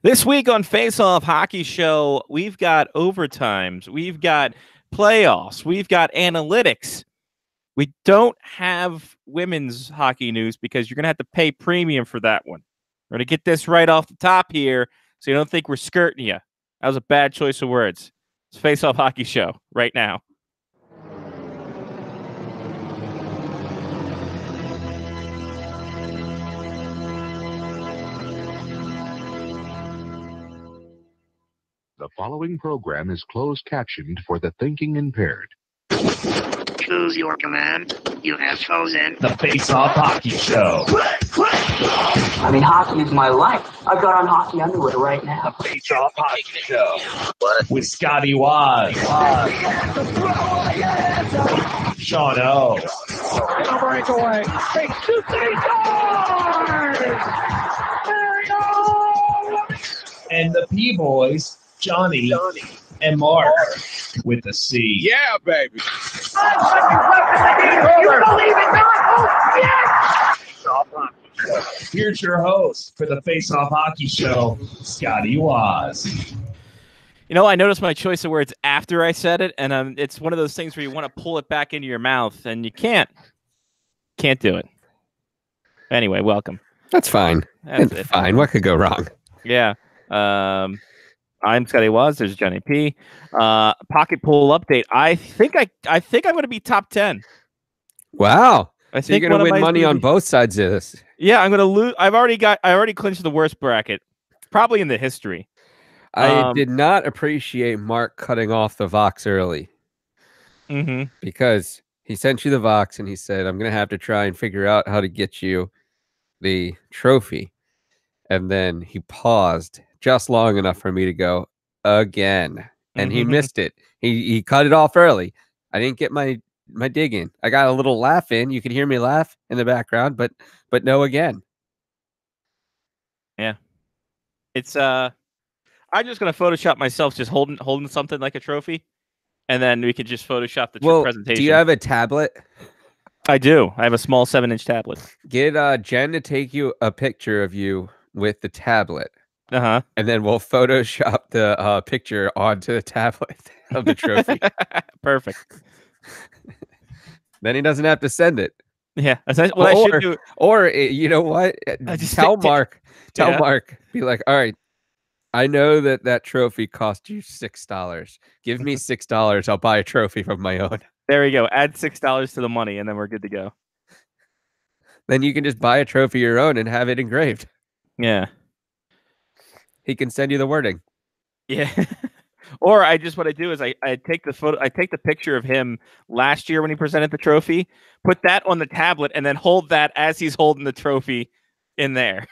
This week on Face Off Hockey Show, we've got overtimes, we've got playoffs, we've got analytics. We don't have women's hockey news because you're going to have to pay premium for that one. We're going to get this right off the top here so you don't think we're skirting you. That was a bad choice of words. It's Face Off Hockey Show right now. The following program is closed captioned for the thinking impaired. Choose your command. You have chosen the Face Off Hockey Show. I mean, hockey is my life. I've got on hockey underwear right now. The Face Off Hockey Show. With Scotty Waz. Sean O. breakaway. And the P-Boys, Johnny and Mark with the C. Yeah, baby. You believe it not? Yes! Here's your host for the Face Off Hockey Show, Scotty Waz. You know, I noticed my choice of words after I said it, and it's one of those things where you want to pull it back into your mouth, and you can't. Can't do it. Anyway, welcome. That's fine. That's fine. What could go wrong? Yeah. I'm Scotty Waz. There's Johnny P. Pocket poll update. I think I'm going to be top 10. Wow. I think you're going to win money on both sides of this. Yeah, I'm going to lose. I already clinched the worst bracket, probably in the history. I did not appreciate Mark cutting off the Vox early. Mm-hmm. Because he sent you the Vox and he said, I'm going to have to try and figure out how to get you the trophy. And then he paused just long enough for me to go again. And he missed it. He cut it off early. I didn't get my dig in. I got a little laugh in. You could hear me laugh in the background, but no again. Yeah. It's I'm just gonna Photoshop myself just holding something like a trophy, and then we could just Photoshop the presentation. Do you have a tablet? I do. I have a small 7-inch tablet. Get Jen to take you a picture of you with the tablet. Uh-huh. And then we'll Photoshop the picture onto the tablet of the trophy. Perfect. Then he doesn't have to send it. Yeah. I should do. Or you know what? Tell Mark, be like, all right, I know that trophy cost you $6. Give me $6. I'll buy a trophy from my own. There we go. Add $6 to the money, and then we're good to go. Then you can just buy a trophy of your own and have it engraved. Yeah. He can send you the wording. Yeah. Or what I do is I take the photo, I take the picture of him last year when he presented the trophy, put that on the tablet, and then hold that as he's holding the trophy in there.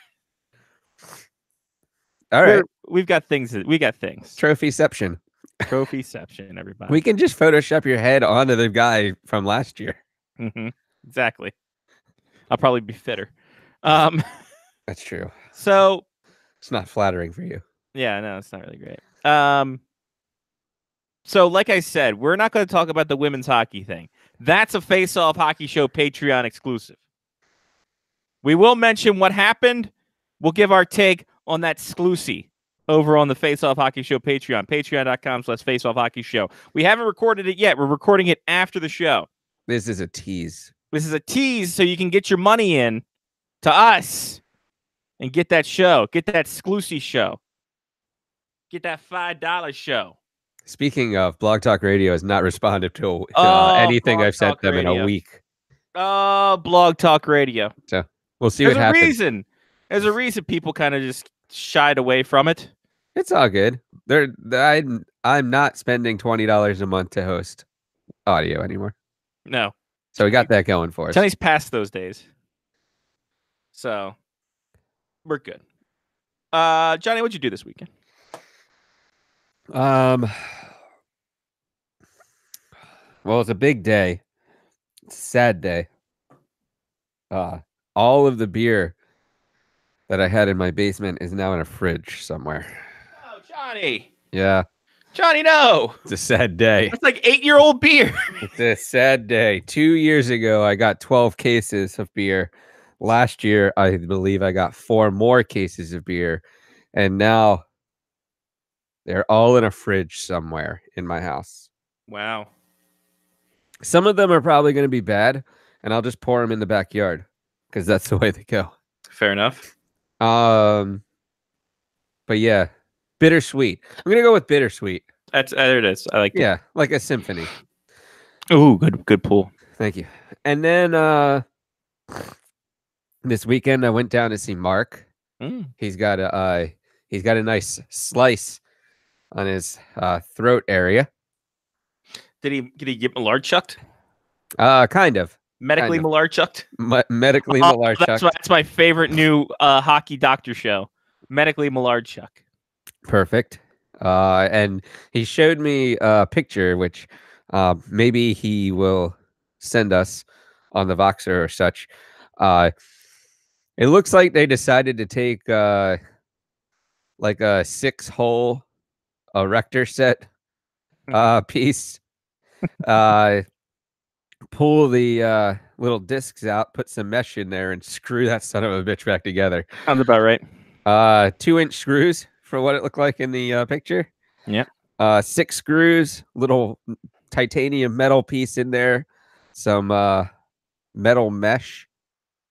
All right. We got things. Trophyception. Trophyception, everybody. We can just Photoshop your head onto the guy from last year. Mm-hmm. Exactly. I'll probably be fitter. That's true. So it's not flattering for you. Yeah, no, it's not really great. So like I said, we're not going to talk about the women's hockey thing. That's a Face Off Hockey Show Patreon exclusive. We will mention what happened. We'll give our take on that exclusive over on the Face Off Hockey Show Patreon, patreon.com/Face Off Hockey Show. We haven't recorded it yet. We're recording it after the show. This is a tease. This is a tease so you can get your money in to us and get that show, get that exclusive show, get that $5 show. Speaking of, Blog Talk Radio has not responded to anything I've sent them in a week. Oh, Blog Talk Radio. So we'll see what happens. There's a reason people kind of just shied away from it. It's all good. I'm not spending $20 a month to host audio anymore. No. So we got that going for us. Johnny's past those days. So we're good. Johnny, what'd you do this weekend? Well, it's a big day. It's a sad day. All of the beer that I had in my basement is now in a fridge somewhere. Oh, Johnny. Yeah. Johnny, no. It's a sad day. It's like 8-year-old beer. It's a sad day. 2 years ago, I got 12 cases of beer. Last year, I believe I got 4 more cases of beer. And now they're all in a fridge somewhere in my house. Wow. Some of them are probably going to be bad, and I'll just pour them in the backyard because that's the way they go. Fair enough. But yeah, bittersweet. I'm going to go with bittersweet. That's there it is. I like Yeah, like a symphony. Ooh, good pull. Thank you. And then this weekend I went down to see Mark. Mm. He's got a nice slice on his throat area. Did he get Millard chucked? Kind of. Medically Kind of. Millard chucked? Medically Oh, Millard chuck. that's my favorite new hockey doctor show. Medically Millard chuck. Perfect. And he showed me a picture, which maybe he will send us on the Voxer or such. It looks like they decided to take like a 6-hole erector set piece, pull the little discs out, put some mesh in there, and screw that son of a bitch back together. Sounds about right. 2-inch screws for what it looked like in the picture. Yeah. 6 screws, little titanium metal piece in there, some metal mesh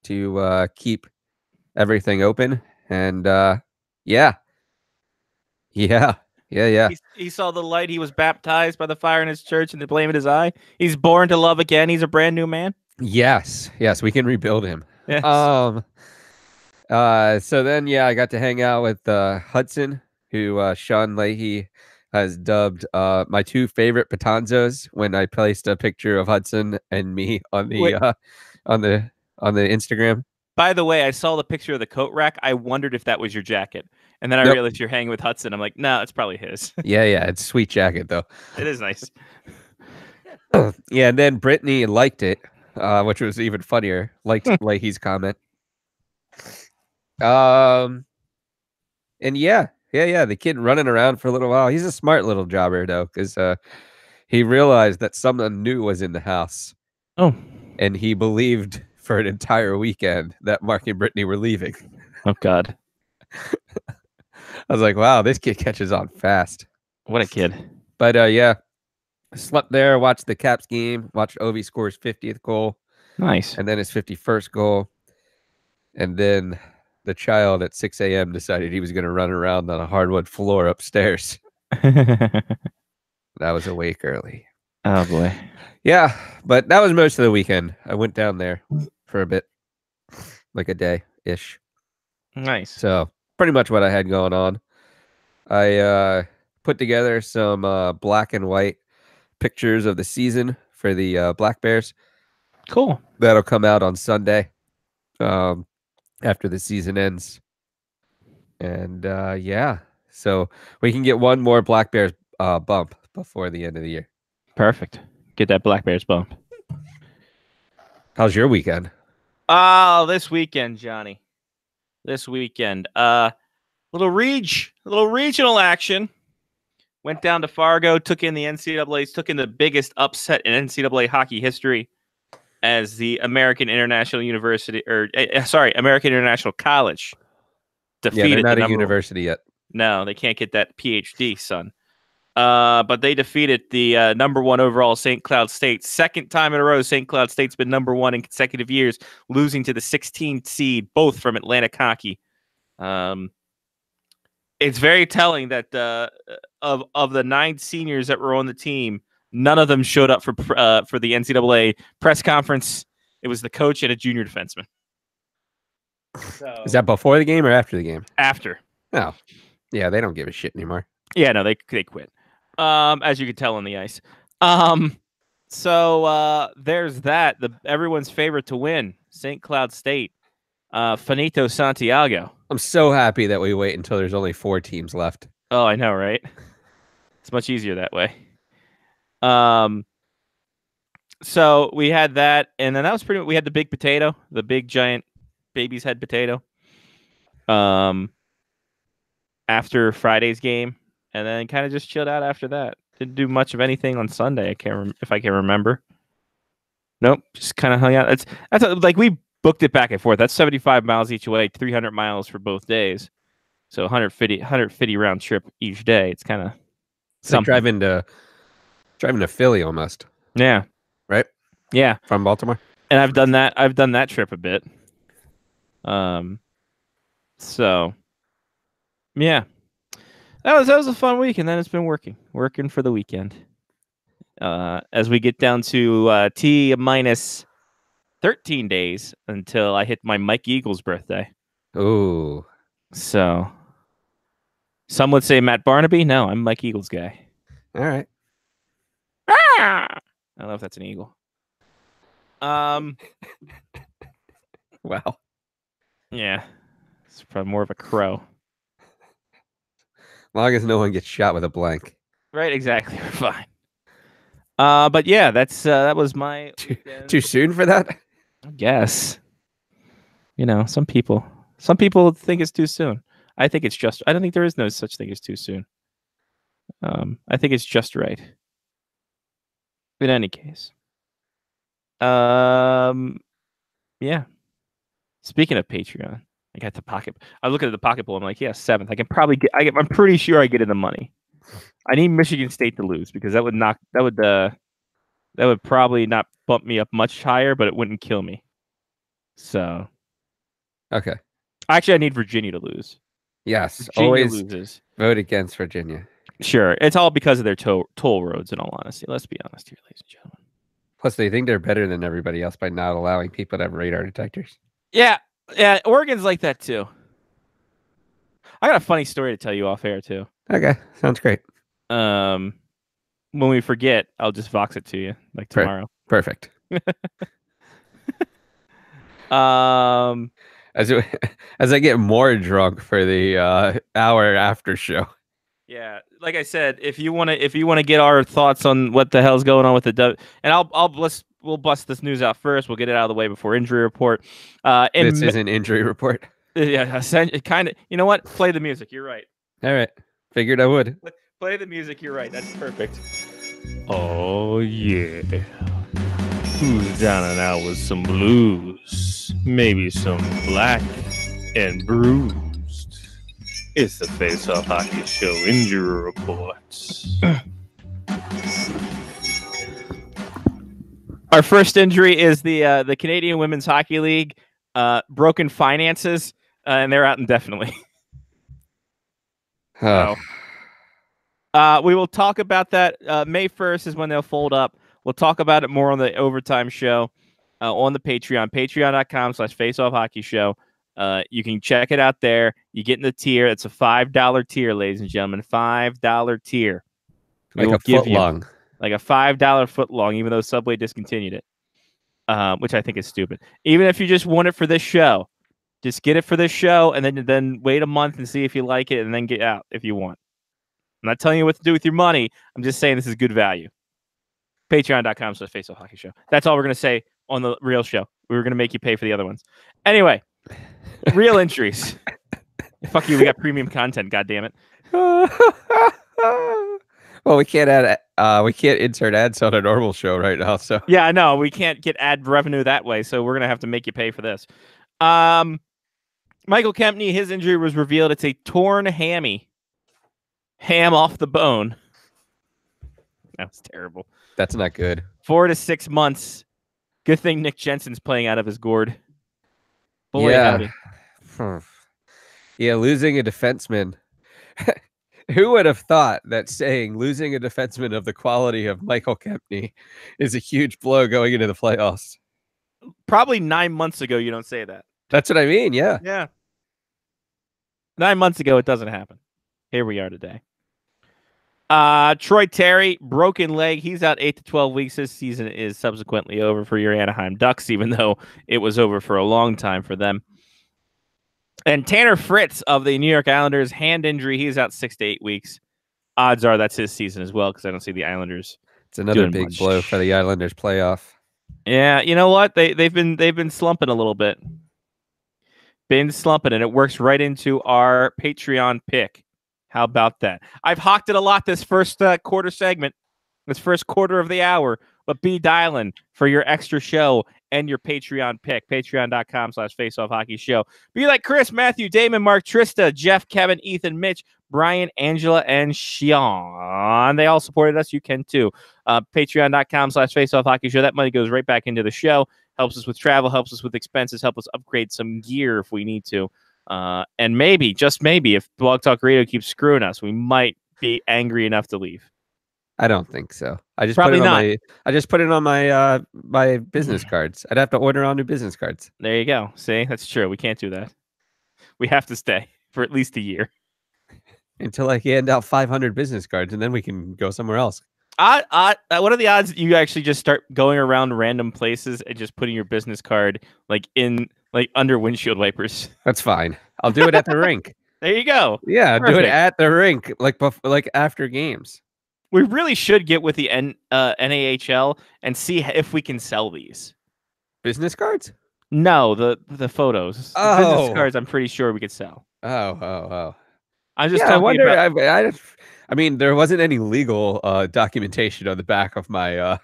to keep everything open, and yeah. He saw the light. He was baptized by the fire in his church, and they blame it his eye. He's born to love again. He's a brand new man. Yes, we can rebuild him. Yes. So then, yeah, I got to hang out with Hudson, who Sean Leahy has dubbed my 2 favorite Patanzos when I placed a picture of Hudson and me on the on the Instagram. By the way, I saw the picture of the coat rack. I wondered if that was your jacket. And then I realized you're hanging with Hudson. I'm like, no, it's probably his. Yeah, it's a sweet jacket, though. It is nice. Yeah, and then Brittany liked it, which was even funnier. Liked Leahy's comment. And yeah, the kid running around for a little while. He's a smart little jobber, though, because he realized that someone new was in the house. Oh. And he believed for an entire weekend that Mark and Brittany were leaving. Oh, God. I was like, wow, this kid catches on fast. What a kid. But yeah, slept there, watched the Caps game, watched Ovi score his 50th goal. Nice. And then his 51st goal. And then the child at 6 a.m. decided he was going to run around on a hardwood floor upstairs. I was awake early. Oh, boy. Yeah, but that was most of the weekend. I went down there for a bit, like a day-ish. Nice. So pretty much what I had going on. I put together some black and white pictures of the season for the Black Bears. Cool. That'll come out on Sunday after the season ends. And yeah, so we can get one more Black Bears bump before the end of the year. Perfect. Get that Black Bears bump. How's your weekend? Oh, this weekend, Johnny. This weekend. Little regional action. Went down to Fargo, took in the NCAA's, took in the biggest upset in NCAA hockey history as the American International College defeated. Yeah, they're not a university yet. No, they can't get that PhD, son. But they defeated the #1 overall St. Cloud State. Second time in a row, St. Cloud State's been #1 in consecutive years, losing to the 16th seed, both from Atlantic Hockey. It's very telling that of the 9 seniors that were on the team, none of them showed up for the NCAA press conference. It was the coach and a junior defenseman. So, is that before the game or after the game? After. Oh, yeah, they don't give a shit anymore. Yeah, no, they quit. As you could tell on the ice. So there's that. Everyone's favorite to win, St. Cloud State. Finito Santiago. I'm so happy that we wait until there's only 4 teams left. Oh, I know, right? It's much easier that way. So we had that, and then that was pretty much, we had the big potato, the big giant baby's head potato. After Friday's game, and then kind of just chilled out after that. Didn't do much of anything on Sunday. If I can remember. Nope, just kind of hung out. That's like we booked it back and forth. That's 75 miles each way, 300 miles for both days. So 150 round trip each day. It's kind of It's like driving to Philly almost, Yeah. right? Yeah. From Baltimore. And I've done that trip a bit. So yeah. That was a fun week, and then it's been working for the weekend. As we get down to T minus 13 days until I hit my Mike Eagles birthday. Ooh. So some would say Matt Barnaby. No, I'm Mike Eagles guy. All right. I don't know if that's an eagle. Wow. Yeah. It's probably more of a crow. As long as no one gets shot with a blank. Right, exactly. We're fine. But yeah, that was my weekend. Too soon for that? I guess. Some people think it's too soon. I think it's I don't think there is no such thing as too soon. I think it's just right. In any case. Yeah. Speaking of Patreon, I got the pocket. I look at the pocket pool. I'm like, yeah, 7th. I can probably get. I'm pretty sure I get in the money. I need Michigan State to lose because that would probably not bump me up much higher, but it wouldn't kill me. So, okay. Actually, I need Virginia to lose. Yes, Virginia always loses. Vote against Virginia. Sure, it's all because of their toll roads. In all honesty, let's be honest here, ladies and gentlemen. Plus, they think they're better than everybody else by not allowing people to have radar detectors. Yeah. Oregon's like that too. I got a funny story to tell you off air too. Okay, sounds great. When we forget, I'll just vox it to you like tomorrow. Perfect. As I get more drunk for the hour after show. Yeah, like I said, if you want to get our thoughts on what the hell's going on with the and we'll bust this news out first. We'll get it out of the way before injury report. This is an injury report. Yeah, kind of. You know what? Play the music. You're right. All right, figured I would. Play the music. You're right. That's perfect. Oh yeah. Who's down and out with some blues? Maybe some black and bruised. It's the Face Off Hockey Show injury reports. Our first injury is the Canadian Women's Hockey League. Broken finances, and they're out indefinitely. Oh. We will talk about that. May 1st is when they'll fold up. We'll talk about it more on the overtime show on the Patreon, patreon.com/faceoffhockeyshow. You can check it out there. You get in the tier. It's a $5 tier, ladies and gentlemen. $5 tier. Like a foot long. Like a $5 foot long, even though Subway discontinued it, which I think is stupid. Even if you just want it for this show, just get it for this show and then wait a month and see if you like it and then get out if you want. I'm not telling you what to do with your money. I'm just saying this is good value. Patreon.com/faceoffhockeyshow. That's all we're going to say on the real show. We were going to make you pay for the other ones. Anyway, real injuries. Fuck you. We got premium content. God damn it. Well, we can't insert ads on a normal show right now. So yeah, I know we can't get ad revenue that way. So we're going to have to make you pay for this. Michael Kempney, his injury was revealed. It's a torn hammy. Ham off the bone. That was terrible. That's not good. 4 to 6 months. Good thing Nick Jensen's playing out of his gourd. Boy, yeah. Howdy. Yeah, losing a defenseman. Who would have thought that saying losing a defenseman of the quality of Michael Kempney is a huge blow going into the playoffs? Probably 9 months ago, you don't say that. That's what I mean, yeah. Yeah. 9 months ago, it doesn't happen. Here we are today. Troy Terry, broken leg. He's out 8 to 12 weeks. This season is subsequently over for your Anaheim Ducks, even though it was over for a long time for them. And Tanner Fritz of the New York Islanders, hand injury. He's out 6 to 8 weeks. Odds are that's his season as well, because I don't see the Islanders. It's another big blow for the Islanders playoff. Yeah, you know what? They've been slumping a little bit. Been slumping, and it works right into our Patreon pick. How about that? I've hawked it a lot this first quarter segment, this first quarter of the hour. but be dialing for your extra show and your Patreon pick. Patreon.com/FaceOffHockeyShow. Be like Chris, Matthew, Damon, Mark, Trista, Jeff, Kevin, Ethan, Mitch, Brian, Angela, and Sean. They all supported us. You can too. Patreon.com/FaceOffHockeyShow. That money goes right back into the show. Helps us with travel, helps us with expenses, help us upgrade some gear if we need to. And maybe, just maybe, if Blog Talk Radio keeps screwing us, we might be angry enough to leave. I don't think so. I just Probably put it on not. my my business cards. I'd have to order on new business cards. There you go. See, that's true. We can't do that. We have to stay for at least a year. Until I hand out 500 business cards, and then we can go somewhere else. What are the odds that you actually just start going around random places and just putting your business card under windshield wipers? That's fine. I'll do it at the rink. There you go. Yeah, do it Perfect. at the rink, like after games. We really should get with the NAHL and see if we can sell these. Business cards? No, the photos. The Oh. business cards, I'm pretty sure we could sell. Oh. I'm just Yeah, I talking wonder. about. I mean, there wasn't any legal documentation on the back of my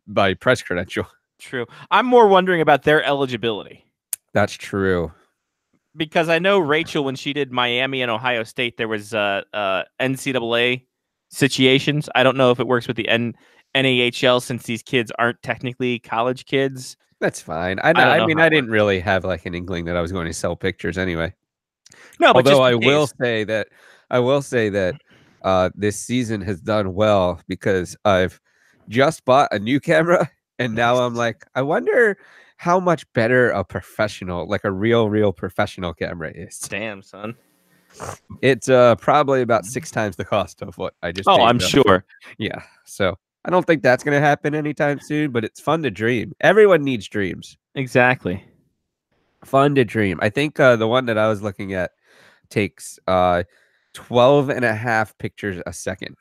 my press credential. True. I'm more wondering about their eligibility. That's true. Because I know Rachel, when she did Miami and Ohio State, there was NCAA situations. I don't know if it works with the NAHL since these kids aren't technically college kids. That's fine. don't know I mean, how I it didn't really have like an inkling that I was going to sell pictures anyway. No, but Although just I will say that this season has done well because I've just bought a new camera, and now I'm like, I wonder how much better a professional, like a real professional camera is. damn, son. It's probably about 6 times the cost of what I just. Oh, paid I'm for. sure. Yeah, so I don't think that's going to happen anytime soon, but it's fun to dream. Everyone needs dreams. Exactly. Fun to dream. I think the one that I was looking at takes 12 and a half pictures a second.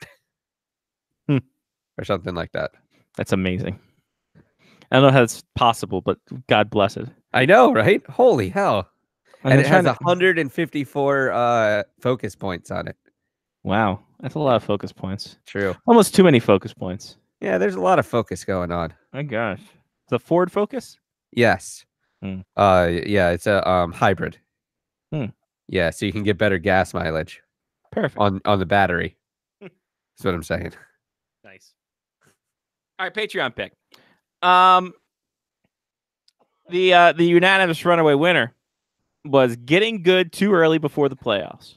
Or something like that. That's amazing. I don't know how that's possible, but God bless it. I know, right? Holy hell. I'm And it has trying to- 154 focus points on it. Wow, that's a lot of focus points. True. Almost too many focus points. Yeah, there's a lot of focus going on. My gosh. The Ford Focus? Yes. Hmm. Yeah, it's a hybrid. Hmm. Yeah, so you can get better gas mileage Perfect. on the battery. That's what I'm saying. Nice. All right, Patreon pick. The unanimous runaway winner was getting good too early before the playoffs.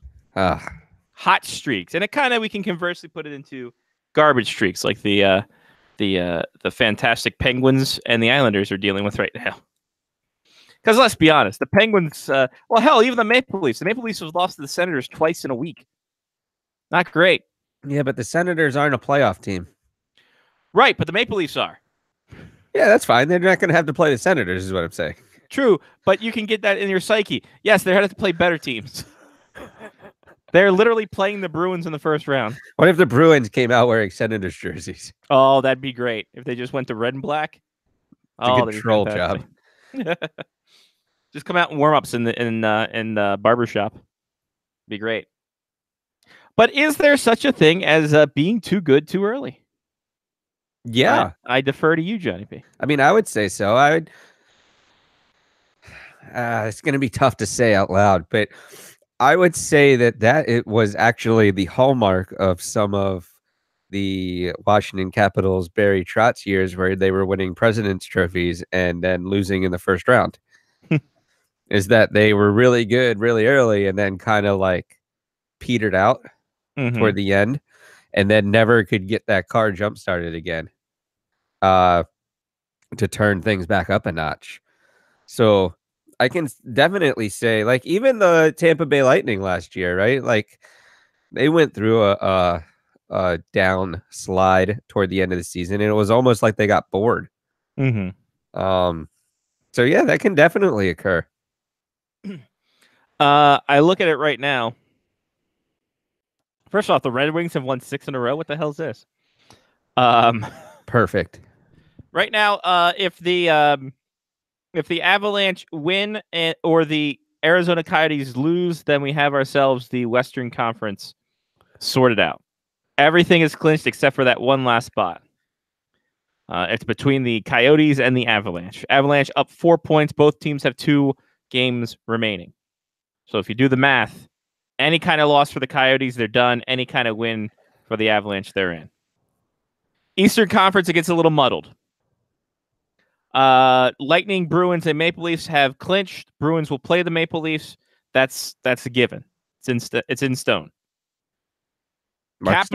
Hot streaks, and we can conversely put it into garbage streaks, like the fantastic Penguins and the Islanders are dealing with right now. Because let's be honest, the Penguins, well, hell, even the Maple Leafs. The Maple Leafs have lost to the Senators twice in a week. Not great. Yeah, but the Senators aren't a playoff team. Right, but the Maple Leafs are. Yeah, that's fine. They're not going to have to play the Senators, is what I'm saying. True, but you can get that in your psyche. Yes, they're going to have to play better teams. They're literally playing the Bruins in the first round. What if the Bruins came out wearing Senators jerseys? Oh, that'd be great. If they just went to red and black. It's a that'd good be troll fantastic. job. Just come out in warm-ups in the barbershop. Be great. But is there such a thing as being too good too early? Yeah. I defer to you, Johnny P. I mean, I would say so. I would. It's going to be tough to say out loud, but I would say that it was actually the hallmark of some of the Washington Capitals Barry Trotz years, where they were winning President's trophies and then losing in the first round. Is that they were really good really early and then kind of like petered out toward the end, and then never could get that car jump started again to turn things back up a notch. So I can definitely say, like, even the Tampa Bay Lightning last year, right? Like, they went through a down slide toward the end of the season, and it was almost like they got bored. So yeah, that can definitely occur. I look at it right now. First off, the Red Wings have won 6 in a row. What the hell is this? Perfect. Right now, if the Avalanche win or the Arizona Coyotes lose, then we have ourselves the Western Conference sorted out. Everything is clinched except for that one last spot. It's between the Coyotes and the Avalanche. Avalanche up 4 points. Both teams have 2 games remaining. So if you do the math, any kind of loss for the Coyotes, they're done. Any kind of win for the Avalanche, they're in. Eastern Conference, it gets a little muddled. Lightning, Bruins, and Maple Leafs have clinched. Bruins will play the Maple Leafs. That's a given. It's in stone. Mark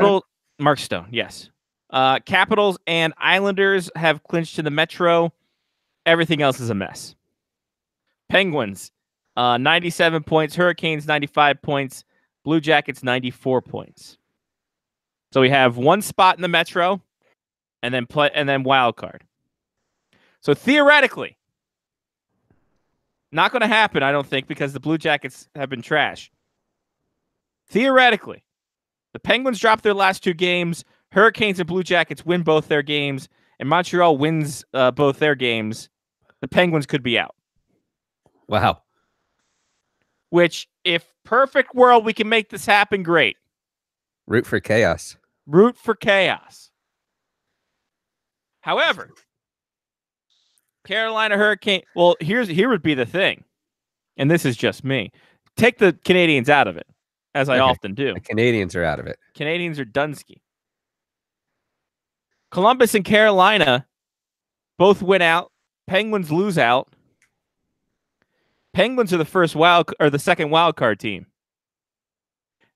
Stone, yes. Capitals and Islanders have clinched in the Metro. Everything else is a mess. Penguins, 97 points. Hurricanes, 95 points. Blue Jackets, 94 points. So we have 1 spot in the Metro, and then wild card. So theoretically, not going to happen, I don't think, because the Blue Jackets have been trash. Theoretically, the Penguins drop their last 2 games. Hurricanes and Blue Jackets win both their games, and Montreal wins both their games. The Penguins could be out. Wow. Which, if perfect world, we can make this happen, great. Root for chaos. Root for chaos. However, Carolina Hurricane. Well, here would be the thing, and this is just me. Take the Canadians out of it, as I often do. The Canadians are out of it. Canadians are Dunsky. Columbus and Carolina both win out. Penguins lose out. Penguins are the second wild card team.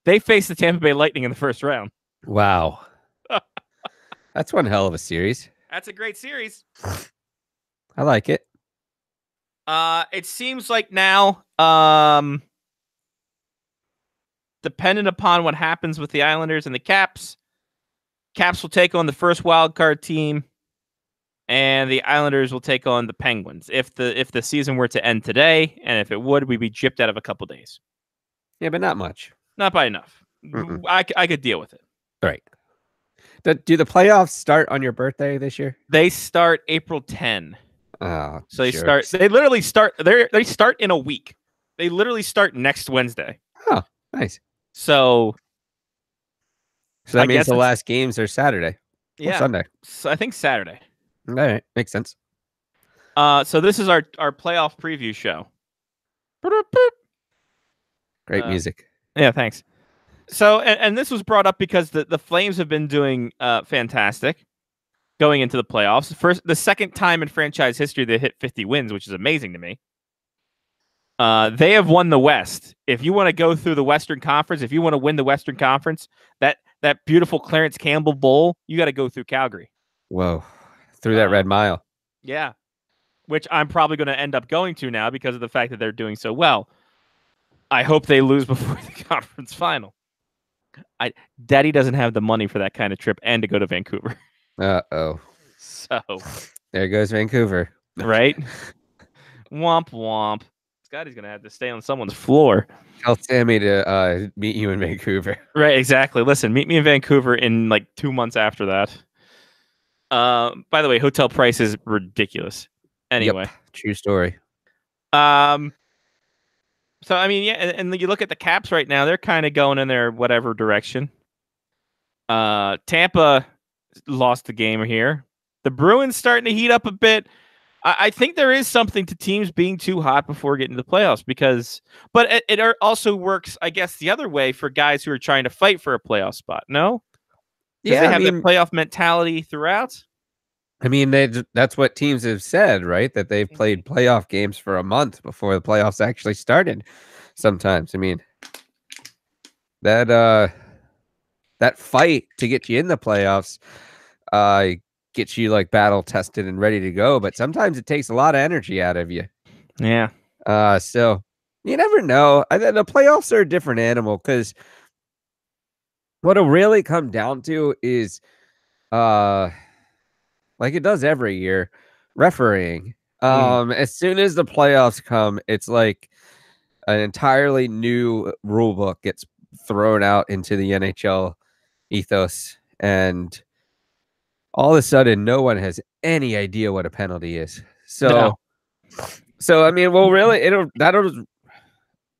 They face the Tampa Bay Lightning in the first round. Wow. That's one hell of a series. That's a great series. I like it. It seems like now, dependent upon what happens with the Islanders and the Caps will take on the first wild card team, and the Islanders will take on the Penguins. If the season were to end today, and if it would, we'd be gypped out of a couple days. Yeah, but not much. Not by enough. Mm-mm. I could deal with it. Right. Do the playoffs start on your birthday this year? They start April 10. Oh, So they jerks. literally start they start in a week. They literally start next Wednesday. Oh, nice. So So I that means guess the it's- last games are Saturday. Or yeah, Sunday. so I think Saturday. All right. Makes sense. So this is our playoff preview show. Great music. Yeah, thanks. So and this was brought up because the Flames have been doing fantastic going into the playoffs. The second time in franchise history they hit 50 wins, which is amazing to me. They have won the West. If you want to go through the Western Conference, if you want to win the Western Conference, that beautiful Clarence Campbell Bowl, you got to go through Calgary. Whoa. Through that red mile. Yeah, which I'm probably going to end up going to now because of the fact that they're doing so well. I hope they lose before the conference final. Daddy doesn't have the money for that kind of trip and to go to Vancouver. Uh-oh. So There goes Vancouver. right? Womp womp. Scotty's gonna have to stay on someone's floor. Tell Sammy to meet you in Vancouver. Right, exactly. Listen, meet me in Vancouver in like 2 months after that. By the way, hotel price is ridiculous. Anyway. Yep, true story. So I mean, yeah, and you look at the Caps right now; they're kind of going in their whatever direction. Tampa lost the game here. The Bruins starting to heat up a bit. I think there is something to teams being too hot before getting to the playoffs but it also works, I guess, the other way for guys who are trying to fight for a playoff spot. No, Yeah, they have the playoff mentality throughout. I mean, that's what teams have said, right? That they've played playoff games for a month before the playoffs actually started. Sometimes, I mean, that fight to get you in the playoffs, gets you like battle tested and ready to go. But sometimes it takes a lot of energy out of you. Yeah, So you never know. The playoffs are a different animal because what it'll really come down to is, like it does every year, refereeing. As soon as the playoffs come, it's like an entirely new rule book gets thrown out into the NHL ethos, and all of a sudden, no one has any idea what a penalty is. So I mean, well, really,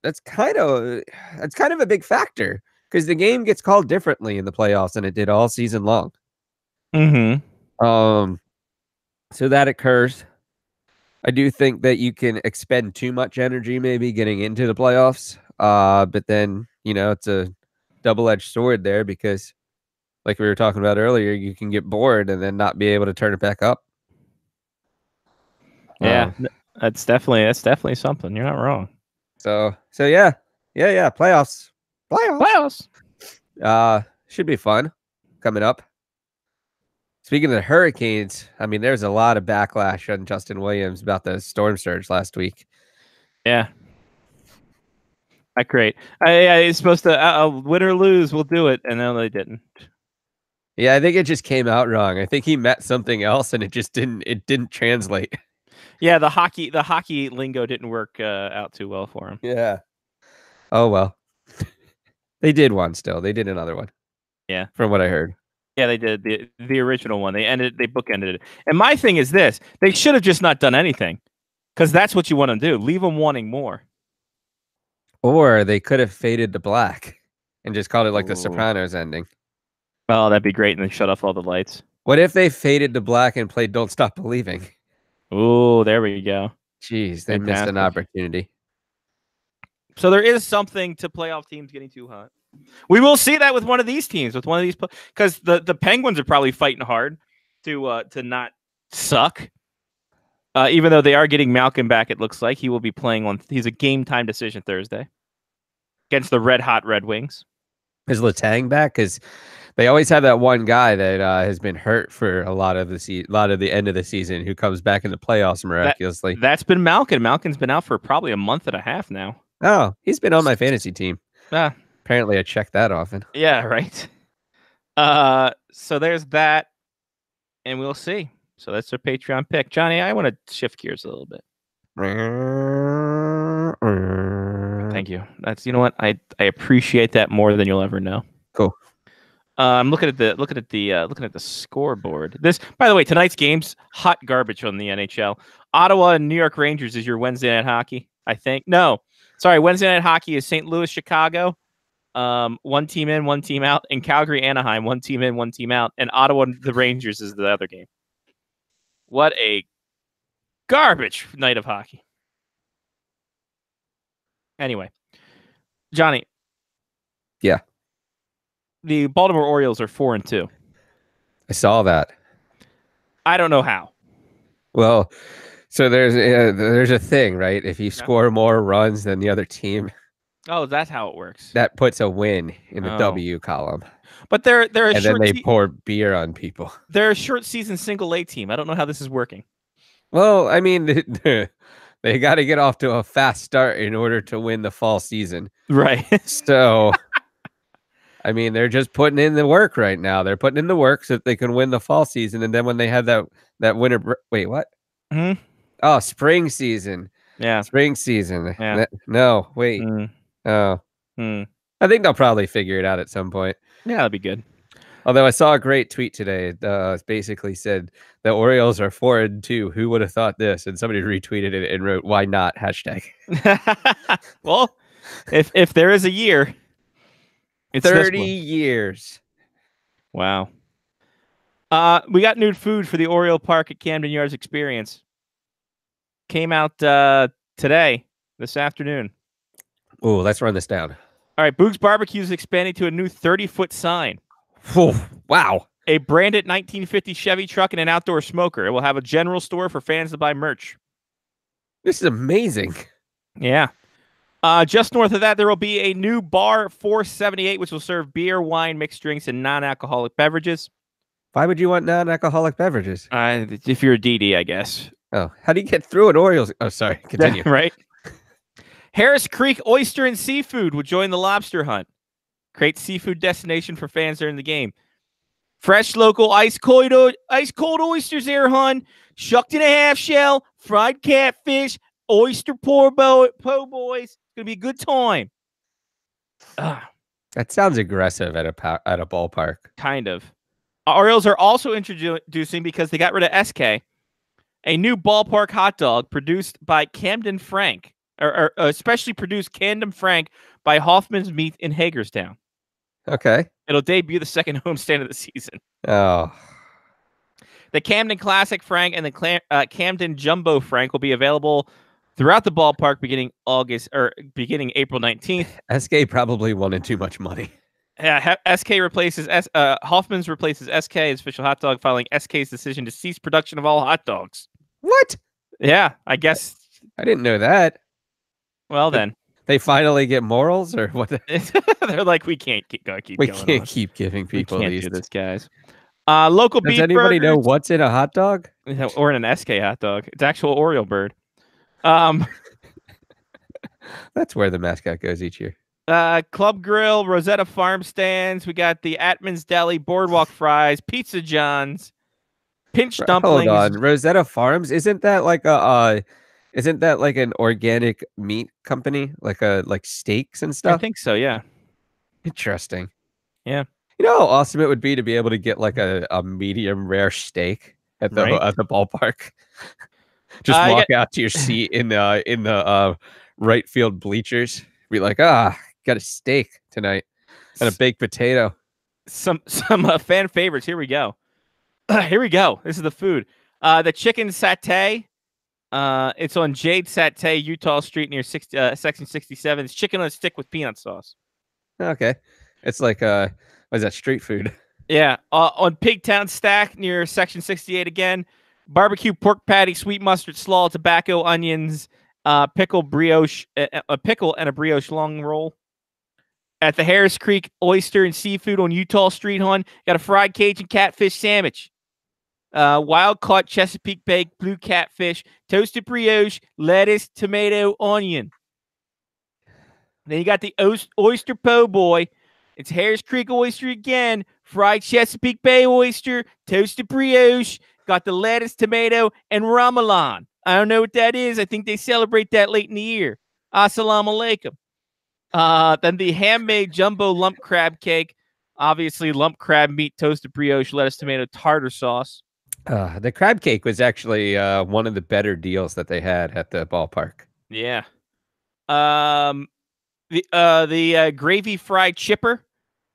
that's kind of a big factor because the game gets called differently in the playoffs than it did all season long. mm-hmm. So that occurs. I do think that you can expend too much energy maybe getting into the playoffs. But then, it's a double-edged sword there because, like we were talking about earlier, you can get bored and then not be able to turn it back up. Yeah, that's definitely something. You're not wrong. So yeah. Playoffs. Should be fun coming up. Speaking of the Hurricanes, I mean, there's a lot of backlash on Justin Williams about the storm surge last week. Yeah. Not great. It's supposed to win or lose, we'll do it, and no, they didn't. Yeah, I think it just came out wrong. I think he meant something else, and it just didn't translate. Yeah, the hockey lingo didn't work out too well for him. Yeah. Oh well. They did one still. They did another one. Yeah, from what I heard. Yeah, they did the original one. They bookended it. And my thing is this: they should have just not done anything, because that's what you want to do. Leave them wanting more. Or they could have faded to black and just called it like the Sopranos ending. Oh, that'd be great, and then shut off all the lights. What if they faded to black and played "Don't Stop Believing"? Oh, there we go. Jeez, they missed an opportunity. So there is something to playoff teams getting too hot. We will see that with one of these teams, because the Penguins are probably fighting hard to not suck. Even though they are getting Malkin back, it looks like he will be playing he's a game time decision Thursday against the red hot Red Wings. Is Letang back? Because they always have that one guy that has been hurt for a lot of the end of the season who comes back in the playoffs miraculously. That's been Malkin. Malkin's been out for probably a month and a half now. Oh, he's been on my fantasy team. Apparently, I check that often. Yeah, right. So there's that, and we'll see. So that's our Patreon pick. Johnny, I want to shift gears a little bit. Thank you. You know what? I appreciate that more than you'll ever know. Cool. I'm looking at the scoreboard. This, by the way, tonight's game's hot garbage on the NHL. Ottawa and New York Rangers is your Wednesday night hockey, I think. No, sorry, Wednesday night hockey is St. Louis, Chicago. One team in, one team out. In Calgary, Anaheim, one team in, one team out. And Ottawa, the Rangers is the other game. What a garbage night of hockey. Anyway, Johnny. Yeah. The Baltimore Orioles are 4-2. I saw that. I don't know how. Well, so there's a thing, right? If you score more runs than the other team. Oh, that's how it works. That puts a win in the W column. But they're a and then they pour beer on people. They're a short season single A team. I don't know how this is working. Well, I mean, they got to get off to a fast start in order to win the fall season. Right. So, I mean, they're just putting in the work right now. They're putting in the work so that they can win the fall season. And then when they have that winter, wait, what? Mm-hmm. Oh, spring season. Yeah. Spring season. Yeah. No, wait. Oh. I think they'll probably figure it out at some point. Yeah, that'd be good. Although I saw a great tweet today. It basically said the Orioles are 4-2. Who would have thought this? And somebody retweeted it and wrote, "Why not?" hashtag. Well, if there is a year, it's 30 years. Wow. We got new food for the Oriole Park at Camden Yards Experience. Came out this afternoon. Oh, let's run this down. All right, Boog's Barbecue is expanding to a new 30-foot sign. Oh, wow. A branded 1950 Chevy truck and an outdoor smoker. It will have a general store for fans to buy merch. This is amazing. Yeah. Just north of that, there will be a new bar, 478, which will serve beer, wine, mixed drinks, and non-alcoholic beverages. Why would you want non-alcoholic beverages? If you're a DD, I guess. Oh, how do you get through an Orioles? Oh, sorry. Continue. Right. Harris Creek Oyster and Seafood will join the lobster hunt. Great seafood destination for fans during the game. Fresh local ice cold oysters there, hun. Shucked in a half shell, fried catfish, oyster po' boys. It's gonna be a good time. That sounds aggressive at a ballpark. Kind of. Orioles are also introducing, because they got rid of SK, a new ballpark hot dog produced by Camden Frank, or especially produced Camden Frank by Hoffman's Meat in Hagerstown. Okay. It'll debut the second homestand of the season. Oh. The Camden Classic Frank and the Camden Jumbo Frank will be available throughout the ballpark beginning April 19th. SK probably wanted too much money. SK replaces Hoffman's replaces SK as official hot dog, following SK's decision to cease production of all hot dogs. What? Yeah, I guess. I didn't know that. Well, then they finally get morals, or what? They're like, we can't keep going. We can't keep giving people we can't these. Do this, guys. Local Does beef anybody know burgers, what's in a hot dog? or in an SK hot dog? It's actual Oriole bird. That's where the mascot goes each year. Club Grill, Rosetta Farm Stands. We got the Atman's Deli, Boardwalk Fries, Pizza John's, Pinch Dumplings. Hold on, Rosetta Farms, isn't that like an organic meat company, like steaks and stuff? I think so. Yeah. Interesting. Yeah. You know how awesome it would be to be able to get like a medium rare steak at the ballpark. Just walk out to your seat in the right field bleachers. Be like, got a steak tonight and a baked potato. Some fan favorites. Here we go. Here we go. This is the food. The chicken satay. It's on Jade Satay, Utah Street near section 67. It's chicken on a stick with peanut sauce. Okay, it's like what is that, street food? Yeah. On Pigtown Stack near section 68 again. Barbecue pork patty, sweet mustard, slaw, tobacco, onions, pickle brioche, a pickle and a brioche long roll. At the Harris Creek Oyster and Seafood on Utah Street, hon, got a fried Cajun catfish sandwich. Wild caught Chesapeake Bay blue catfish, toasted brioche, lettuce, tomato, onion. Then you got the oyster po' boy. It's Harris Creek Oyster again, fried Chesapeake Bay oyster, toasted brioche, got the lettuce, tomato, and Ramalan. I don't know what that is. I think they celebrate that late in the year. Assalamu alaikum. Then the handmade jumbo lump crab cake. Obviously, lump crab meat, toasted brioche, lettuce, tomato, tartar sauce. The crab cake was actually one of the better deals that they had at the ballpark. Yeah. The gravy fried chipper.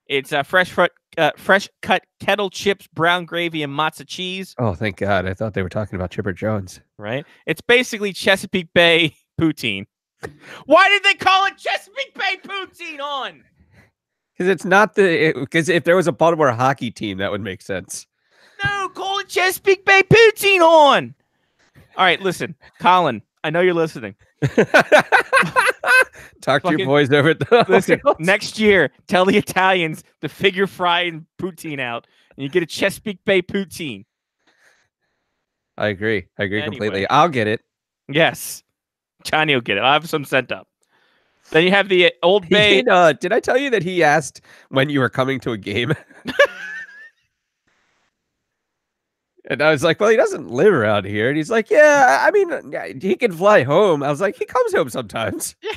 It's fresh cut kettle chips, brown gravy, and matzo cheese. Oh, thank God! I thought they were talking about Chipper Jones. Right. It's basically Chesapeake Bay poutine. Why did they call it Chesapeake Bay poutine on? Because it's not because if there was a Baltimore hockey team, that would make sense. No, call it Chesapeake Bay poutine on. All right, listen, Colin, I know you're listening. Talk to your boys over at the listen, next year, tell the Italians to figure frying poutine out, and you get a Chesapeake Bay poutine. I agree completely. I'll get it. Yes. Johnny will get it. I'll have some sent up. Then you have the Old Bay. Did I tell you that he asked when you were coming to a game? And I was like, well, he doesn't live around here. And he's like, yeah, I mean, he can fly home. I was like, he comes home sometimes. Yeah.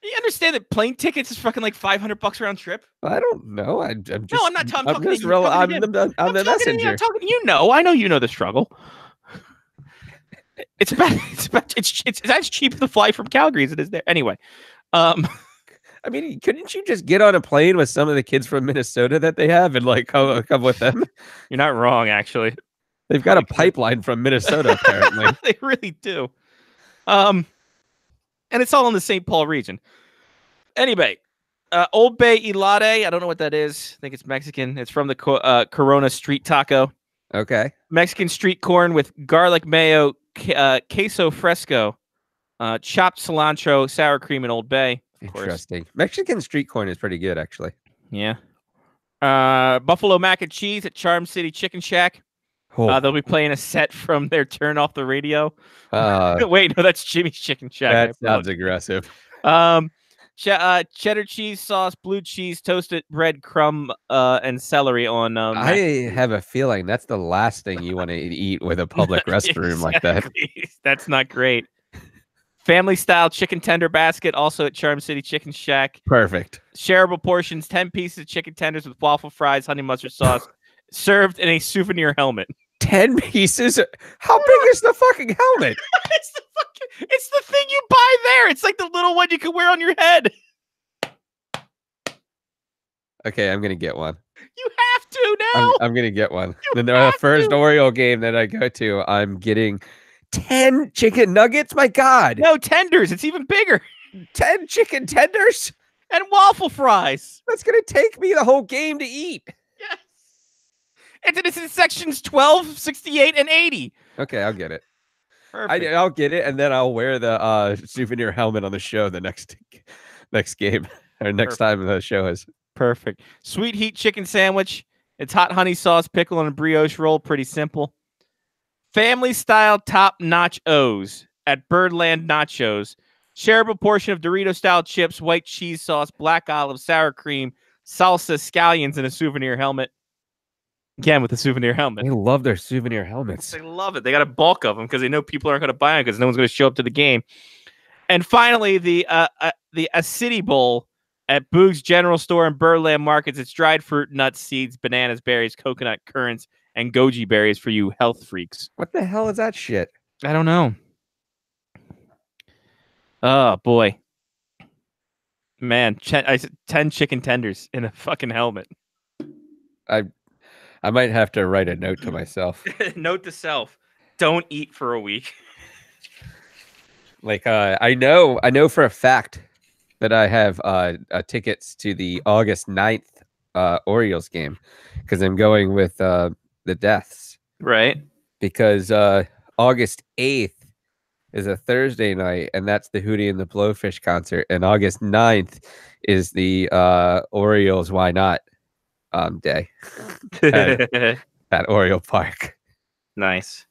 You understand that plane tickets is fucking like $500 round trip? I don't know. I'm just, no, I'm not talking. I'm the messenger. I'm talking to you. I know you know the struggle. It's as cheap to fly from Calgary as it is there. Anyway, I mean, couldn't you just get on a plane with some of the kids from Minnesota that they have and like come with them? You're not wrong, actually. They've got a pipeline from Minnesota, apparently. They really do. And it's all in the St. Paul region. Anyway, Old Bay Elate. I don't know what that is. I think it's Mexican. It's from the Corona Street Taco. Okay. Mexican street corn with garlic mayo, queso fresco, chopped cilantro, sour cream, and Old Bay. Interesting. Mexican street corn is pretty good, actually. Yeah. Buffalo mac and cheese at Charm City Chicken Shack. Oh. They'll be playing a set from their Turn Off the Radio. Wait, no, that's Jimmy's Chicken Shack. That sounds aggressive. Cheddar cheese sauce, blue cheese, toasted bread crumb, and celery on. I have a feeling that's the last thing you want to eat with a public restroom like that. That's not great. Family style chicken tender basket, also at Charm City Chicken Shack. Perfect. Shareable portions, 10 pieces of chicken tenders with waffle fries, honey mustard sauce, served in a souvenir helmet. 10 pieces? How big is the fucking helmet? It's the thing you buy there. It's like the little one you can wear on your head. Okay, I'm going to get one. You have to now. I'm gonna get one. You The have first to. Oreo game that I go to, I'm getting 10 chicken nuggets. My God, No tenders. It's even bigger. 10 chicken tenders. And waffle fries. That's gonna take me the whole game to eat. Yes. It's in sections 12, 68, and 80. Okay, I'll get it. Perfect. I'll get it, and then I'll wear the souvenir helmet on the show the next game or next time the show is. Perfect. Sweet heat chicken sandwich. It's hot honey sauce, pickle, and a brioche roll. Pretty simple. Family style top notch O's at Birdland Nachos. Shareable portion of Dorito style chips, white cheese sauce, black olive, sour cream, salsa, scallions, and a souvenir helmet. Again, with a souvenir helmet. They love their souvenir helmets. They love it. They got a bulk of them because they know people aren't going to buy them because no one's going to show up to the game. And finally, the City Bowl at Boog's General Store and Birdland Markets. It's dried fruit, nuts, seeds, bananas, berries, coconut, currants, and goji berries for you health freaks. What the hell is that shit? I don't know. Oh, boy. Man, I said 10 chicken tenders in a fucking helmet. I might have to write a note to myself. Note to self, don't eat for a week. Like I know for a fact that I have tickets to the August 9th Orioles game because I'm going with the Deaths. Right. Because August 8th is a Thursday night, and that's the Hootie and the Blowfish concert. And August 9th is the Orioles Why Not day at Oriole Park. Nice.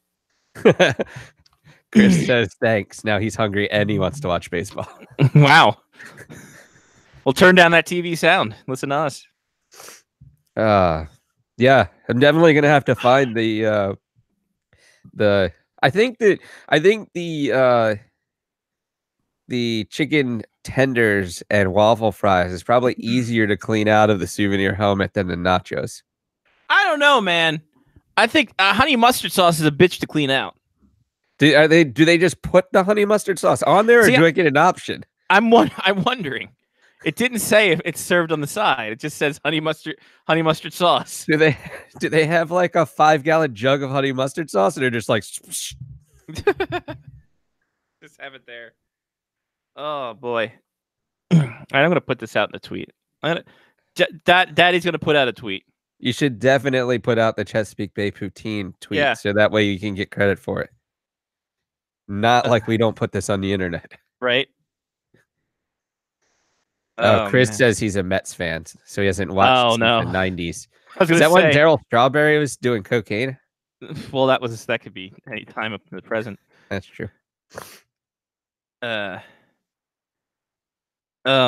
Chris says thanks. Now he's hungry and he wants to watch baseball. Wow. Well, turn down that TV sound. Listen to us. Yeah, I'm definitely gonna have to find the I think the chicken tenders and waffle fries is probably easier to clean out of the souvenir helmet than the nachos. I don't know, man. I think honey mustard sauce is a bitch to clean out. Do they just put the honey mustard sauce on there, or See, do I get an option? I'm wondering. It didn't say if it's served on the side. It just says honey mustard sauce. Do they have like a 5-gallon jug of honey mustard sauce, and they're just like Just have it there. Oh boy. I'm gonna put this out in a tweet. Daddy's gonna put out a tweet. You should definitely put out the Chesapeake Bay Poutine tweet, Yeah. so that way you can get credit for it. Not like we don't put this on the internet. Right? Chris man. says he's a Mets fan, so he hasn't watched since no. the 90s. I was Is gonna that when say, Daryl Strawberry was doing cocaine? well, that could be any time up to the present. That's true. Oh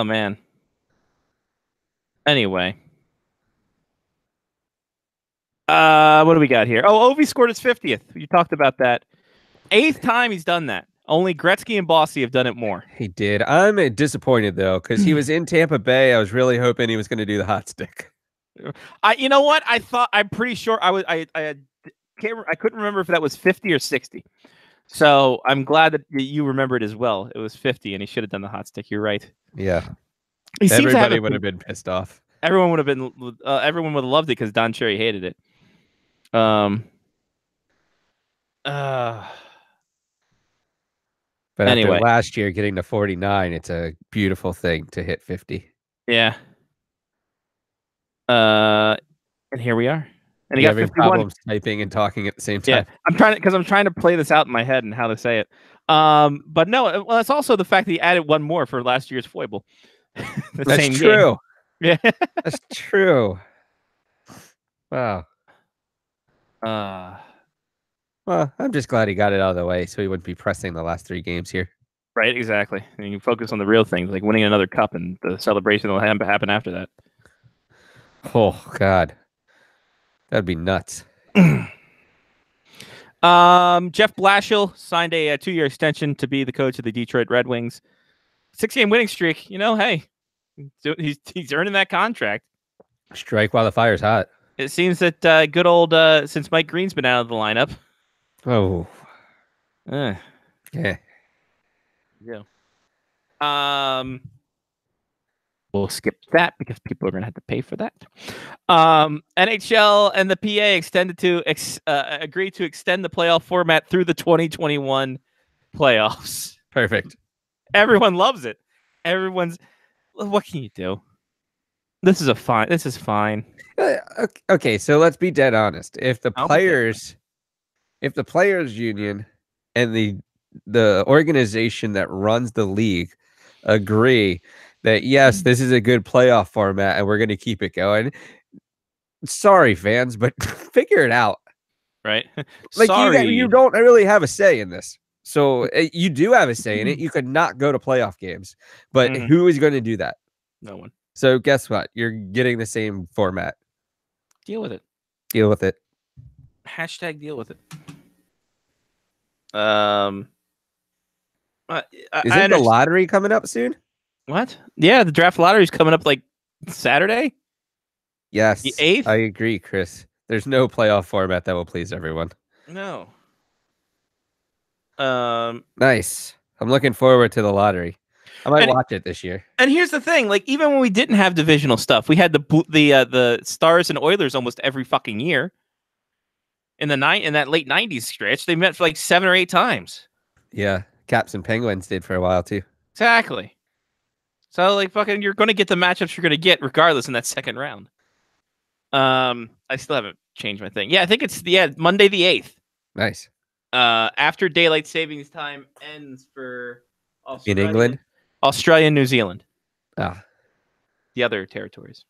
man. Anyway. What do we got here? Oh, Ovi scored his 50th. You talked about that. 8th time he's done that. Only Gretzky and Bossy have done it more. He did. I'm disappointed though, because he was in Tampa Bay. I was really hoping he was going to do the hot stick. You know what? I'm pretty sure I couldn't remember if that was 50 or 60. So I'm glad that you remembered as well. It was 50, and he should have done the hot stick. You're right. Yeah. He seems to have Everybody it- would have been pissed off. Everyone would have been. Everyone would have loved it because Don Cherry hated it. But Anyway. after last year getting to 49, it's a beautiful thing to hit 50. Yeah. And here we are. And he You got having 51. problems typing and talking at the same Yeah, time. I'm trying to play this out in my head and how to say it. But no, well, it's also the fact that he added one more for last year's foible. The That's same game. true. Yeah. That's true. Wow. Well, I'm just glad he got it out of the way so he wouldn't be pressing the last 3 games here. Right, exactly. And you can focus on the real things, like winning another cup, and the celebration will happen after that. Oh, God. That'd be nuts. Jeff Blashill signed a 2-year extension to be the coach of the Detroit Red Wings. 6-game winning streak. You know, hey, he's earning that contract. Strike while the fire's hot. It seems that good old since Mike Green's been out of the lineup. Oh. Uh, Yeah. yeah. We'll skip that because people are going to have to pay for that. NHL and the PA agreed to extend the playoff format through the 2021 playoffs. Perfect. Everyone loves it. What can you do? This is fine. Okay, so let's be dead honest. If the I'll be dead players union and the organization that runs the league agree that yes, this is a good playoff format and we're going to keep it going. Sorry, fans, but figure it out. Right? Like Sorry. you don't really have a say in this. So you do have a say in it. You could not go to playoff games, but Mhm. who is going to do that? No one. So guess what? You're getting the same format. Deal with it. Deal with it. Hashtag deal with it. I Isn't the understand- lottery coming up soon? What? Yeah, the draft lottery is coming up like Saturday. Yes. The 8th? I agree, Chris. There's no playoff format that will please everyone. No. Nice. I'm looking forward to the lottery. I might And- watch it this year. And here's the thing: like, even when we didn't have divisional stuff, we had the Stars and Oilers almost every fucking year. In that late '90s stretch, they met for like 7 or 8 times. Yeah. Caps and Penguins did for a while too. Exactly. So like, fucking, you're going to get the matchups you're going to get regardless in that second round. I still haven't changed my thing. Yeah, I think it's Monday the 8th. Nice. After daylight savings time ends for In England? Australia and New Zealand, Ah. the other territories.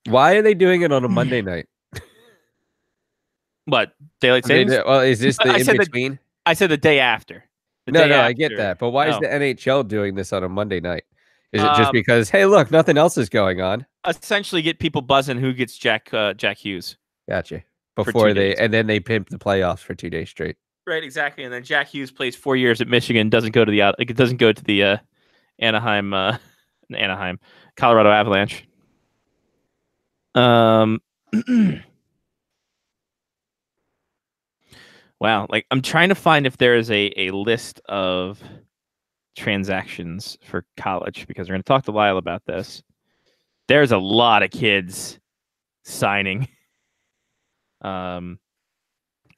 Why are they doing it on a Monday night? But daylight They savings. do- well, is this the I said that- in-between? I said the day after. The No, day I get after. that. But why is Oh. the NHL doing this on a Monday night? Is it just Um, because, hey, look, nothing else is going on? Essentially get people buzzing who gets Jack Hughes. Gotcha. 2 Before days. and then they pimp the playoffs for 2 days straight. Right, exactly. And then Jack Hughes plays 4 years at Michigan, doesn't go to the Anaheim Colorado Avalanche. Wow, like I'm trying to find if there is a list of transactions for college because we're going to talk to Lyle about this. There's a lot of kids signing,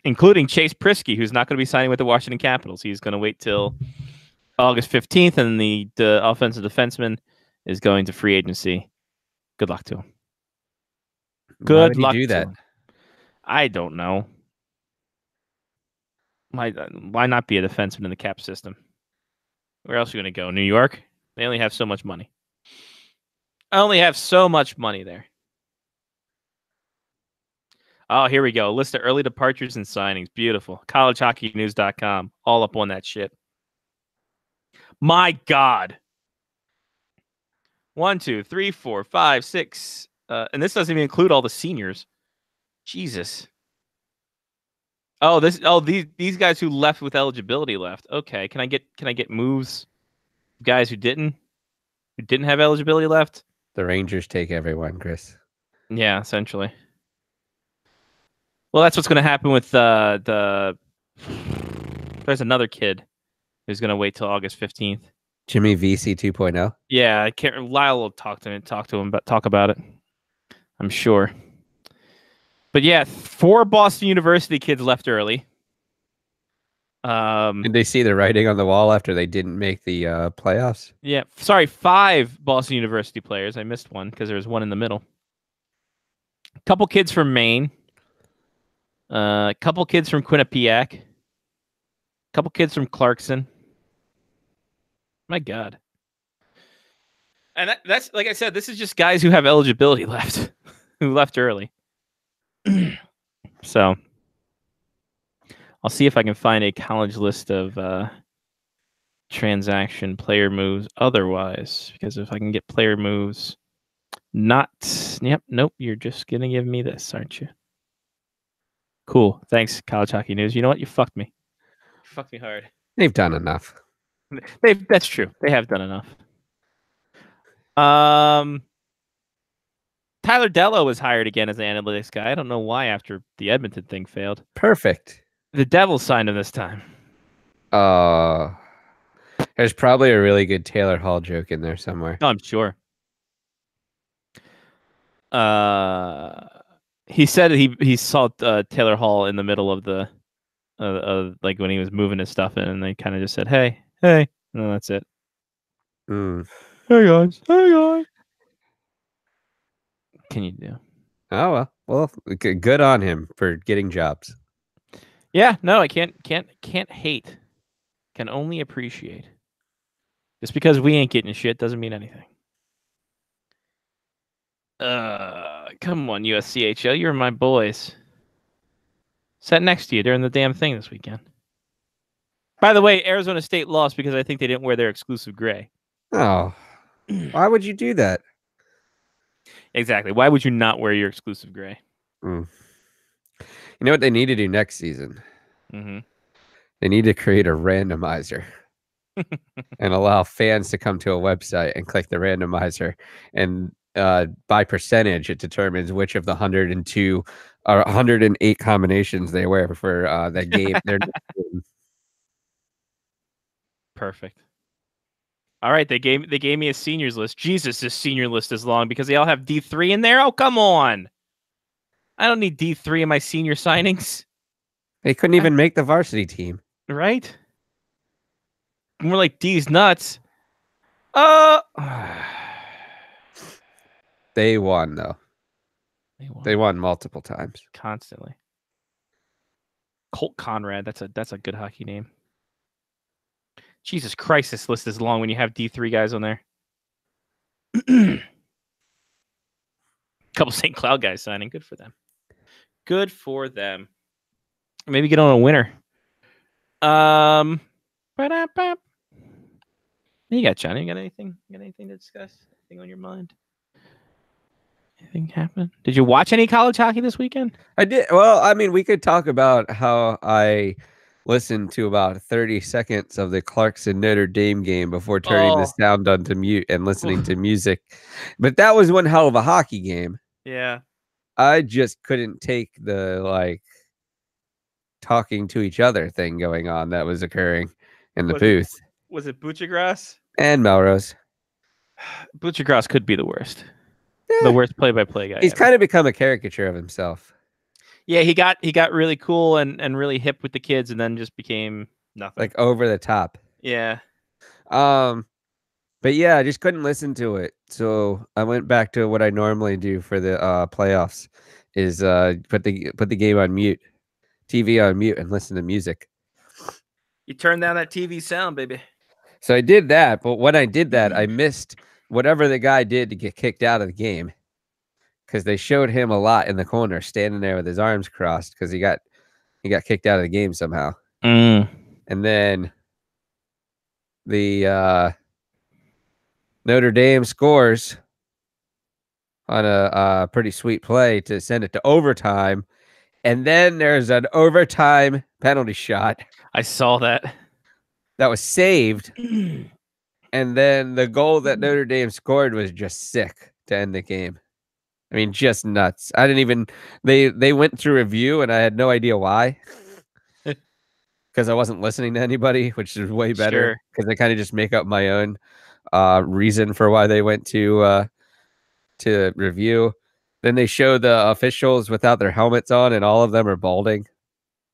including Chase Prisky, who's not going to be signing with the Washington Capitals. He's going to wait till August 15th, and the offensive defenseman is going to free agency. Good luck to him. Why Good would he luck do to that? him. I don't know. Why not be a defenseman in the cap system? Where else are you going to go? New York? They only have so much money. I only have so much money there. Oh, here we go. List of early departures and signings. Beautiful. CollegeHockeyNews.com. All up on that shit. My God. 1, 2, 3, 4, 5, 6. And this doesn't even include all the seniors. Jesus. Oh, these guys who left with eligibility left. Okay, can I get moves? Guys who didn't have eligibility left. The Rangers take everyone, Chris. Yeah, essentially. Well, that's what's going to happen with There's another kid who's going to wait till August 15th. Jimmy VC 2.0. Yeah, I can't. Lyle will talk about it. I'm sure. But yeah, 4 Boston University kids left early. Did they see the writing on the wall after they didn't make the playoffs? Yeah, sorry, 5 Boston University players. I missed one because there was one in the middle. A couple kids from Maine. A couple kids from Quinnipiac. A couple kids from Clarkson. My God. And that's, like I said, this is just guys who have eligibility left, who left early. So I'll see if I can find a college list of transaction player moves otherwise, because if I can get player moves, nope, you're just going to give me this, aren't you? Cool. Thanks, College Hockey News. You know what? You fucked me. You fucked me hard. They've done enough. That's true. They have done enough. Tyler Dello was hired again as an analytics guy. I don't know why after the Edmonton thing failed. Perfect. The Devils signed him this time. There's probably a really good Taylor Hall joke in there somewhere. Oh, I'm sure. He said he saw Taylor Hall in the middle of the like when he was moving his stuff in, and they kind of just said, "Hey, hey," and that's it. Mm. Hey guys, hey guys. Can you do? Oh well, good on him for getting jobs. Yeah, no, I can't hate. Can only appreciate. Just because we ain't getting shit doesn't mean anything. Come on, USCHO, you're my boys. Sat next to you during the damn thing this weekend. By the way, Arizona State lost because I think they didn't wear their exclusive gray. Oh, why would you do that? Exactly. Why would you not wear your exclusive gray? Mm. You know what they need to do next season? Mm-hmm. They need to create a randomizer and allow fans to come to a website and click the randomizer, and by percentage, it determines which of the 102 or 108 combinations they wear for that game. Perfect. All right, they gave me a seniors list. Jesus, this senior list is long because they all have D3 in there. Oh, come on! I don't need D3 in my senior signings. They couldn't even make the varsity team, right? More like D's nuts. They won though. They won multiple times, constantly. Colt Conrad. That's a good hockey name. Jesus Christ, this list is long when you have D3 guys on there. Couple St. Cloud guys signing. Good for them. Good for them. Maybe get on a winner. You got Johnny? You got anything? You got anything to discuss? Anything on your mind? Anything happen? Did you watch any college hockey this weekend? I did. Well, I mean, we could talk about how I listened to about 30 seconds of the Clarkson Notre Dame game before turning the sound on to mute and listening to music. But that was one hell of a hockey game. Yeah. I just couldn't take the like talking to each other thing going on that was occurring in the booth. Was it Buccigross? And Melrose. Buccigross could be the worst. Yeah. The worst play-by-play guy. He's kind of become a caricature of himself. Yeah, he got really cool and really hip with the kids, and then just became nothing. Like over the top. Yeah. But yeah, I just couldn't listen to it. So I went back to what I normally do for the playoffs is put the game on mute, TV on mute, and listen to music. You turn down that TV sound, baby. So I did that, but when I did that, I missed whatever the guy did to get kicked out of the game. Because they showed him a lot in the corner, standing there with his arms crossed, because he got kicked out of the game somehow. And then the Notre Dame scores on a pretty sweet play to send it to overtime, and then there's an overtime penalty shot. I saw that. That was saved, and then the goal that Notre Dame scored was just sick to end the game. I mean, just nuts. I didn't even they went through review and I had no idea why. Because I wasn't listening to anybody, which is way better. Because I kind of just make up my own reason for why they went to review. Then they show the officials without their helmets on, and all of them are balding.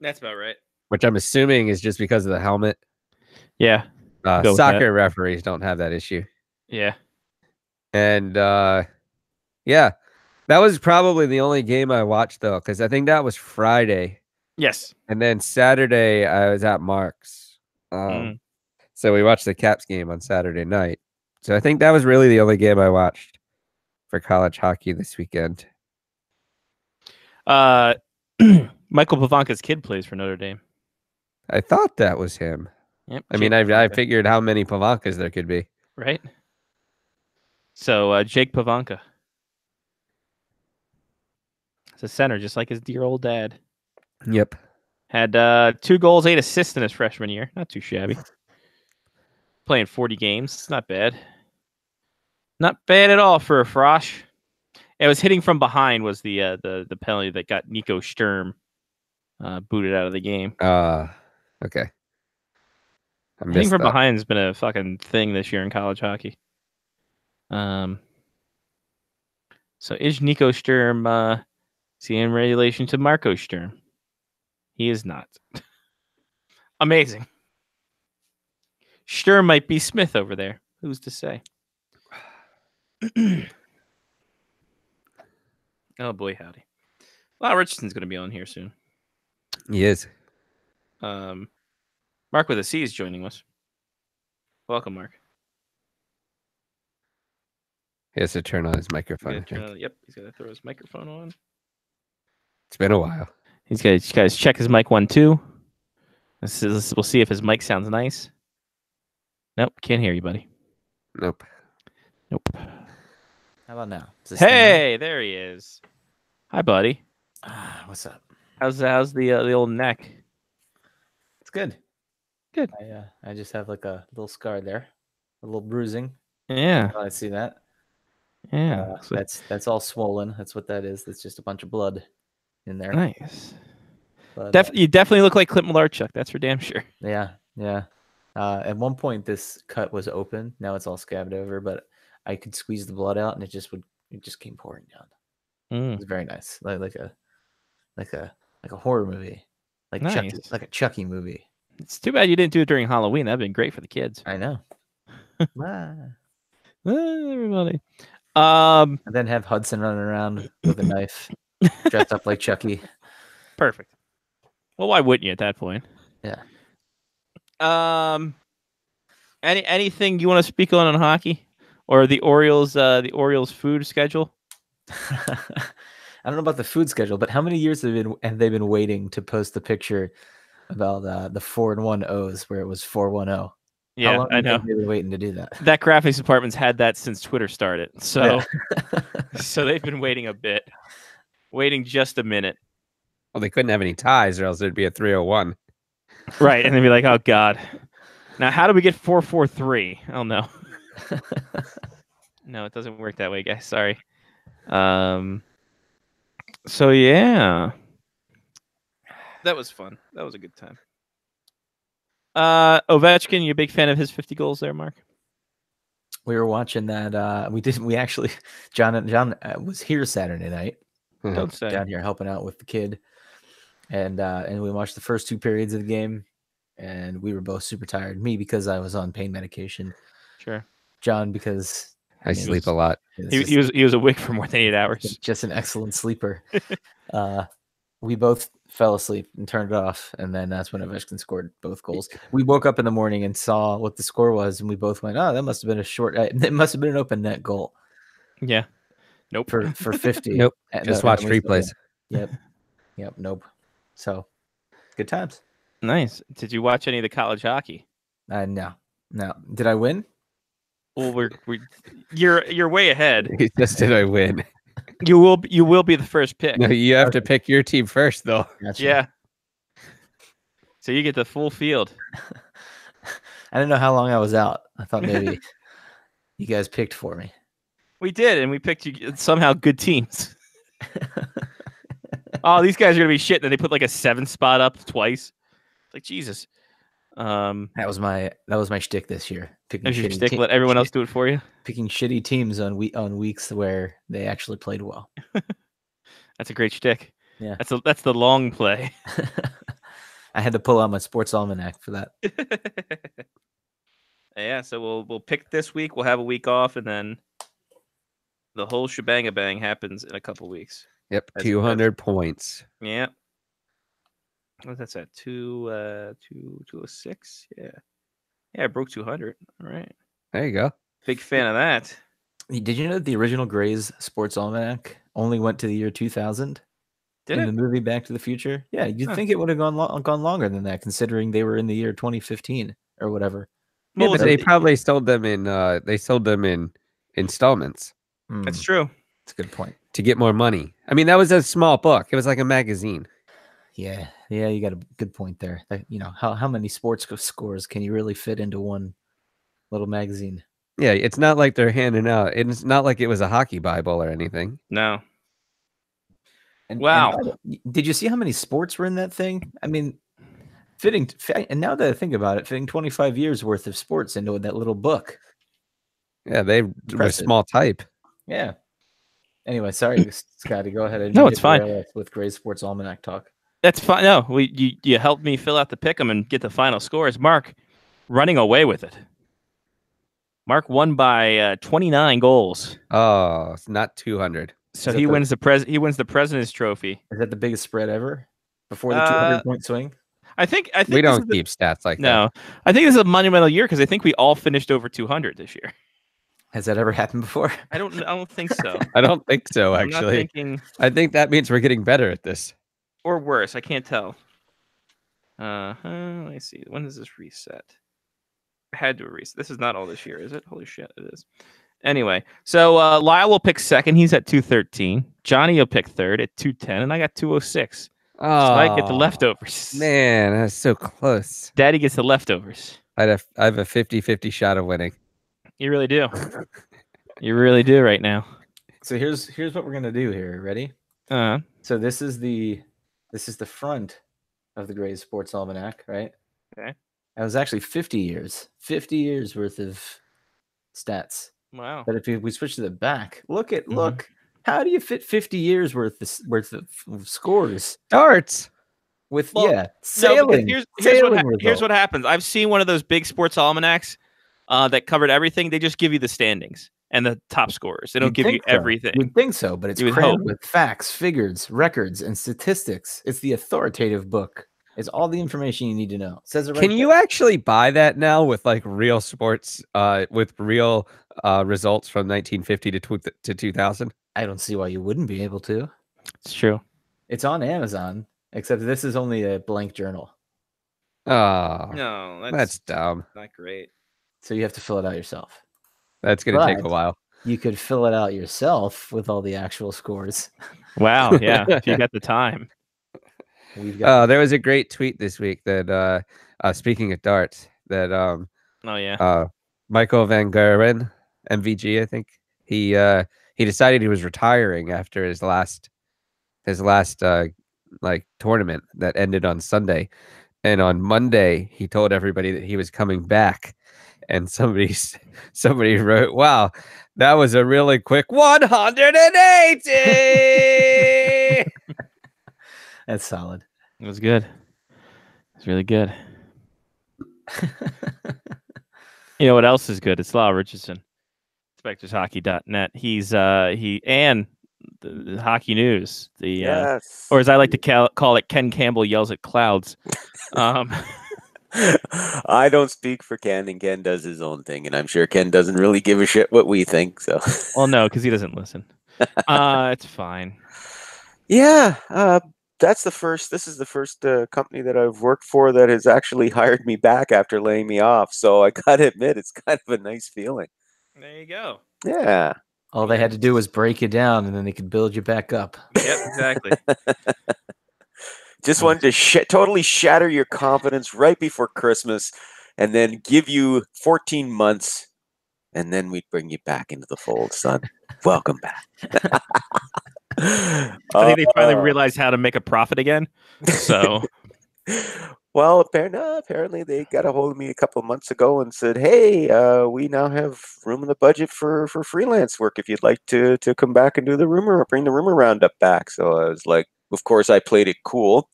That's about right. Which I'm assuming is just because of the helmet. Yeah. Soccer referees don't have that issue. Yeah. And yeah. That was probably the only game I watched, though, because I think that was Friday. Yes. And then Saturday, I was at Mark's. So we watched the Caps game on Saturday night. So I think that was really the only game I watched for college hockey this weekend. Michael Pavanka's kid plays for Notre Dame. I thought that was him. Yep, I mean, I figured how many Pavankas there could be. Right. So Jake Pavanka. It's a center, just like his dear old dad. Yep. Had 2 goals, 8 assists in his freshman year. Not too shabby. Playing 40 games. It's not bad. Not bad at all for a Frosh. It was hitting from behind was the penalty that got Nico Sturm booted out of the game. Okay. Hitting missed from that. behind has been a fucking thing this year in college hockey. So is Nico Sturm is he in relation to Marco Sturm? He is not. Amazing. Sturm might be Smith over there. Who's to say? Oh boy, howdy. Well, Richardson's going to be on here soon. He is. Mark with a C is joining us. Welcome, Mark. He has to turn on his microphone. I think. Yep, he's got to throw his microphone on. It's been a while. He's got to guys check his mic 1, 2. We'll see if his mic sounds nice. Nope, can't hear you, buddy. Nope. Nope. How about now? Hey, there he is. Hi, buddy. What's up? How's the old neck? It's good. Good. I just have like a little scar there, a little bruising. Yeah, I see that. yeah. That's all swollen. That's what that is. That's just a bunch of blood in there. Nice. But, You definitely look like Clint Malarchuk. That's for damn sure. yeah. At one point, this cut was open. Now it's all scabbed over, but I could squeeze the blood out, and it just came pouring down. It was very nice, like a horror movie, like Chucky, Nice. like a Chucky movie. It's too bad you didn't do it during Halloween. That'd been great for the kids. I know. Everybody. And then have Hudson running around with a knife, dressed up like Chucky. Perfect. Well, why wouldn't you at that point? Yeah. Anything you want to speak on hockey or the Orioles food schedule? I don't know about the food schedule, but how many years have they been waiting to post the picture about the 4-1 O's where it was 4-1-0? Yeah, How long I have know. they been waiting to do that? That graphics department's had that since Twitter started. So Yeah. so they've been waiting a bit. Waiting just a minute. Well, they couldn't have any ties, or else there'd be a 301. Right. And they'd be like, oh God. Now how do we get 443? Oh no. No, it doesn't work that way, guys. Sorry. So yeah. That was fun. That was a good time. Ovechkin, you a big fan of his 50 goals there, Mark? We were watching that. We actually, John was here Saturday night. Don't say. Down here helping out with the kid, and we watched the first 2 periods of the game, and we were both super tired. Me because I was on pain medication. Sure. John because I sleep a lot. He was awake for more than 8 hours. just an excellent sleeper. We both fell asleep and turned it off, and then that's when Ovechkin scored both goals. We woke up in the morning and saw what the score was, and we both went, "Oh, that must have been a short. It must have been an open net goal." Yeah. Nope. For 50. Nope. And Just no, watch that was- replays. Yep. Nope. So, good times. Nice. Did you watch any of the college hockey? No. Did I win? Well, you're way ahead. He just did I win. You will be the first pick. No, you have to pick your team first, though. Gotcha. Yeah. So you get the full field. I didn't know how long I was out. I thought maybe you guys picked for me. We did, and we picked you somehow good teams. Oh, these guys are gonna be shit. And then they put like a 7 spot up twice. Like Jesus. That was my shtick this year. There's your stick. Let everyone else do it for you. Picking shitty teams on weeks where they actually played well. That's a great shtick. Yeah. That's the long play. I had to pull out my sports almanac for that. Yeah, so we'll pick this week. We'll have a week off, and then the whole shebang happens in a couple weeks. Yep, That's- 200 points. Yeah. What's that at? 206? Yeah. Yeah, I broke 200. All right. There you go. Big fan of that. Did you know that the original Gray's Sports Almanac only went to the year 2000? Did in it? the movie Back to the Future? Yeah, you'd Huh. think it would have gone longer than that, considering they were in the year 2015 or whatever. Yeah, Well, but they probably sold them in installments That's true. That's a good point. to get more money. I mean, that was a small book. It was like a magazine. Yeah, you got a good point there. How many sports scores can you really fit into one little magazine? Yeah, it's not like they're handing out. It's not like it was a hockey Bible or anything. No. And, Wow. did you see how many sports were in that thing? I mean, And now that I think about it, fitting 25 years worth of sports into that little book. Yeah, they were Impressive. small type. Yeah. Anyway, sorry, Scotty. Go ahead. No, it's fine. With Gray's Sports Almanac talk. That's fine. No, you helped me fill out the pick'em and get the final scores. Mark running away with it. Mark won by 29 goals. Oh, it's not 200. So he wins the President's Trophy. Is that the biggest spread ever before the 200-point swing? I think we don't keep stats like that. No, I think this is a monumental year because I think we all finished over 200 this year. Has that ever happened before? I don't think so. I don't think so. I'm not Actually, thinking, I think that means we're getting better at this. or worse. I can't tell. Let me see. When does this reset? I had to reset. This is not all this year, is it? Holy shit, it is. Anyway, so Lyle will pick second. He's at 213. Johnny will pick third at 210, and I got 206. Oh, so I get the leftovers. Man, that's so close. Daddy gets the leftovers. I have a 50-50 shot of winning. You really do. You really do right now. So here's what we're gonna do here. Ready? So this is the front of the Gray's Sports Almanac, right? Okay. That was actually 50 years worth of stats. Wow. But if we switch to the back, look. How do you fit 50 years worth of scores? Darts. With sailing. No, here's what happens. I've seen one of those big sports almanacs that covered everything. They just give you the standings and the top scorers. They don't give you everything. You'd think so, but it's crammed with facts, figures, records, and statistics. It's the authoritative book. It's all the information you need to know. It says it right Can you actually buy that now with like real sports, with real results from 1950 to 2000? I don't see why you wouldn't be able to. It's true. It's on Amazon, except this is only a blank journal. Oh, no, that's dumb. Not great. So you have to fill it out yourself. That's going to take a while. You could fill it out yourself with all the actual scores. Wow. Yeah. If you got the time. There was a great tweet this week that, speaking of darts, that Michael Van Gerwen, MVG, I think, he decided he was retiring after his last tournament that ended on Sunday, and on Monday he told everybody that he was coming back, and somebody wrote, "Wow, that was a really quick 180." That's solid. It was good. It's really good. You know what else is good? It's Lyle Richardson. SpectorsHockey.net. He's and the Hockey News. Yes. Or as I like to call it, Ken Campbell yells at clouds. I don't speak for Ken, and Ken does his own thing, and I'm sure Ken doesn't really give a shit what we think. So, well, no, because he doesn't listen. It's fine. Yeah, this is the first company that I've worked for that has actually hired me back after laying me off. So I gotta admit, it's kind of a nice feeling. There you go. Yeah. All they had to do was break you down, and then they could build you back up. Yep, exactly. Just wanted to totally shatter your confidence right before Christmas, and then give you 14 months, and then we'd bring you back into the fold, son. Welcome back. I think they finally realized how to make a profit again. So, well, apparently they got a hold of me a couple of months ago and said, "Hey, we now have room in the budget for freelance work. If you'd like to come back and do bring the rumor roundup back." So I was like, of course, I played it cool.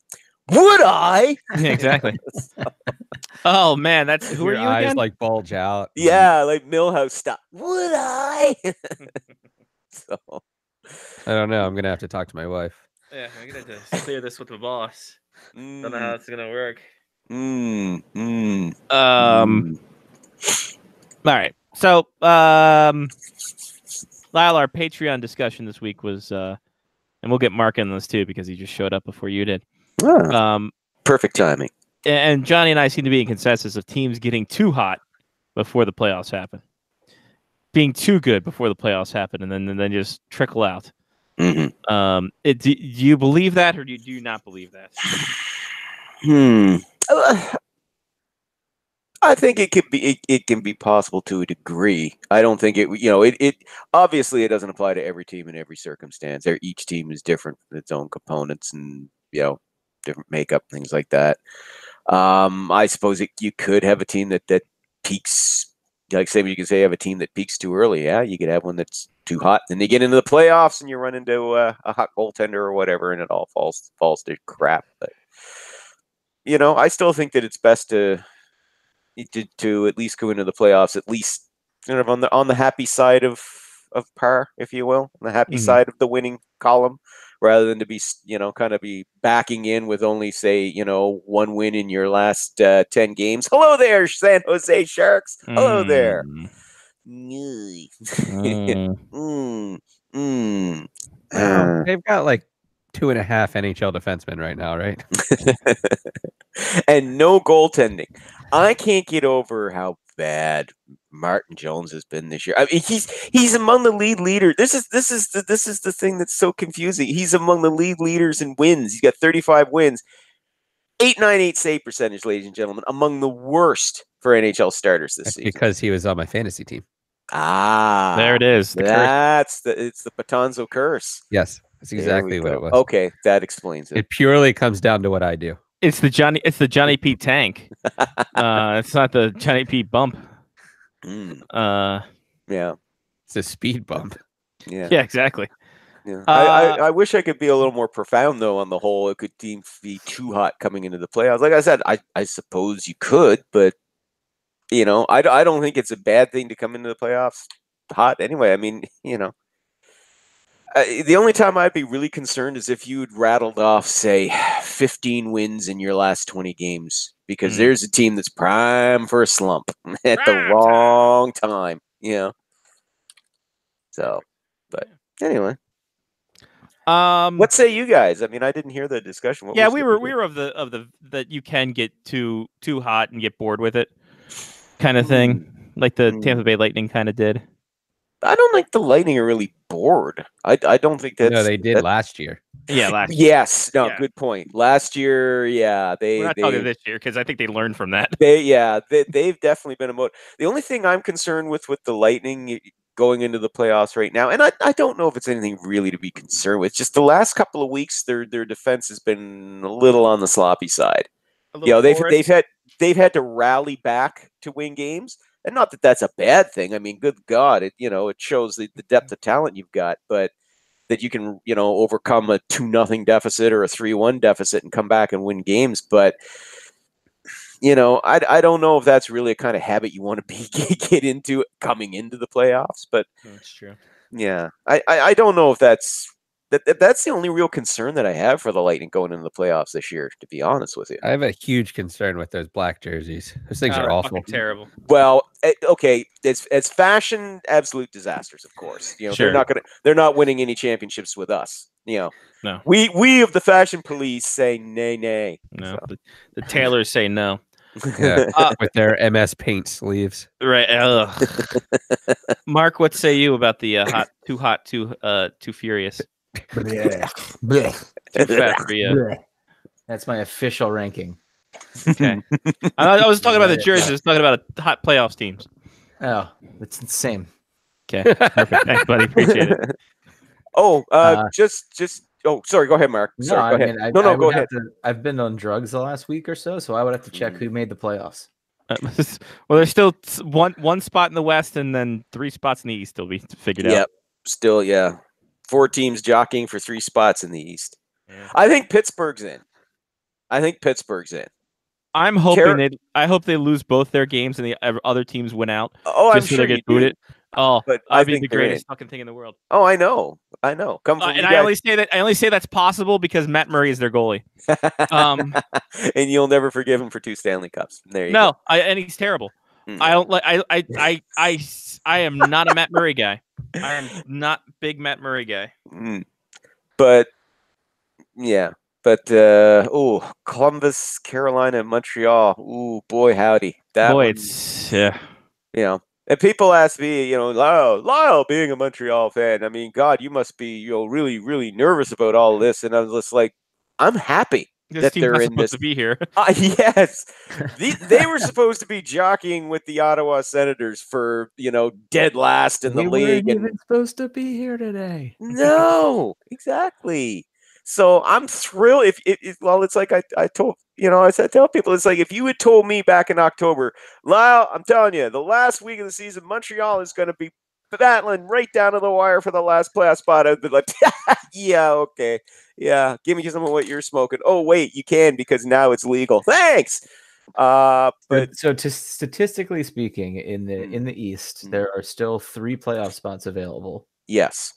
Would I? Yeah, exactly. Oh man, that's who Your are you eyes again? like bulge out. Yeah, like Millhouse style. Would I? So. I don't know. I'm gonna have to talk to my wife. Yeah, I'm gonna have to clear this with the boss. Don't know how it's gonna work. All right. So, Lyle, our Patreon discussion this week was, and we'll get Mark in this too because he just showed up before you did. Perfect timing. And Johnny and I seem to be in consensus of teams getting too hot before the playoffs happen, being too good before the playoffs happen, and then just trickle out. Mm-hmm. Do you believe that, or do you not believe that? I think it can be possible to a degree. I don't think it obviously it doesn't apply to every team in every circumstance. Each team is different with its own components and different makeup, things like that. I suppose you could have a team that peaks. Like say you can say you have a team that peaks too early. Yeah, you could have one that's too hot. Then they get into the playoffs and you run into a hot goaltender or whatever, and it all falls to crap. But I still think that it's best to at least go into the playoffs, at least kind of on the happy side of par, if you will, on the happy side of the winning column, rather than to be kind of be backing in with only say one win in your last 10 games. Hello there, San Jose Sharks. Hello there. Well, they've got like 2.5 NHL defensemen right now, right? And no goaltending. I can't get over how bad Martin Jones has been this year. I mean, he's among the lead leaders. This is the thing that's so confusing. He's among the lead leaders in wins. He's got 35 wins, .898 save percentage, ladies and gentlemen, among the worst for NHL starters this season. Because he was on my fantasy team. Ah, there it is. It's the Patanzo curse. Yes, that's exactly what it was. Okay, that explains it. It purely comes down to what I do. It's the Johnny Pete tank. It's not the Johnny Pete bump. Yeah, it's a speed bump. Yeah, exactly. Yeah. I wish I could be a little more profound though. On the whole, it could be too hot coming into the playoffs. Like I said, I suppose you could, but I don't think it's a bad thing to come into the playoffs hot. Anyway, I mean, the only time I'd be really concerned is if you'd rattled off, say, 15 wins in your last 20 games, because there's a team that's prime for a slump at the wrong time. So, but anyway. What say you guys? I mean, I didn't hear the discussion. We were of the that you can get too hot and get bored with it kind of thing, like the Tampa Bay Lightning kind of did. I don't think the Lightning are really bored. I don't think that's... No, they did last year. Yeah, last year. Yes. No, good point. Last year, yeah. We're not talking this year because I think they learned from that. They've definitely been the only thing I'm concerned with the Lightning going into the playoffs right now, and I don't know if it's anything really to be concerned with. Just the last couple of weeks, their defense has been a little on the sloppy side. They've had to rally back to win games. And not that that's a bad thing. I mean, good God, it shows the depth of talent you've got, but that you can, overcome a 2-0 deficit or a 3-1 deficit and come back and win games. But, I don't know if that's really a kind of habit you want to get into coming into the playoffs. But that's true. Yeah, I don't know if that's the only real concern that I have for the Lightning going into the playoffs this year, to be honest with you. I have a huge concern with those black jerseys. Those things are awful. Terrible. Well, okay, it's fashion, absolute disasters, of course. Sure. They're not winning any championships with us. No. We of the fashion police say nay. No. So. The tailors say no. Yeah, with their MS Paint sleeves. Right. Mark, what say you about the hot, too furious? Too fat for you. That's my official ranking. Okay. I was talking about the jerseys. I was talking about hot playoffs teams. Oh, it's the same. Okay. Perfect. Thanks, buddy. Appreciate it. Sorry. Go ahead, Mark. Sorry, go ahead. Go ahead. I've been on drugs the last week or so I would have to check who made the playoffs. Well, there's still one spot in the West and then 3 spots in the East. They'll be figured out. Yep. Still, yeah. 4 teams jockeying for 3 spots in the East. Yeah. I think Pittsburgh's in. I'm hoping I hope they lose both their games and the other teams win out. Oh, I'm sure they get booted. Oh, but I'd be the greatest fucking thing in the world. Oh, I know. Come from and I only say that's possible because Matt Murray is their goalie. And you'll never forgive him for 2 Stanley Cups. There you go. And he's terrible. I don't like. I am not a Matt Murray guy. I am not big Matt Murray guy. But yeah. But Columbus, Carolina, and Montreal. Ooh, boy, howdy! It's And people ask me, Lyle, being a Montreal fan, I mean, God, you must be, really, really nervous about all this. And I was just like, I'm happy that they're in this. To be here. Yes, they were supposed to be jockeying with the Ottawa Senators for, dead last in the league. We weren't even supposed to be here today. No, exactly. So I'm thrilled. It's like I told I tell people, it's like, if you had told me back in October, Lyle, I'm telling you, the last week of the season, Montreal is going to be battling right down to the wire for the last playoff spot, I'd be like, yeah, okay. Yeah, give me some of what you're smoking. Oh, wait, you can because now it's legal. Thanks. But so statistically speaking, in the East, there are still 3 playoff spots available. Yes.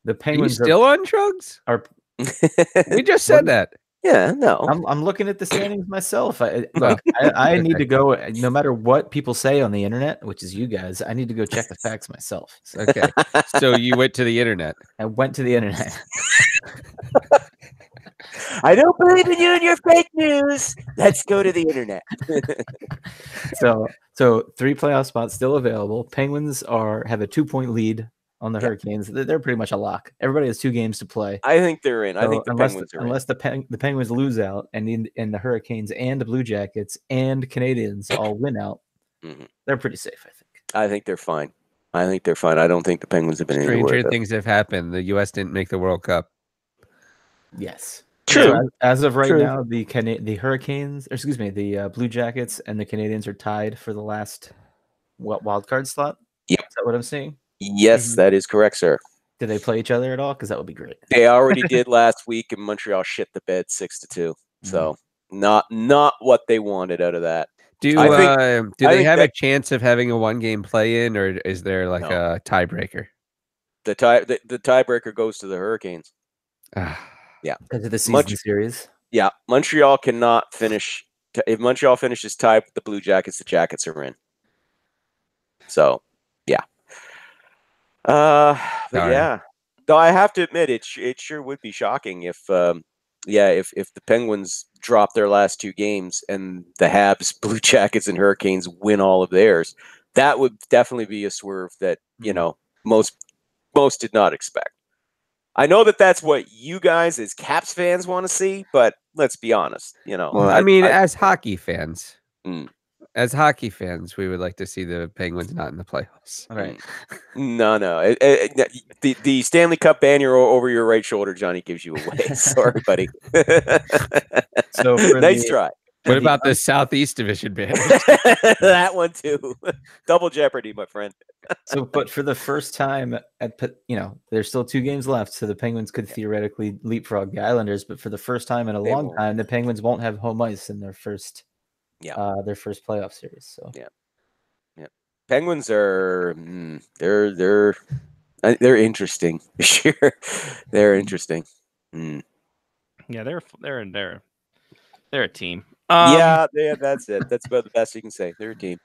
The Are you Penguins still on drugs? are. We just said that. Yeah, no. I'm looking at the standings myself. I need to go. No matter what people say on the internet, which is you guys, I need to go check the facts myself. Okay. So you went to the internet. I went to the internet. I don't believe in you and your fake news. Let's go to the internet. So 3 playoff spots still available. Penguins have a 2-point lead on the Hurricanes. They're pretty much a lock. Everybody has 2 games to play. I think they're in. So I think the Penguins are unless in. the Penguins lose out and the Hurricanes and the Blue Jackets and Canadians all win out, they're pretty safe, I think. I think they're fine. I don't think the Penguins have been Stranger things have happened. The U.S. didn't make the World Cup. Yes. True. So as of right now, the Hurricanes, the Blue Jackets and the Canadians are tied for the last wild card slot. Yep. Is that what I'm seeing? Yes, that is correct, sir. Do they play each other at all? Because that would be great. They already did last week, and Montreal shit the bed 6-2. So not what they wanted out of that. Do they have a chance of having a 1-game play-in, or is there like a tiebreaker? The tiebreaker goes to the Hurricanes. Yeah, because of the season series. Yeah, Montreal cannot finish. If Montreal finishes tied with the Blue Jackets, the Jackets are in. So, yeah. Yeah. Though I have to admit, it sure would be shocking if the Penguins drop their last 2 games and the Habs, Blue Jackets, and Hurricanes win all of theirs. That would definitely be a swerve that most did not expect. I know that that's what you guys as Caps fans want to see, but let's be honest. Well, as hockey fans, we would like to see the Penguins not in the playoffs. All right. No. The Stanley Cup banner over your right shoulder, Johnny, gives you away. Sorry, buddy. So nice try. What about the Southeast Division banner? That one too. Double jeopardy, my friend. But for the first time, there's still 2 games left, so the Penguins could theoretically leapfrog the Islanders. But for the first time in a long time, the Penguins won't have home ice in their first playoff series. So yeah. Penguins are they're interesting. Sure, they're interesting. Yeah, they're a team. Yeah, that's it. That's about the best you can say. They're a team.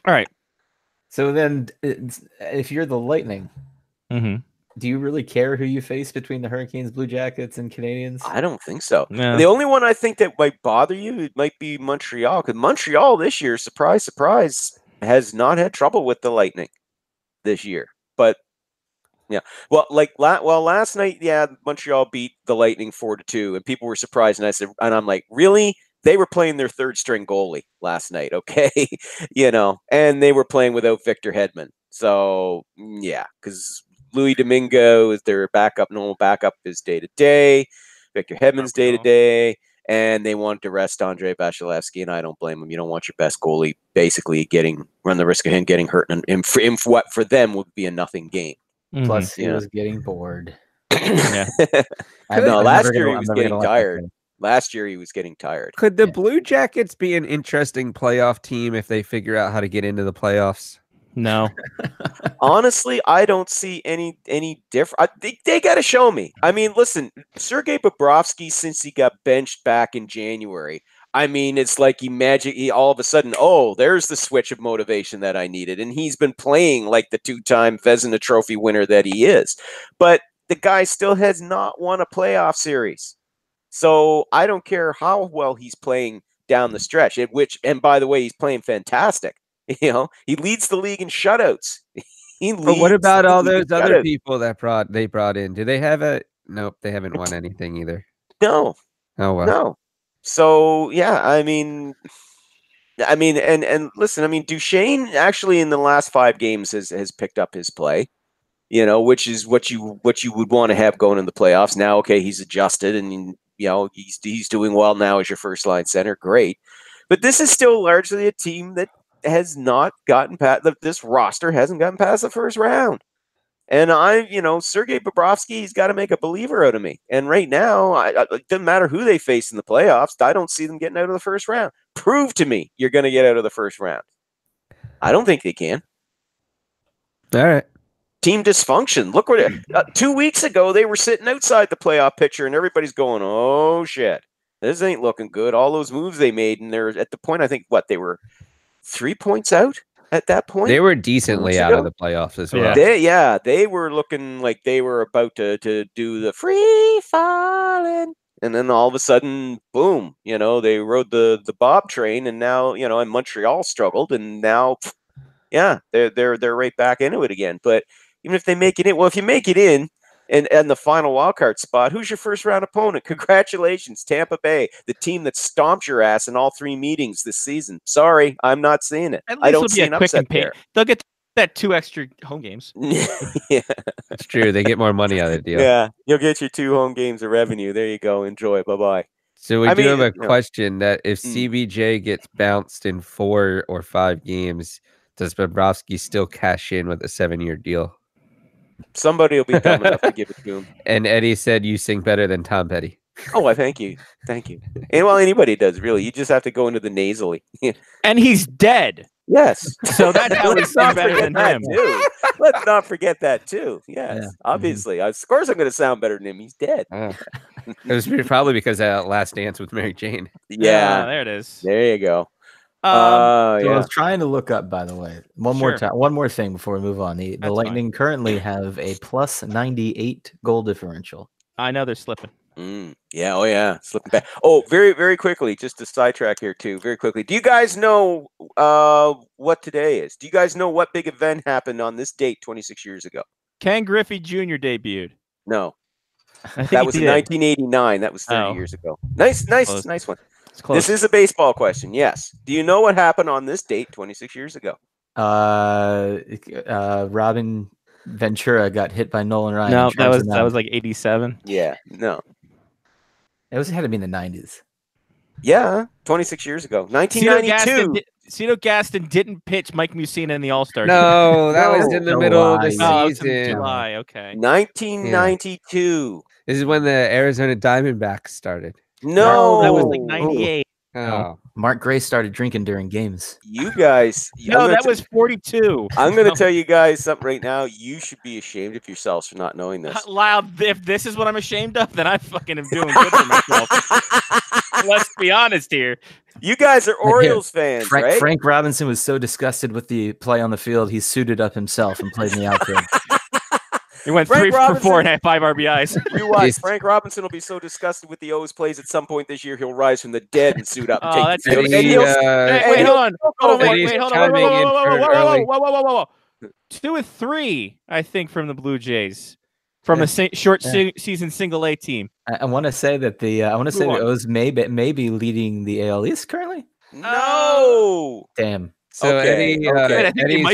All right. So then, if you're the Lightning, do you really care who you face between the Hurricanes, Blue Jackets, and Canadians? I don't think so. No. The only one I think that might bother you, it might be Montreal, because Montreal this year, surprise, surprise, has not had trouble with the Lightning this year. But yeah, well, last night, Montreal beat the Lightning 4-2, and people were surprised, and I'm like, really? They were playing their 3rd-string goalie last night, okay? And they were playing without Victor Hedman. So, yeah, because Louis Domingo is their normal backup is day-to-day. Victor Hedman's day-to-day. And they wanted to rest Andrei Vasilevsky, and I don't blame them. You don't want your best goalie basically run the risk of him getting hurt, and what for them would be a nothing game. Plus, he was getting bored. Yeah. Last year he was getting tired. Last year he was getting tired. Could the Blue Jackets be an interesting playoff team if they figure out how to get into the playoffs? No. Honestly, I don't see any different. They got to show me. I mean, listen, Sergei Bobrovsky, since he got benched back in January, I mean, it's like he all of a sudden, there's the switch of motivation that I needed. And he's been playing like the 2-time Vezina Trophy winner that he is. But the guy still has not won a playoff series. So I don't care how well he's playing down the stretch, and by the way, he's playing fantastic. He leads the league in shutouts. But what about all those other people that they brought in? Do they have nope, they haven't won anything either. No. Oh well. No. So yeah, I mean, and listen, I mean, Duchesne actually in the last 5 games has picked up his play, which is what you would want to have going in the playoffs. Now, okay, he's adjusted, and he's doing well now as your first line center. Great. But this is still largely a team that has not gotten past, this roster hasn't gotten past the first round. And Sergei Bobrovsky, he's got to make a believer out of me. And right now, it doesn't matter who they face in the playoffs. I don't see them getting out of the first round. Prove to me you're going to get out of the first round. I don't think they can. All right. Team dysfunction. Look what 2 weeks ago they were sitting outside the playoff picture, and everybody's going, "Oh shit, this ain't looking good." All those moves they made, and they're at the point. I think they were 3 points out at that point. They were decently out of the playoffs as well. They were looking like they were about to do the free falling, and then all of a sudden, boom! They rode the Bob train, and now and Montreal struggled, and now, they're right back into it again. But even if they make it in, if you make it in and the final wildcard spot, who's your first round opponent? Congratulations, Tampa Bay, the team that stomped your ass in all 3 meetings this season. Sorry, I'm not seeing it. I don't see an upset there. They'll get that 2 extra home games. Yeah, It's true. They get more money out of the deal. Yeah, you'll get your 2 home games of revenue. There you go. Enjoy. Bye-bye. So we have a question that if CBJ gets bounced in 4 or 5 games, does Bobrovsky still cash in with a 7-year deal? Somebody will be dumb enough to give it to him. And Eddie said you sing better than Tom Petty. Oh, I thank you. And anybody does, really. You just have to go into the nasally. And he's dead. Yes. So that's how we sing better than him. Let's not forget that too. Yes, obviously. Of course I'm going to sound better than him. He's dead. It was probably because of Last Dance with Mary Jane. Yeah. There it is. There you go. So I was trying to look up, by the way, one more thing before we move on. The Lightning currently have a plus 98 goal differential. I know they're slipping. Yeah. Oh, yeah. Slipping back. Oh, very, very quickly, just to sidetrack here, too. Very quickly. Do you guys know what today is? Do you guys know what big event happened on this date 26 years ago? Ken Griffey Jr. debuted. No. That was in 1989. That was 30 years ago. Nice one. This is a baseball question. Yes. Do you know what happened on this date 26 years ago? Robin Ventura got hit by Nolan Ryan. No, that was like 87. Yeah. No. It had to be in the 90s. Yeah, 26 years ago. 1992. Cito Gaston didn't pitch Mike Mussina in the All-Star game. No, that was in the middle of the season. July, okay. 1992. This is when the Arizona Diamondbacks started. No, that was like 98. Oh. Mark Gray started drinking during games. You guys. No, that was 42. I'm going to tell you guys something right now. You should be ashamed of yourselves for not knowing this. Lyle, if this is what I'm ashamed of, then I fucking am doing good for myself. Let's be honest here. You guys are Orioles fans, right? Frank Robinson was so disgusted with the play on the field, he suited up himself and played in the outfield. He went 3 for 4 and had 5 RBIs. You watch. Frank Robinson will be so disgusted with the O's plays at some point this year, he'll rise from the dead and suit up and take the field. Wait, hold on. 2 of 3, I think, from the Blue Jays. From a short season single A team. I want to say that the O's may be leading the AL East currently. No. Damn. So Eddie's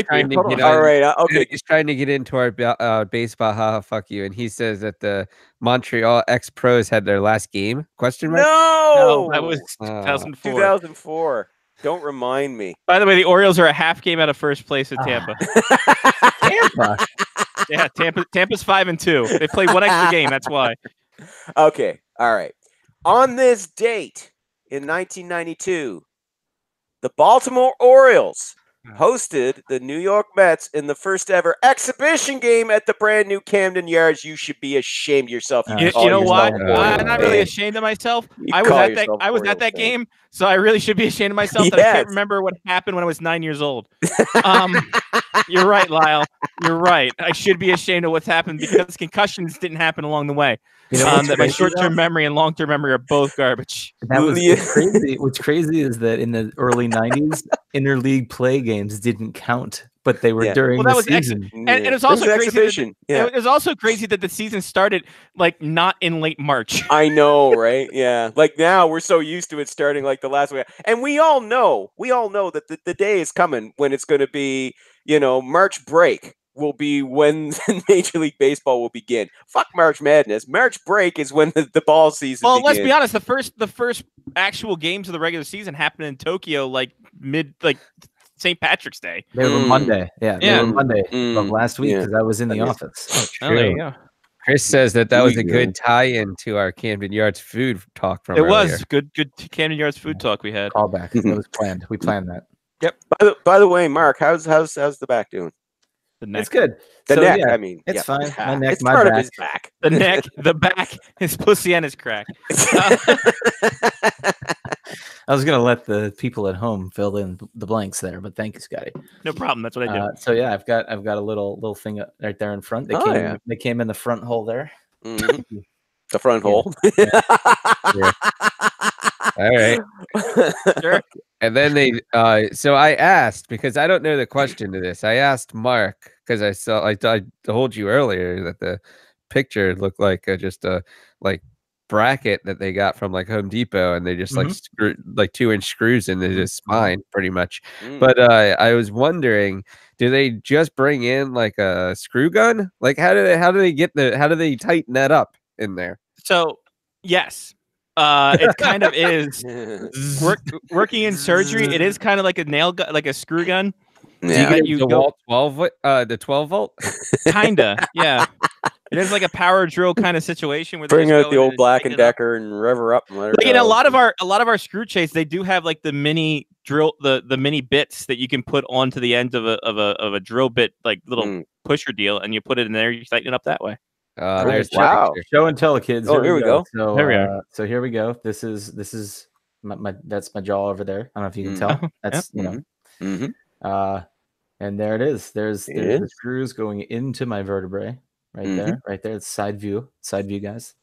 trying to get all right. Okay, he's trying to get into our baseball. Fuck you. And he says that the Montreal ex-pros had their last game? Question mark? No, that was 2004. 2004. Don't remind me. By the way, the Orioles are a half game out of first place at Tampa. Tampa. Yeah, Tampa's 5-2. They played 1 extra game. That's why. Okay. All right. On this date in 1992. The Baltimore Orioles hosted the New York Mets in the first ever exhibition game at the brand new Camden Yards. You should be ashamed of yourself. You know what? I'm not really ashamed of myself. I was at that game, so I really should be ashamed of myself that I can't remember what happened when I was 9 years old. You're right, Lyle. You're right. I should be ashamed of what's happened because concussions didn't happen along the way. That my short-term memory and long-term memory are both garbage. What's crazy. What's crazy is that in the early 90s, interleague play games didn't count, but they were during the season. And it was also crazy. It was also crazy that the season started like not in late March. I know, right? Yeah. Like now we're so used to it starting like the last week, and we all know that the day is coming when it's going to be March break. will be when Major League Baseball will begin. Fuck March Madness. March break is when the ball season Well, begins. let's be honest. The first actual games of the regular season happened in Tokyo, like St. Patrick's Day. They were Monday. Yeah, they were Monday of last week because I was in the office. Oh, there you go. Chris says that was a good tie-in to our Camden Yards food talk from earlier. Was good Camden Yards food talk we had. Callback. It was planned. We planned that. Yep. By the way, Mark, how's the back doing? The neck. It's good. The So, neck, yeah, I mean. it's fine. My neck, it's my part back. of his back. The neck, the back, his pussy and his crack. I was gonna let the people at home fill in the blanks there, but thank you, Scotty. No problem. That's what I do. So yeah, I've got a little thing right there in front. They came in the front hole there. Mm-hmm. The front hole. Yeah. All right. Sure. And then they so I asked, because I don't know the question to this. I asked Mark because I told you earlier that the picture looked like just a bracket that they got from like Home Depot, and they just like screw 2-inch screws into his spine pretty much. But I was wondering, do they just bring in like a screw gun? Like how do they tighten that up in there? So yes. It kind of is working in surgery. It is kind of like a nail gun, like a screw gun. Yeah. You go 12 volt, the 12 volt. Kinda, yeah. It is like a power drill kind of situation where they Bring just out go the in old and Black tighten and it up. Decker and rev her up and let her Like in go. a lot of our screw chase, they do have like the mini drill, the mini bits that you can put onto the end of a drill bit, like little pusher deal, and you put it in there. You tighten it up that way. There's wow. Show and tell, kids. Oh, here we go. So There we are. So here we go. This is my that's my jaw over there. I don't know if you can tell. That's and there it is. There's the screws going into my vertebrae right there. It's side view guys.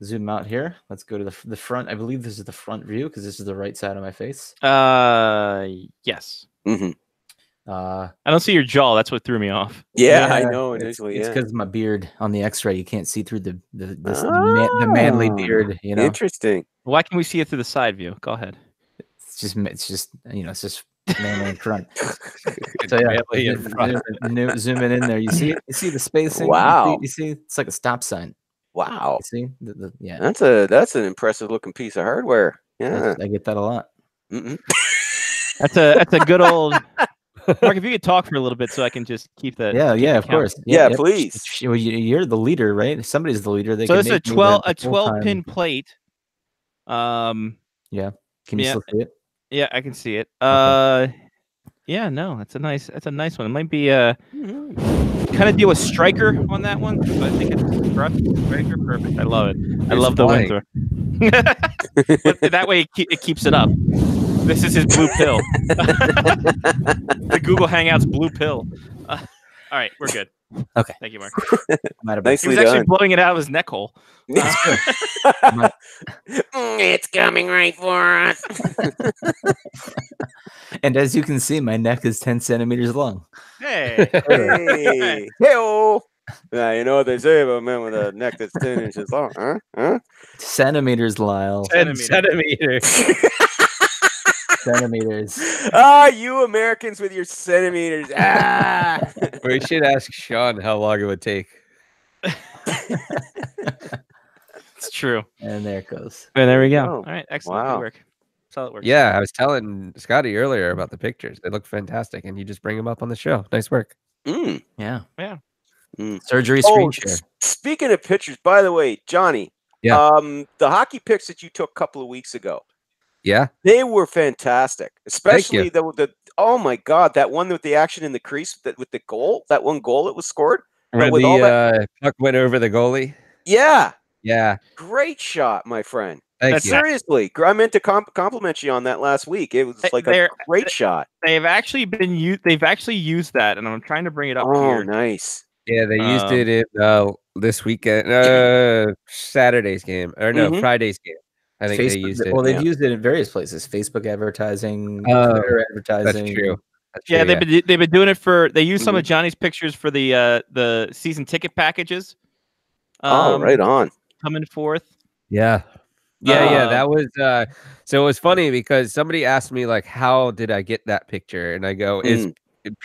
Zoom out here. Let's go to the front. I believe this is the front view because this is the right side of my face. Yes. I don't see your jaw. That's what threw me off. Yeah, I know initially. It's Yeah. because of my beard on the X-ray. You can't see through the manly beard. You know, Interesting. Why can we see it through the side view? Go ahead. it's just it's just manly in front. So yeah, zooming in there. You see the spacing. Wow. You see it's like a stop sign. Wow. You see yeah. That's an impressive looking piece of hardware. Yeah. I get that a lot. That's a good old. Mark, if you could talk for a little bit, so I can just keep that. Yeah, of course. Yeah, please. Well, you're the leader, right? Somebody's the leader. So it's a 12 pin plate. Yeah. Can you still see it? Yeah, I can see it. Okay. Yeah, no, that's a nice one. It might be kind of deal with striker on that one. So I think it's striker. Perfect. I love it. I love the Windsor. But that way it keeps it up. This is his blue pill. The Google Hangouts blue pill. All right, we're good. Okay. Thank you, Mark. He Nicely was actually done. blowing it out of his neck hole. It's coming right for us. And as you can see, my neck is 10 centimeters long. Hey. Hey. Hey-o. Now, you know what they say about men with a neck that's 10 inches long, huh? Centimeters, Lyle. 10 centimeters. Centimeters. You Americans with your centimeters. We should ask Sean how long it would take. It's true. And there it goes. And there we go. Oh, All right, excellent. wow. Good work. Solid work. Yeah, I was telling Scotty earlier about the pictures. They look fantastic, and you just bring them up on the show. Nice work. Mm. Yeah. Yeah. Surgery screen share. Speaking of pictures, by the way, Johnny, the hockey pics that you took a couple of weeks ago, Yeah. they were fantastic. Especially the oh my god, that one with the action in the crease with the goal, that one goal that was scored. Where with all the puck went over the goalie. Yeah. Yeah. Great shot, my friend. Thank you. Seriously, I meant to compliment you on that last week. It was like a great shot. They've actually used that, and I'm trying to bring it up Oh, here. nice. Yeah, they used it in this weekend, Saturday's game, or no, Friday's game. I think they used it. Well, they've used it in various places: Facebook advertising, Twitter advertising. That's true. Yeah, they've been doing it for. They used some of Johnny's pictures for the season ticket packages. Right on. Coming forth. Yeah. Yeah, that was so it was funny because somebody asked me like, how did I get that picture? And I go, is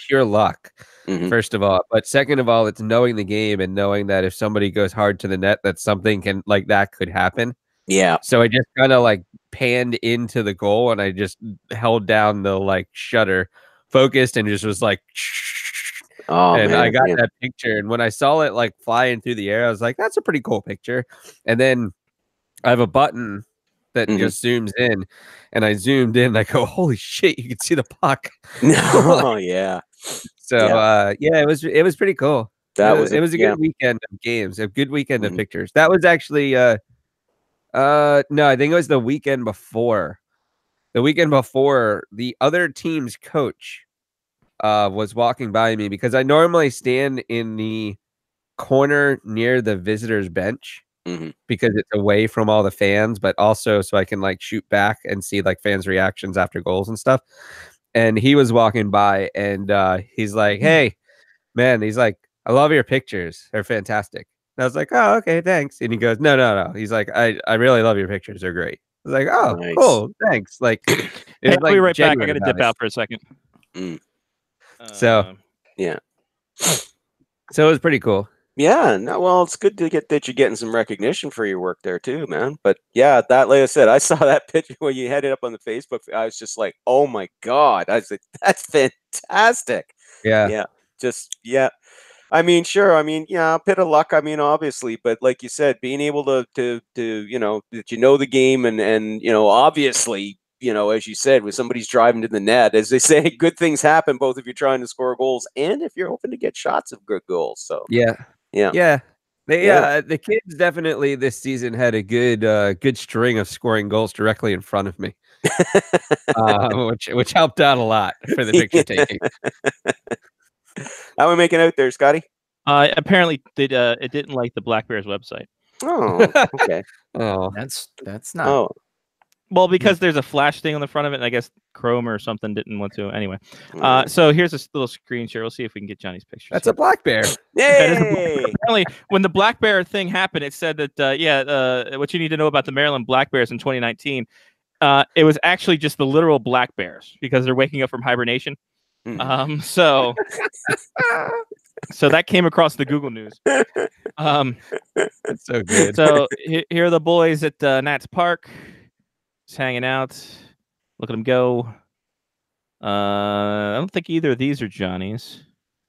pure luck. Mhm. First of all, but second of all, it's knowing the game and knowing that if somebody goes hard to the net, that something can like that could happen. Yeah. So I just kind of like panned into the goal and I just held down the like shutter, focused, and just was like, Oh and man. I got yeah. that picture. And when I saw it like flying through the air, I was like, that's a pretty cool picture. And then I have a button that Mhm. just zooms in, and I zoomed in. And I go, holy shit! You can see the puck. Oh yeah. So yeah, it was pretty cool. That was it was a yeah. good weekend of games, a good weekend of Mhm. pictures. That was actually no, I think it was the weekend before. The weekend before, the other team's coach was walking by me because I normally stand in the corner near the visitors bench Mhm. because it's away from all the fans, but also so I can like shoot back and see like fans' reactions after goals and stuff. And he was walking by and he's like, hey, man, he's like, I love your pictures. They're fantastic. And I was like, oh, okay, thanks. And he goes, no. He's like, I really love your pictures. They're great. I was like, oh, Nice. cool, thanks. Like, Hey, it's I'll like be right back. I genuine got to about dip it. out for a second. Mm. So Yeah. So it was pretty cool. Yeah, no, well, it's good to get that you're getting some recognition for your work there too, man. But yeah, that like I said, I saw that picture when you had it up on the Facebook. I was just like, oh my God. I was like, that's fantastic. Yeah. Yeah. Just yeah. I mean, sure. I mean, yeah, a bit of luck. I mean, obviously, but like you said, being able to you know that you know the game and you know obviously you know as you said, when somebody's driving to the net, as they say, good things happen both if you're trying to score goals and if you're hoping to get shots of good goals. So Yeah. yeah, Yeah. Yeah. The kids definitely this season had a good string of scoring goals directly in front of me. Which helped out a lot for the picture taking. How are we making out there, Scotty? Apparently, it didn't like the Black Bears website. Oh, okay. Oh, that's not. Oh, Well, because there's a flash thing on the front of it, and I guess Chrome or something didn't want to. Anyway, Mm. so here's a little screen share. We'll see if we can get Johnny's picture. That's a black bear. That is a black Yay! bear. Apparently, when the Black Bear thing happened, it said that what you need to know about the Maryland Black Bears in 2019. It was actually just the literal black bears because they're waking up from hibernation. Mhm. So that came across the Google News. That's so good. So here are the boys at Nats Park, just hanging out. Look at them go. I don't think either of these are Johnny's.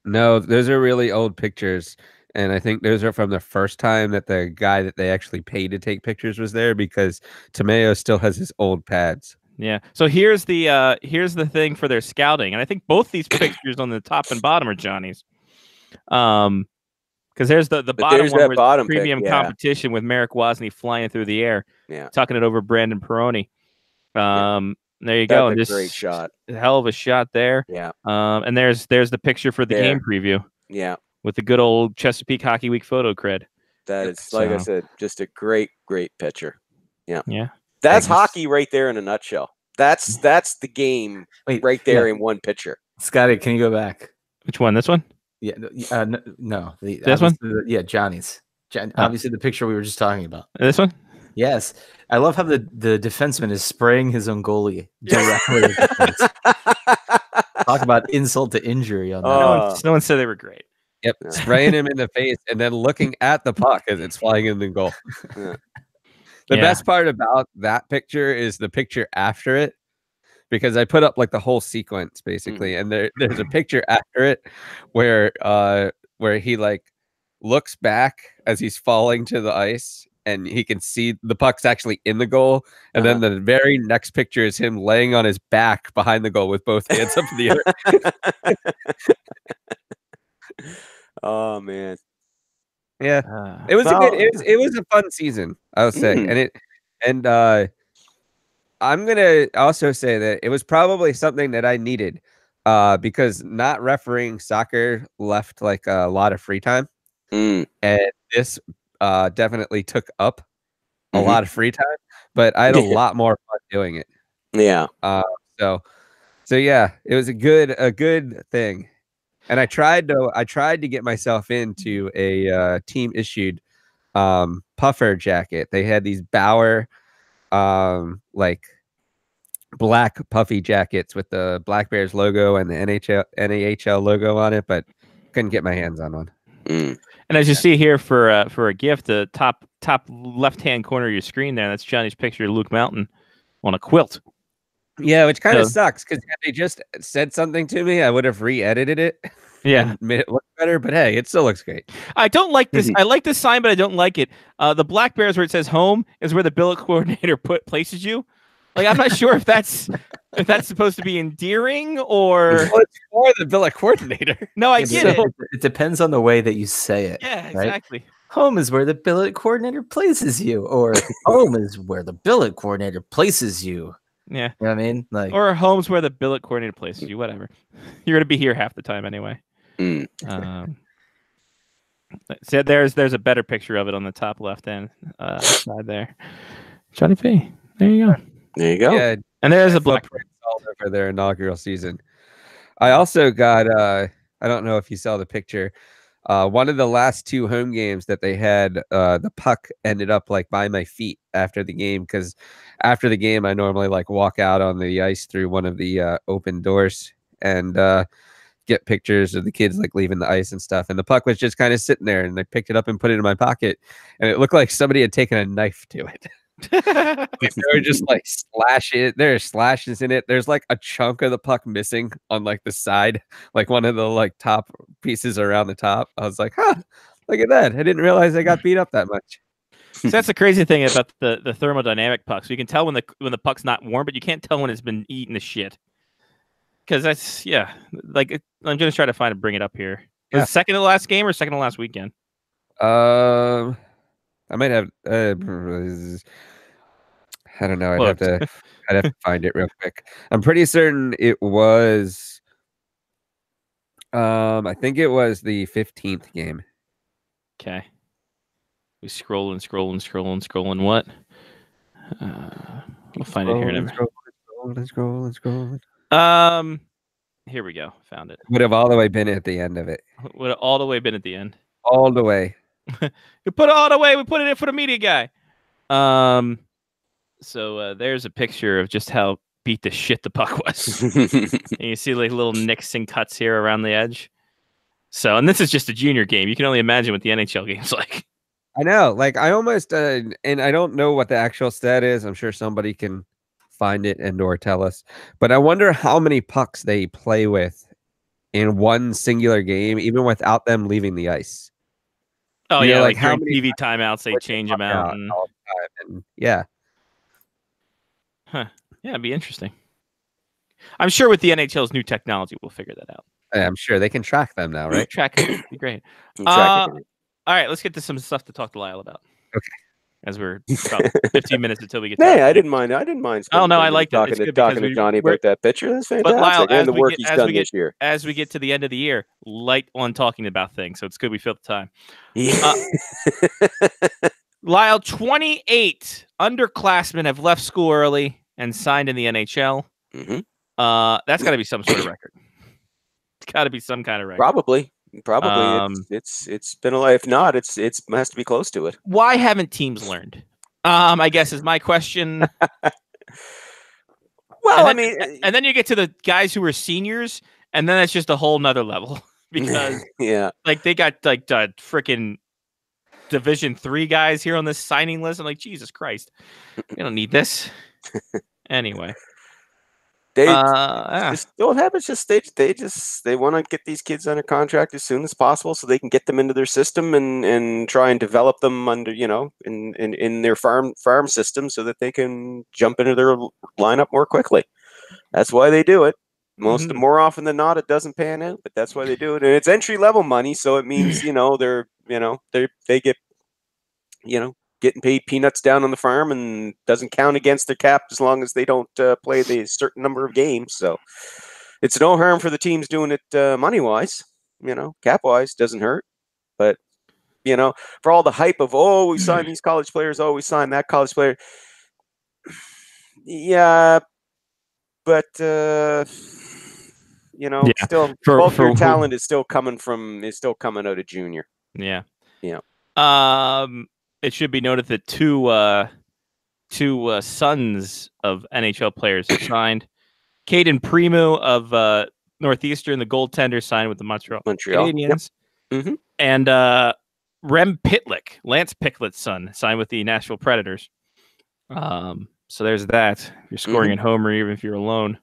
No, those are really old pictures. And I think those are from the first time that the guy that they actually paid to take pictures was there because Tomeo still has his old pads. Yeah. So here's the thing for their scouting, and I think both these pictures on the top and bottom are Johnny's. Because there's the bottom there's one that where bottom the pic, premium yeah. competition with Merrick Wozni flying through the air, Yeah. tucking it over Brandon Peroni. There you That's go. a And this great shot. hell of a shot there. Yeah. And there's the picture for the There. game preview Yeah. with the good old Chesapeake Hockey Week photo cred. That is, like I So- said, just a great picture. Yeah. Yeah. That's Thanks. hockey right there in a nutshell. That's the game Wait, right there yeah. in one picture. Scotty, can you go back? Which one? This one? Yeah, no. This one? Yeah, Johnny's. Obviously, the picture we were just talking about. This one? Yes, I love how the defenseman is spraying his own goalie directly. at the face. Talk about insult to injury on that. Oh. No one said they were great. Yep. Yeah. Spraying him in the face and then looking at the puck as it's flying in the goal. Yeah. The Yeah. best part about that picture is the picture after it. Because I put up like the whole sequence basically, and there's a picture after it where he like looks back as he's falling to the ice and he can see the puck's actually in the goal, and then the very next picture is him laying on his back behind the goal with both hands up in the air. Oh man. Yeah. It was it was a fun season, I would say. And I'm gonna also say that it was probably something that I needed, because not refereeing soccer left like a lot of free time, and this definitely took up a lot of free time. But I had a lot more fun doing it. Yeah. So yeah, it was a good thing, and I tried to get myself into a team issued puffer jacket. They had these Bauer like black puffy jackets with the Black Bears logo and the NAHL logo on it, but couldn't get my hands on one. Mm. And as you see here for a gift, the top left-hand corner of your screen there, that's Johnny's picture of Luke Mountain on a quilt. Yeah, which kind of So- sucks because if they just said something to me, I would have re-edited it. Yeah. And made it look better, but hey, it still looks great. I don't like this. I like this sign, but I don't like it. The Black Bears where it says home is where the billet coordinator places you. Like, I'm not sure if that's supposed to be endearing or Well, it's for the billet coordinator. no. I It- get it. It depends on the way that you say it. Yeah, right? exactly. Home is where the billet coordinator places you, or home is where the billet coordinator places you. Yeah. You know what I mean? Like, Or home's where the billet coordinator places you. Whatever. You're gonna be here half the time anyway. Mm. So there's a better picture of it on the top left hand side there. Johnny P. There you go. There you go. Yeah, And there's a Black. footprints all over their inaugural season. I also got I don't know if you saw the picture. One of the last 2 home games that they had, the puck ended up like by my feet after the game, because after the game I normally like walk out on the ice through one of the open doors and get pictures of the kids like leaving the ice and stuff. And the puck was just kind of sitting there, and I picked it up and put it in my pocket, and it looked like somebody had taken a knife to it. Like, they were just like there are slashes in it. There's like a chunk of the puck missing on like the side, like one of the like top pieces around the top. I was like, huh, look at that. I didn't realize I got beat up that much. So that's the crazy thing about the thermodynamic puck. So you can tell when the puck's not warm, but you can't tell when it's been eaten to shit. Because that's I'm gonna try to bring it up here. Was it second to last game or second to last weekend? I might have I don't know. I'd have to find it real quick. I'm pretty certain it was I think it was the 15th game. Okay. We scrolling. What? We'll find it here in a minute. Scroll. Here we go. Found it. Would have all the way been at the end of it. Would have all the way been at the end. All the way. We put it all the way. We put it in for the media guy. So there's a picture of just how beat the shit the puck was. And you see like little nicks and cuts here around the edge. So, and this is just a junior game. You can only imagine what the NHL game's like. I know. Like, I almost and I don't know what the actual stat is. I'm sure somebody can find it and or tell us. But I wonder how many pucks they play with in one singular game, even without them leaving the ice. Oh, You know, yeah, like, like how during many TV timeouts, they change them out. And, all the time. And yeah. yeah, it'd be interesting. I'm sure with the NHL's new technology, we'll figure that out. I'm sure they can track them now, right? Track it would be great. Track it. All right, let's get to some stuff to talk to Lyle about. Okay. As we're about 15 minutes until we get to Hey, I didn't mind. Oh, no, I liked it. talking It's good talking because to Johnny we're- about that picture. That's But fantastic. Lyle, And the work he's done this year. As we get to the end of the year, light on talking about things. So it's good we filled the time. Yeah. Lyle, 28 underclassmen have left school early and signed in the NHL. Mhm. That's got to be some sort of record. It's got to be some kind of record. Probably. Um, It's been a life. If not, it has to be close to it. Why haven't teams learned? I guess is my question. Well, and then you get to the guys who were seniors, and then it's just a whole nother level because yeah. like they got like the freaking Division III guys here on this signing list. I'm like, Jesus Christ, we don't need this. Anyway, They yeah. just what happens. Just they want to get these kids under contract as soon as possible so they can get them into their system and try and develop them under in their farm system so that they can jump into their lineup more quickly. That's why they do it. More often than not, it doesn't pan out, but that's why they do it. And it's entry level money, so it means they get getting paid peanuts down on the farm and doesn't count against their cap as long as they don't play the certain number of games. So it's no harm for the teams doing it money wise, cap wise doesn't hurt. But for all the hype of we signed these college players, we signed that college player. Yeah, but still bulk of your talent is still coming out of junior. Yeah. Yeah. It should be noted that two two sons of NHL players have signed. Caden Primo of Northeastern, the goaltender, signed with the Montreal Canadiens. Yep. Mm-hmm. And Rem Pitlick, Lance Picklett's son, signed with the Nashville Predators. So there's that. You're scoring in Homer even if you're alone.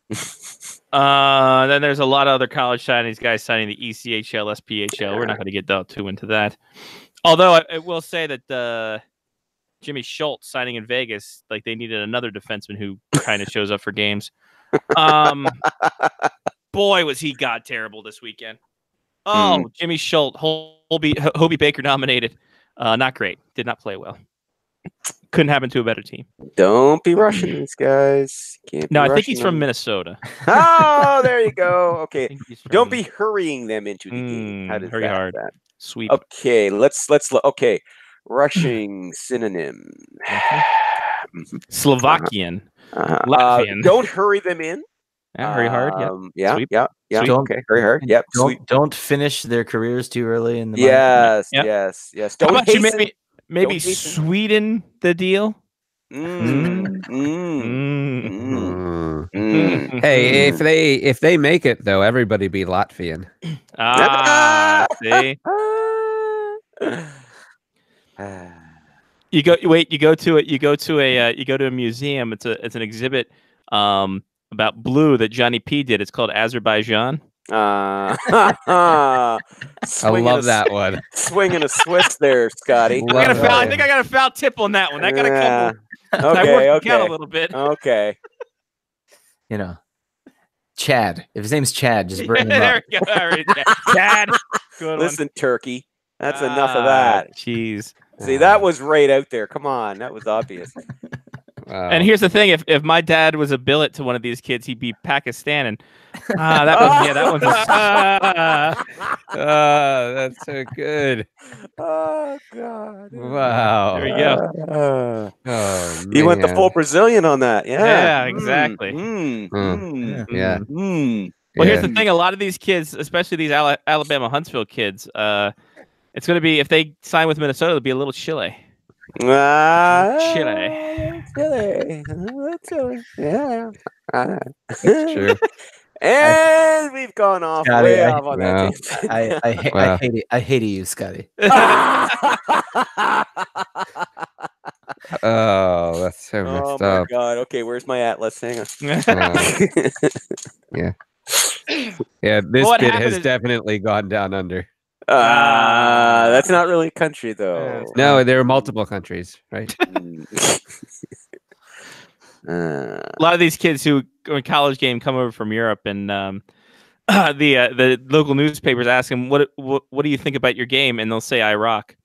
Then there's a lot of other college signings, guys signing the ECHL, SPHL. We're not going to get too into that. Although I will say that Jimmy Schultz signing in Vegas, like they needed another defenseman who kind of shows up for games. Boy, was he god terrible this weekend. Oh, Jimmy Schultz, Hobie Baker nominated. Not great. Did not play well. Couldn't happen to a better team. Don't be rushing these guys. No, I think he's from Minnesota. Oh, there you go. Okay. Don't be hurrying them into the game. How does hurry hard. that? Sweet. Okay, let's look. Okay. Rushing synonym. Slovakian. Latvian. Don't hurry them in. Yeah, hurry hard. Yeah. Yeah. Sweep. Yeah. Sweep. Okay. Very hard. Yep. Don't finish their careers too early in the Yes. Yep. Yes. How Don't about you hasten. maybe Don't hasten. sweeten the deal? Hey, if they make it though, everybody be Latvian. See. You go to a museum. It's an exhibit about blue that Johnny P did. It's called Azerbaijan. I love that one. Swinging a Swiss there, Scotty. I think I got a foul tip on that one. That got a couple. Okay, I worked it out a little bit. Okay. You know, Chad. If his name's Chad, just bring him There up. we go. All right, Chad. Good Listen, Turkey. That's enough of that. Jeez. See, that was right out there. Come on, that was obvious. Wow. And here's the thing: if my dad was a billet to one of these kids, he'd be Pakistan. And that one's that's so good. Oh God! Wow. There you go. Oh, You went the man. full Brazilian on that, yeah. Yeah, exactly. Yeah. Well, here's the thing: a lot of these kids, especially these Alabama Huntsville kids, it's going to be if they sign with Minnesota, it'll be a little Chile. Chile. Yeah. That's true. And we've gone off Scotty, way off on that. I hate it. I hate you, Scotty. Oh, that's so Oh messed my up. God. Okay, where's my atlas? Hang on. Yeah. Yeah, this What bit happened has is- definitely gone down under. That's not really country though. No, there are multiple countries, right? A lot of these kids who go in college game come over from Europe, and the local newspapers ask them, "What do you think about your game?" And they'll say, "I rock."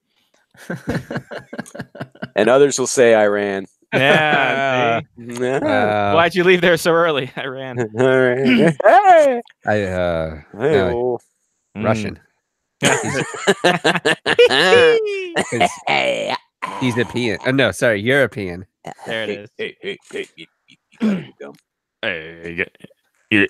And others will say Iran. Yeah. see? Yeah. Why'd you leave there so early? I ran. All right. Hey. No, Hey-o. Russian. He's European. No, sorry, European. There it is. Hey, you dumb. Hey, I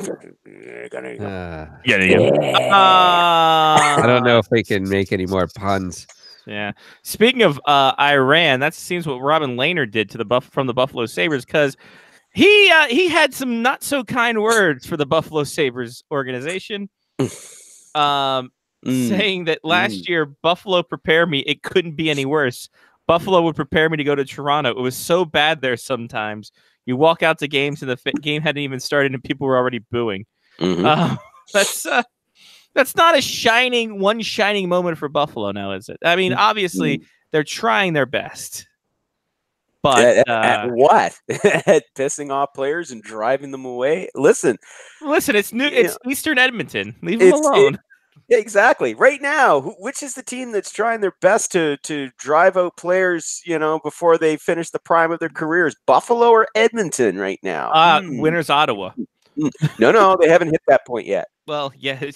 don't know if we can make any more puns. Yeah. Speaking of Iran, that seems what Robin Lehner did to from the Buffalo Sabres, because he had some not so kind words for the Buffalo Sabres organization, saying that last year Buffalo prepared me. It couldn't be any worse. Buffalo would prepare me to go to Toronto. It was so bad there sometimes. You walk out to games and the game hadn't even started and people were already booing. That's not a shining moment for Buffalo now, is it? I mean, obviously they're trying their best, but at what? At pissing off players and driving them away? Listen, it's Eastern Edmonton. Leave them alone. Exactly. Right now, which is the team that's trying their best to drive out players, before they finish the prime of their careers? Buffalo or Edmonton right now? Winner's Ottawa. No, they haven't hit that point yet. Well, yeah, they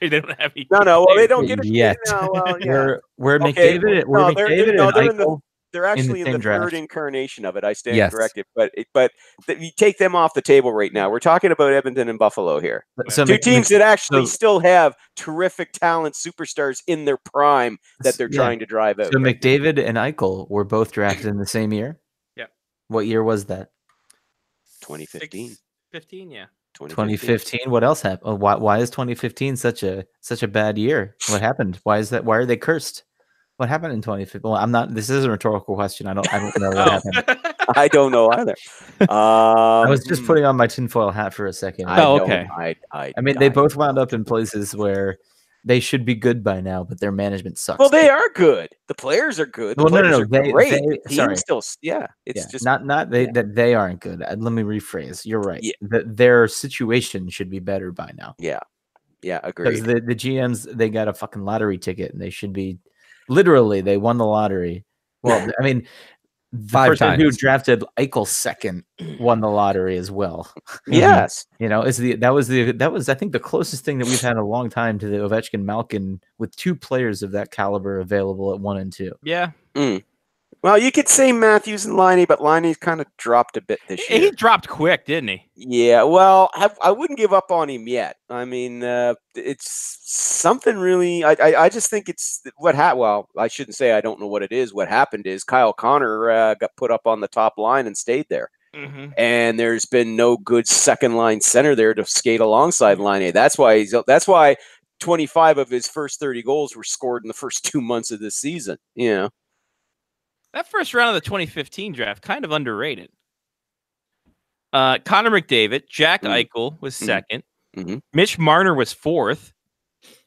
don't have any. No. Well, they don't get it yet. No, well, yeah. We're McDavid. We're McDavid and Eichel. They're actually in the draft. third incarnation of it. I stand corrected, but you take them off the table right now. We're talking about Edmonton and Buffalo here. So two teams that actually still have terrific talent, superstars in their prime that they're trying to drive out. So McDavid and Eichel were both drafted in the same year. Yeah. What year was that? 2015. 15, yeah. 2015. What else happened? Oh, why is 2015 such a bad year? What happened? Why is that? Why are they cursed? What happened in 2015? Well, I'm not. This is a rhetorical question. I don't know what happened. I don't know either. I was just putting on my tinfoil hat for a second. Okay. I mean, they both wound up in places where they should be good by now, but their management sucks. Well, they are good. The players are good. The Well, no, players are great. They, The team sorry. still, it's just not they that they aren't good. Let me rephrase. You're right. Yeah. Their situation should be better by now. Yeah, Because agreed. the GMs, they got a fucking lottery ticket, and they should be literally, they won the lottery. Well, I mean, the 5 person who times. drafted Eichel second won the lottery as well. Yes. You know, that was I think the closest thing that we've had in a long time to the Ovechkin Malkin, with 2 players of that caliber available at 1 and 2. Yeah. Well, you could say Matthews and Liney, but Liney's kind of dropped a bit this year. He dropped quick, didn't he? Yeah, well, I wouldn't give up on him yet. I mean, it's something really. I just think it's what happened. Well, I shouldn't say I don't know what it is. What happened is Kyle Connor got put up on the top line and stayed there. Mm-hmm. And there's been no good second line center there to skate alongside Line. That's why 25 of his first 30 goals were scored in the first 2 months of this season. You know, That first round of the 2015 draft, kind of underrated. Connor McDavid, Jack Eichel was second. Mitch Marner was fourth.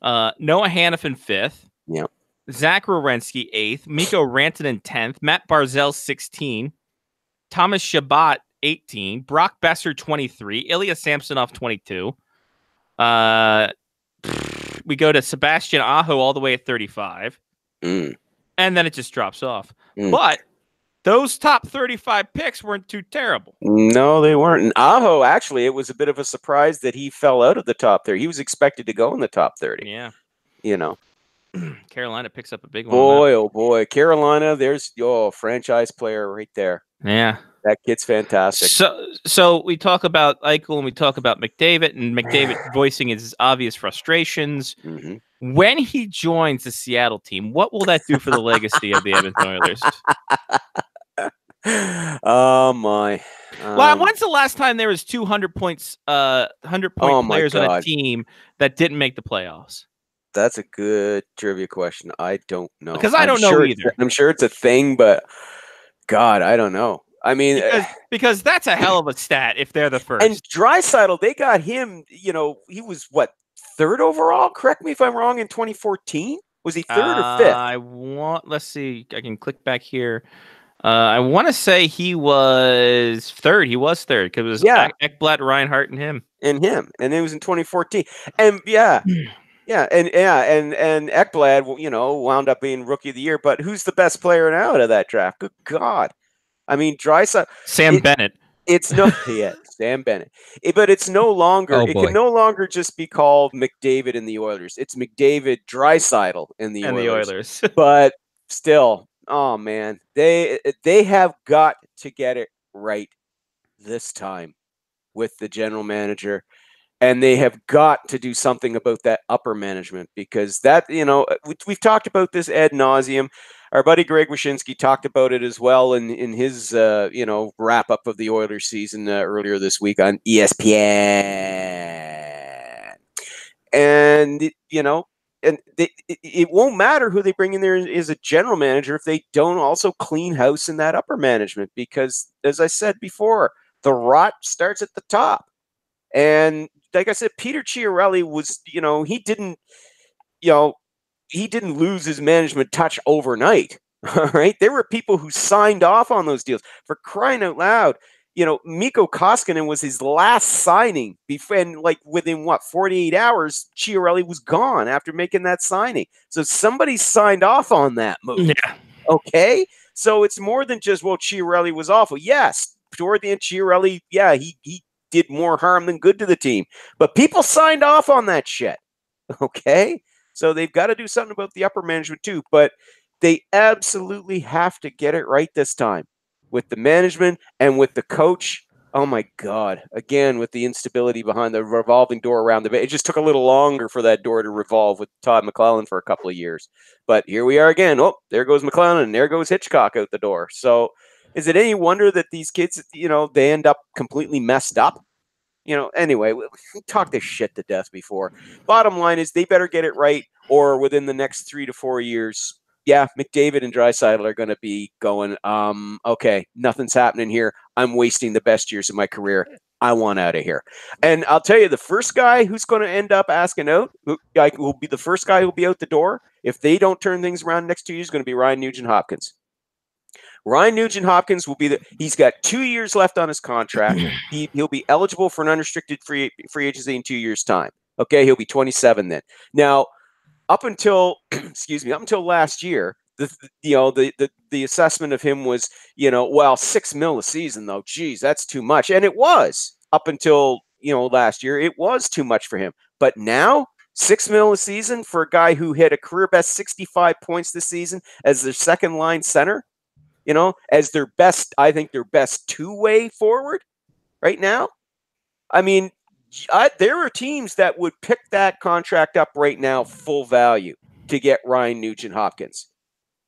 Noah Hanifin fifth. Yep. Zach Werenski eighth. Mikko Rantanen 10th. Matt Barzell 16. Thomas Chabot 18. Brock Besser 23. Ilya Samsonov 22. We go to Sebastian Aho all the way at 35. And then it just drops off. But those top 35 picks weren't too terrible. No, they weren't. And Aho, actually, it was a bit of a surprise that he fell out of the top 30. He was expected to go in the top 30. Yeah. You know. Carolina picks up a big one. Boy, oh boy. Carolina, there's franchise player right there. Yeah. That kid's fantastic. So we talk about Eichel and we talk about McDavid, and McDavid voicing his obvious frustrations. When he joins the Seattle team, what will that do for the legacy of the Edmonton Oilers? Oh my! Well, when's the last time there was 200 points, 100-point players on a team that didn't make the playoffs? That's a good trivia question. I don't know, because I don't know either. I'm sure it's a thing, but God, I don't know. I mean, because that's a hell of a stat if they're the first. And Draisaitl, they got him. You know, he was what, 3rd overall? Correct me if I'm wrong. In 2014, was he 3rd or 5th? Let's see. I can click back here. I want to say he was 3rd. He was 3rd because it was Ekblad, Reinhart, and him. And it was in 2014. And and Ekblad, you know, wound up being Rookie of the Year. But who's the best player now out of that draft? Good God. I mean, Draisaitl. Sam Bennett. It's no, Sam Bennett. But it's no longer. Oh, it can no longer just be called McDavid and the Oilers. It's McDavid, Draisaitl and the Oilers. But still, oh man, they have got to get it right this time with the general manager, and they have got to do something about that upper management, because that, you know, we've talked about this ad nauseum. Our buddy Greg Wyshynski talked about it as well in his wrap up of the Oilers season earlier this week on ESPN. And it won't matter who they bring in there as a general manager if they don't also clean house in that upper management, because, as I said before, the rot starts at the top. And like I said, Peter Chiarelli was, he didn't lose his management touch overnight. All right. There were people who signed off on those deals, for crying out loud. You know, Mikko Koskinen was his last signing, and like within 48 hours, Chiarelli was gone after making that signing. So somebody signed off on that move. Yeah. Okay. So it's more than just, Chiarelli was awful. Yes. Toward the end, Chiarelli, he did more harm than good to the team, but people signed off on that shit. Okay. So they've got to do something about the upper management too, but they absolutely have to get it right this time with the management and with the coach. Oh my God. Again, with the instability behind the revolving door around the bay. It just took a little longer for that door to revolve with Todd McLellan for a couple of years. But here we are again. Oh, there goes McLellan and there goes Hitchcock out the door. So Is it any wonder that these kids, they end up completely messed up? Anyway, we talked this shit to death before. Bottom line is they better get it right, or within the next 3 to 4 years, McDavid and Draisaitl are going to be going, okay, nothing's happening here. I'm wasting the best years of my career. I want out of here. And I'll tell you, the first guy who's going to end up asking out, will be the first guy who'll be out the door, if they don't turn things around next 2 years, is going to be Ryan Nugent-Hopkins. Ryan Nugent-Hopkins will be he's got 2 years left on his contract. He'll be eligible for an unrestricted free agency in 2 years' time. Okay, he'll be 27 then. Now, up until last year, the assessment of him was, $6 million a season though. Geez, that's too much. And it was up until, last year, it was too much for him. But now, $6 million a season for a guy who hit a career best 65 points this season as their second line center, as their best, I think their best two-way forward right now. I mean, there are teams that would pick that contract up right now, full value, to get Ryan Nugent-Hopkins.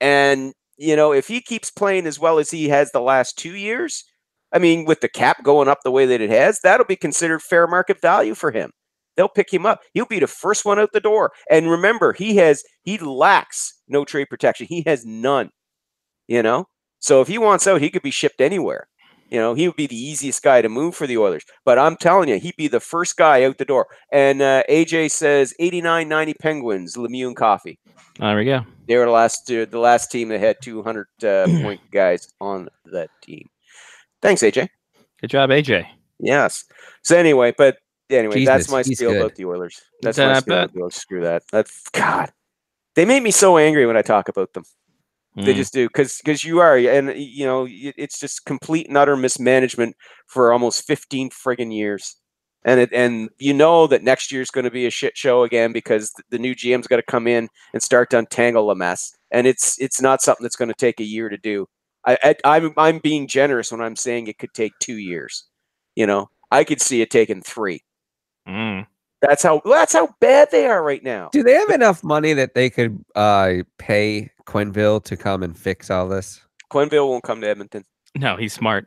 And, if he keeps playing as well as he has the last 2 years, I mean, with the cap going up the way that it has, that'll be considered fair market value for him. They'll pick him up. He'll be the first one out the door. And remember, he lacks no trade protection. He has none, So if he wants out, he could be shipped anywhere. He would be the easiest guy to move for the Oilers. But I'm telling you, he'd be the first guy out the door. And AJ says 89-90 Penguins, Lemieux and Coffee. There we go. They were the last team that had 200 point guys on that team. Thanks, AJ. Good job, AJ. Yes. So anyway, Jesus, that's my he's spiel good. about the Oilers. That's my spiel about the Oilers. Screw that. God. They make me so angry when I talk about them. They just do, because you are, and it's just complete and utter mismanagement for almost 15 friggin' years, and that next year's going to be a shit show again because the new GM's got to come in and start to untangle the mess, and it's not something that's going to take a year to do. I'm being generous when I'm saying it could take 2 years. I could see it taking 3. That's how bad they are right now. Do they have enough money that they could pay Quenneville to come and fix all this? Quenneville won't come to Edmonton. No, he's smart.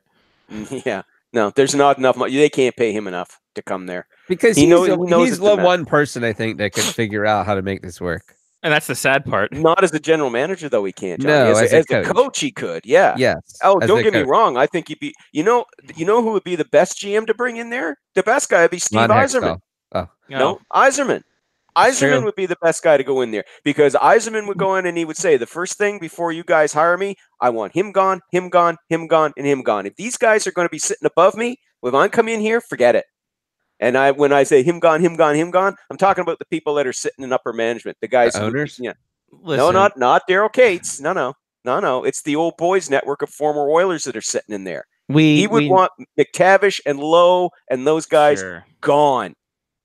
Yeah. No, there's not enough money. They can't pay him enough to come there. Because he knows the one person I think that could figure out how to make this work. And that's the sad part. Not as a general manager, though, he can't. Johnny. No, as a coach, he could. Yeah. Yes. Oh, don't get me wrong. I think he'd be. You know who would be the best GM to bring in there? The best guy would be Steve Yzerman. No, Yzerman. Yzerman would be the best guy to go in there because Yzerman would go in and he would say, the first thing before you guys hire me, I want him gone, him gone, him gone, and him gone. If these guys are going to be sitting above me, when I come in here, forget it. And when I say him gone, him gone, him gone, I'm talking about the people that are sitting in upper management, the guys, the owners. Yeah, no, not Daryl Cates. No. It's the old boys network of former Oilers that are sitting in there. He would want McTavish and Lowe and those guys gone.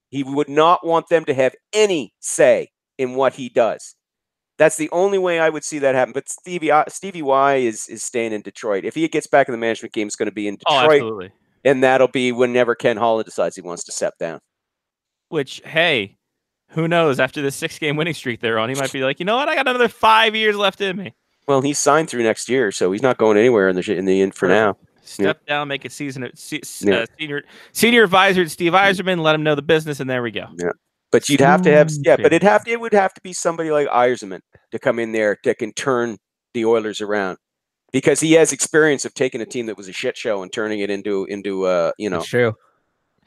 He would not want them to have any say in what he does. That's the only way I would see that happen. But Stevie Y is staying in Detroit. If he gets back in the management game, it's going to be in Detroit. Oh, absolutely. And that'll be whenever Ken Holland decides he wants to step down. Which, hey, who knows? After the 6-game winning streak they're on, he might be like, you know what? I got another 5 years left in me. Well, he's signed through next year, so he's not going anywhere in the end for now. Step down, make a season. Senior advisor to Steve Yzerman, let him know the business, and there we go. Yeah, but you'd have to have but it would have to be somebody like Yzerman to come in there that can turn the Oilers around because he has experience of taking a team that was a shit show and turning it into That's true.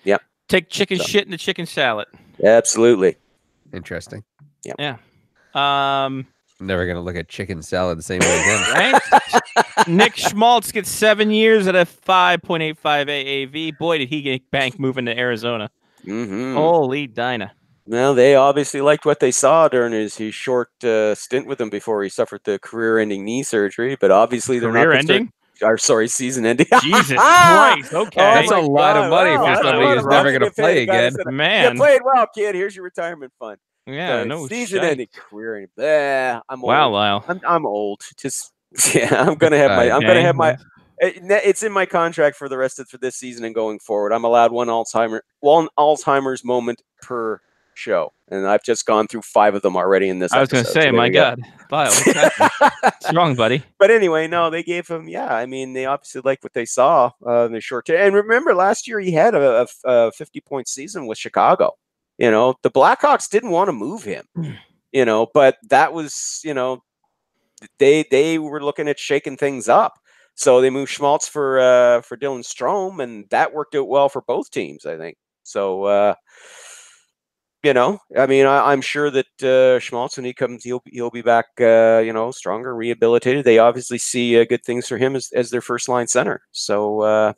Yeah, take chicken shit into chicken salad. Absolutely Interesting. Yeah. I'm never gonna look at chicken salad the same way again. Right? Nick Schmaltz gets 7 years at a 5.85 AAV. Boy, did he get bank moving to Arizona. Mm-hmm. Holy Dinah. Well, they obviously liked what they saw during his short stint with them before he suffered the career-ending knee surgery. But obviously, they're career-ending. Season-ending. Jesus Christ! Okay, that's a lot of money for somebody who's never going to play again. Man, you played well, kid. Here's your retirement fund. Yeah, no season-ending career. I'm old. Wow, Lyle. I'm old. I'm gonna have my. It's in my contract for the rest of this season and going forward. I'm allowed one Alzheimer's moment per show, and I've just gone through 5 of them already in this. I was going to episode, say, so there my you go. God, Lyle, what's happening? Strong, buddy. But anyway, no, they gave him. Yeah, I mean, they obviously liked what they saw in the short term. And remember, last year he had a 50-point season with Chicago. You know, the Blackhawks didn't want to move him. You know, but that was, you know, they were looking at shaking things up. So they moved Schmaltz for Dylan Strome, and that worked out well for both teams, I think. So, you know, I mean, I'm sure that Schmaltz, when he comes, he'll be back, you know, stronger, rehabilitated. They obviously see good things for him as their first line center. So,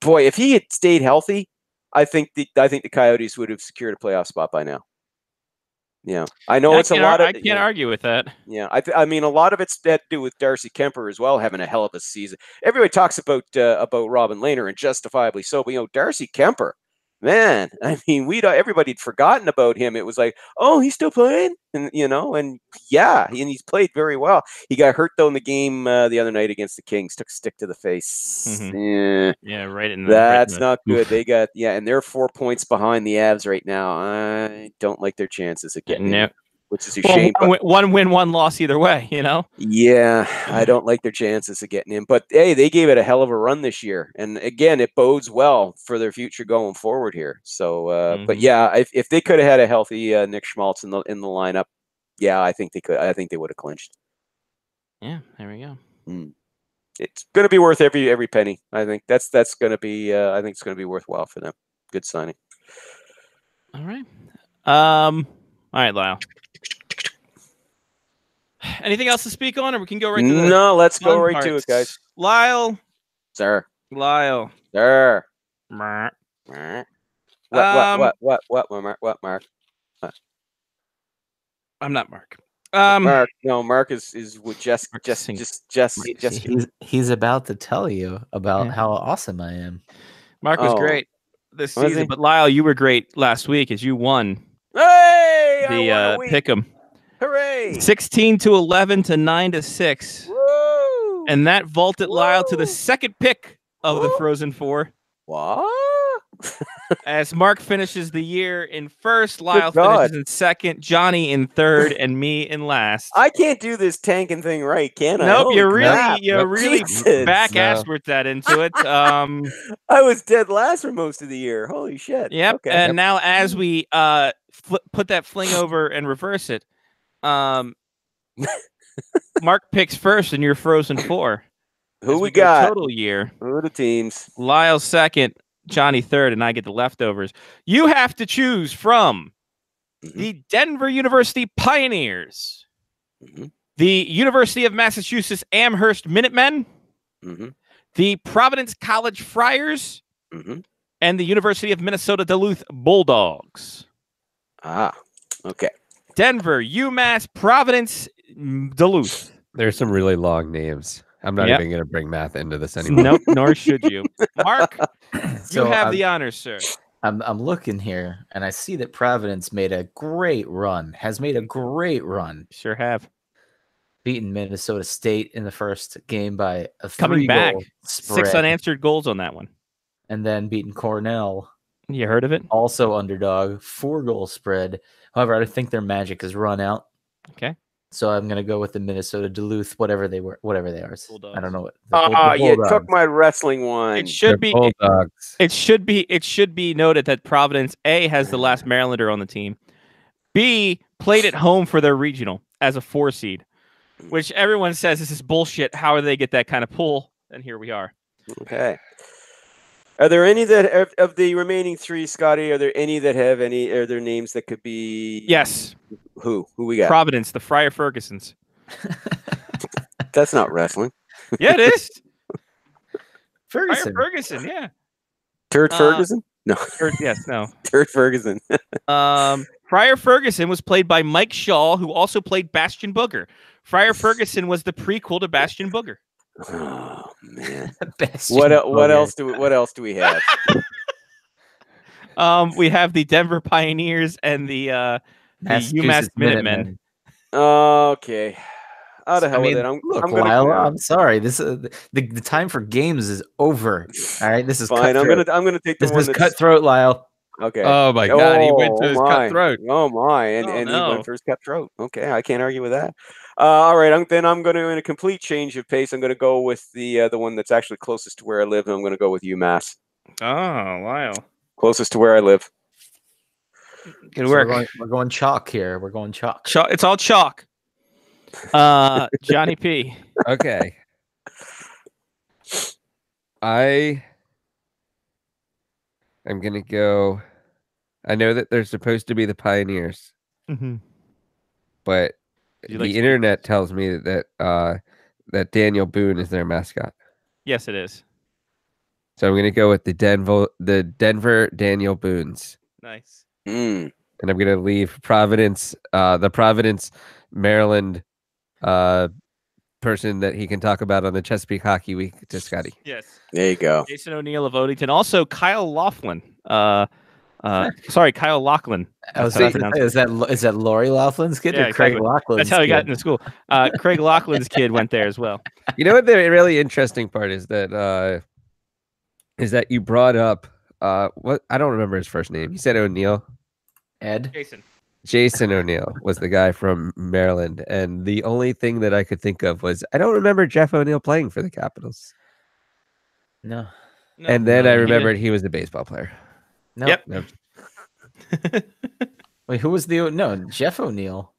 boy, if he had stayed healthy, I think the Coyotes would have secured a playoff spot by now. Yeah, I know it's a lot of. I can't argue with that. Yeah, I mean, a lot of it's had to do with Darcy Kemper as well, having a hell of a season. Everybody talks about Robin Lehner, and justifiably so. But you know, Darcy Kemper, man, I mean, everybody'd forgotten about him. It was like, oh, he's still playing, and you know, and yeah, and he's played very well. He got hurt though in the game the other night against the Kings. Took a stick to the face. Mm-hmm. Yeah, right in the. That's right in not good. They got and they're 4 points behind the Avs right now. I don't like their chances of getting in, which is a shame. One win, one loss either way, you know? Yeah, I don't like their chances of getting in. But, hey, they gave it a hell of a run this year. And, again, it bodes well for their future going forward here. So, but, yeah, if they could have had a healthy Nick Schmaltz in the lineup, yeah, I think they could. I think they would have clinched. Yeah, there we go. It's going to be worth every penny. I think that's going to be. I think it's going to be worthwhile for them. Good signing. All right. All right, Lyle. Anything else to speak on, or we can go right to the No, let's go right to it, guys. Lyle. Sir. Lyle. Sir. Mark. What, Mark? What? I'm not Mark. Mark. No, Mark is with just. He's about to tell you about how awesome I am. Mark was great this season, but Lyle, you were great last week as you won. Hey, the Pick'em. Hooray! 16-11 to 9-6. Woo! And that vaulted Lyle to the second pick of the Frozen Four. What? As Mark finishes the year in first, Lyle finishes in second, Johnny in third, and me in last. I can't do this tanking thing right, can I? Nope, you really back-assed that into it. I was dead last for most of the year. Holy shit. Yep. Okay. And now as we put that fling over and reverse it, Mark picks first in your Frozen Four. Who we got? Total year. Who are the teams? Lyle second, Johnny third, and I get the leftovers. You have to choose from the Denver University Pioneers, the University of Massachusetts Amherst Minutemen, the Providence College Friars, and the University of Minnesota Duluth Bulldogs. Ah, okay. Denver, UMass, Providence, Duluth. There's some really long names. I'm not even going to bring math into this anymore. Nope, nor should you. Mark, you have the honors, sir. I'm looking here, and I see that Providence made a great run. Sure have. Beaten Minnesota State in the first game by a 3-goal spread. 6 unanswered goals on that one. And then beaten Cornell. You heard of it? Also underdog, 4-goal spread. However, I think their magic has run out. Okay. So I'm gonna go with the Minnesota Duluth, whatever they are. Bulldogs. I don't know what. You took my wrestling one. It should be Bulldogs. It should be noted that Providence A has the last Marylander on the team. B played at home for their regional as a 4 seed, which everyone says this is bullshit. How do they get that kind of pull? And here we are. Okay. Are there any that of the remaining 3, Scotty? Are there any that have any? Are there names that could be? Yes. Who we got? Providence, the Friar Fergusons. That's not wrestling. Yeah, it is. Ferguson. Friar Ferguson, yeah. Turd Ferguson? No. Turd Ferguson. Friar Ferguson was played by Mike Shaw, who also played Bastion Booger. Friar Ferguson was the prequel to Bastion Booger. Oh man! What else do we have? We have the Denver Pioneers and the UMass Minutemen. Okay. Out of hell with it. I'm sorry. This the time for games is over. All right, this is fine. cutthroat. I'm gonna take the this one is that's cutthroat, Lyle. Okay. Oh my God, he went to his my. cutthroat. Oh my, and Oh, he no. went for his cutthroat. Okay, I can't argue with that. All right, then I'm going to, in a complete change of pace, I'm going to go with the one that's actually closest to where I live, and I'm going to go with UMass. Oh, wow. Closest to where I live. Good So work. we're going chalk here. We're going chalk. It's all chalk. Johnny P. Okay. I am gonna go. I know that they're supposed to be the Pioneers, Mm-hmm. but You the like internet tells me that that Daniel Boone is their mascot. Yes, it is. So I'm gonna go with the Denver Daniel Boones, Nice. Mm. and I'm gonna leave Providence, the Providence, Maryland, person that he can talk about on the Chesapeake Hockey Week to Scotty. Yes. There you go. Jason O'Neill of Odington. Also, Kyle Laughlin. Sorry, Kyle Laughlin. I was That's how about I to pronounce say, is that Lori Laughlin's kid Yeah, or Craig exactly. Laughlin's That's how he got kid? into school. Craig Laughlin's kid went there as well. You know what the really interesting part is that you brought up what I don't remember his first name. You said O'Neill. Ed? Jason O'Neill was the guy from Maryland, and the only thing that I could think of was I don't remember Jeff O'Neill playing for the Capitals. No. And then I remembered he was a baseball player. No. Yep. No. Wait, who was Jeff O'Neill.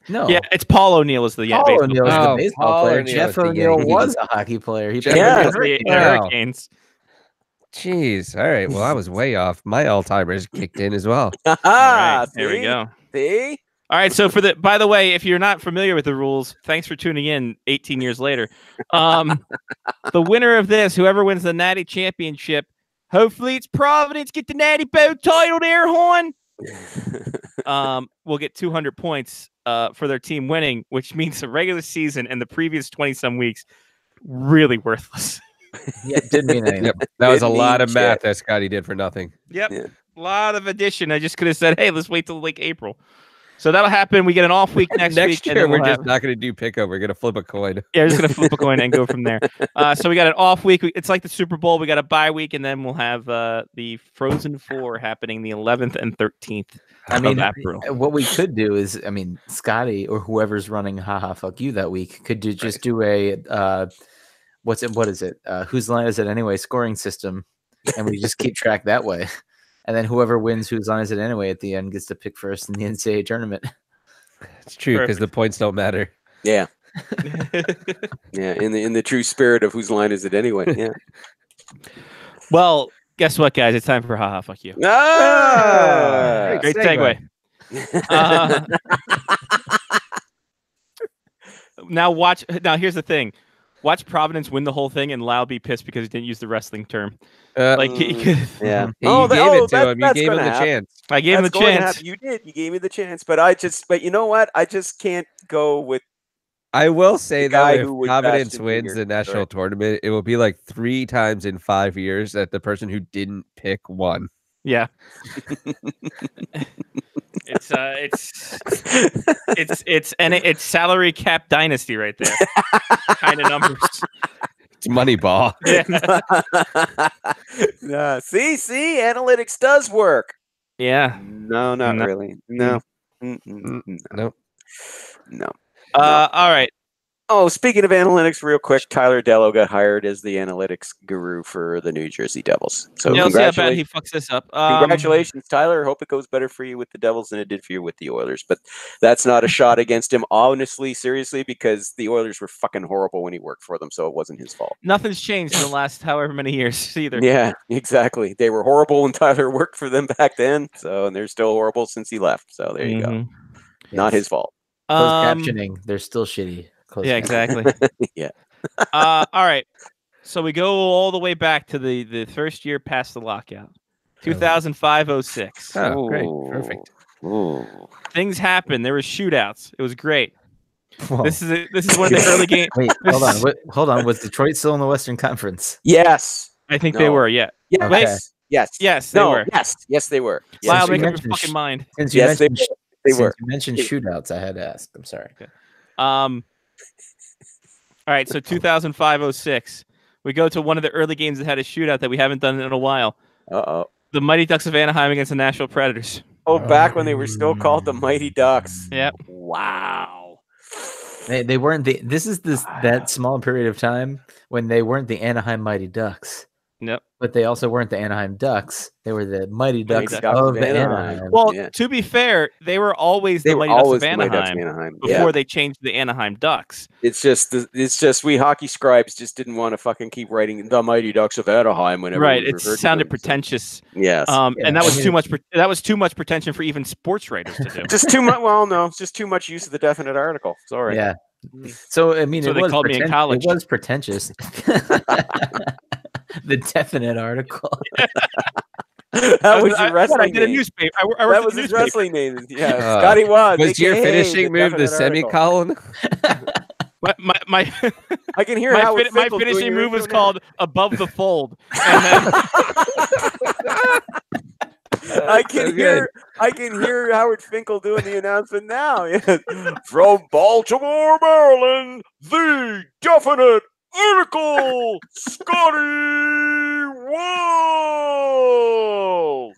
No. Yeah, it's Paul O'Neill is the Paul baseball O'Neill player. is the Oh, baseball Paul player. O'Neill Jeff is the O'Neill Yankees. was a hockey player. He Yeah. played It's for the the Hurricanes. Jeez. All right. Well, I was way off. My Alzheimer's kicked in as well. All right, there we go. See? All right, so by the way, if you're not familiar with the rules, thanks for tuning in 18 years later. The winner of this, whoever wins the Natty Championship, hopefully it's Providence, get the Natty Boat title there, hon. Will get 200 points for their team winning, which means the regular season and the previous 20-some weeks really worthless. Yeah, it didn't mean anything. Yep. That was a Didn't lot mean of math shit. that Scotty did for nothing. Yep. Yeah. A lot of addition. I just could have said, hey, let's wait till like April. So that'll happen. We get an off week next week. Next and year, then we're we'll just have- not going to do pickup. We're going to flip a coin. Yeah, we're just going to flip a coin and go from there. So we got an off week. It's like the Super Bowl. We got a bye week, and then we'll have the Frozen Four happening the 11th and 13th I mean, of April. what we could do is, I mean, Scotty or whoever's running Haha Fuck You that week could just do a what is it? Whose line is it anyway? Scoring system, and we just keep track that way. And then whoever wins whose line is it anyway at the end gets to pick first in the NCAA tournament. It's true because the points don't matter. Yeah. Yeah. In the true spirit of whose line is it anyway? Yeah. Well, guess what, guys? It's time for Haha Fuck You. Ah! Great segue. Now watch. Now here's the thing. Watch Providence win the whole thing, and Lau be pissed because he didn't use the wrestling term. Like he could. Yeah. You gave it to him. You gave him the happen. chance. I gave him the That's going to chance. happen. You did. You gave me the chance, but you know what? I just can't go with. I will say The guy though, who if was Providence best in wins here. the national Right. tournament, it will be like 3 times in 5 years that the person who didn't pick won. Yeah. It's salary cap dynasty right there. Kind of numbers. It's Moneyball. Yeah. See, analytics does work. Yeah. No, not No. really. No. Mm-mm. Nope. No. All right. Oh, speaking of analytics, real quick, Tyler Dello got hired as the analytics guru for the New Jersey Devils. So Yeah, let's see how bad congratulations. he fucks this up. Congratulations, Tyler. Hope it goes better for you with the Devils than it did for you with the Oilers. But that's not a shot against him, honestly, seriously, because the Oilers were fucking horrible when he worked for them, so it wasn't his fault. Nothing's changed in the last however many years either. Yeah, exactly. They were horrible when Tyler worked for them back then, and they're still horrible since he left. So there you go. Mhm. Not his fault. Closed captioning, they're still shitty. Closed Yeah, captioning. exactly. Yeah. All right. So we go all the way back to the first year past the lockout, 2005-06. Oh, great. Perfect. Ooh. Things happened. There were shootouts. It was great. Whoa. This is one of the early games. Wait, hold on. Hold on. Was Detroit still in the Western Conference? Yes. I think they No. were. Yeah. Yes. Okay. Yes. Yes, they No. were. Yes. Yes, they were. Yes. Lyle, you make up your mentioned fucking mind. Since you Yes, they mentioned, They since were. you mentioned shootouts, I had to ask. I'm sorry. All right. So 2005-06. We go to one of the early games that had a shootout that we haven't done in a while. Uh-oh. The Mighty Ducks of Anaheim against the Nashville Predators. Oh, back when they were still called the Mighty Ducks. Yep. Wow. They weren't the. This is that small period of time when they weren't the Anaheim Mighty Ducks. Yep. But they also weren't the Anaheim Ducks. They were the Mighty Ducks Ducks of of Anaheim. Anaheim. Well, Yeah. to be fair, they were always They the were Mighty Ducks always of the Mighty Ducks of Anaheim Anaheim. before Yeah. they changed to the Anaheim Ducks. It's just we hockey scribes just didn't want to fucking keep writing the Mighty Ducks of Anaheim whenever Right. we It referred to sounded them, so- pretentious. Yes. Yeah, And that I was mean, too much. That was too much pretension for even sports writers to do. Just too much. Well, no, it's just too much use of the definite article. Sorry. Yeah. So I mean, So it they was called me in college. It was pretentious. The definite article. That was your I wrestling did a name. newspaper. I worked That at was the his newspaper. wrestling name. Yeah, Uh, Scotty Watts. Was your aka finishing move the definite article. semicolon? My I can hear my, Howard my Finkel doing finishing your move was intro now. called above the fold. And then, I So can good. hear Howard Finkel doing the announcement now. Yes. From Baltimore, Maryland, the definite article, Scotty Walls.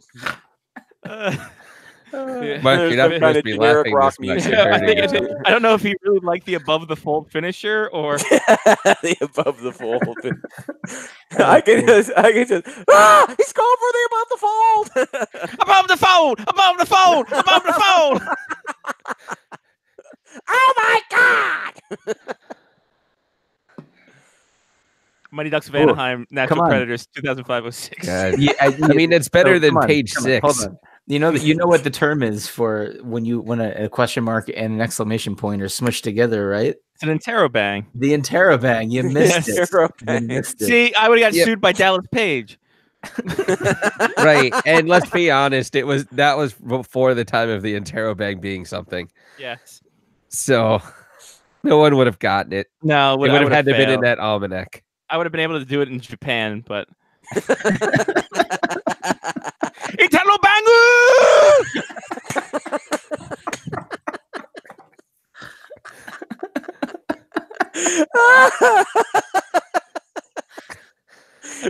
Mark, you're not Some supposed kind to of be generic laughing rock this much. music. You're I, hurting think yourself. I don't know if he really liked the above the fold finisher or The above the fold. I can just he's going for the above the fold. above the fold, above the fold, above the fold. Oh my god! Mighty Ducks of Ooh, Anaheim, Nashville come on. Predators, 2005-06. God. Yeah, I mean, it's better so, than come on, page come on, hold 6. on. You know what the term is for when a question mark and an exclamation point are smushed together, right? It's an interrobang. The interrobang. You missed it. You Interrobang. missed it. See, I would have got Yep. sued by Dallas Page. Right. And let's be honest, that was before the time of the interrobang being something. Yes. So no one would have gotten it. No, It would have had to been in that almanac. I would have been able to do it in Japan, but Italo Bangu!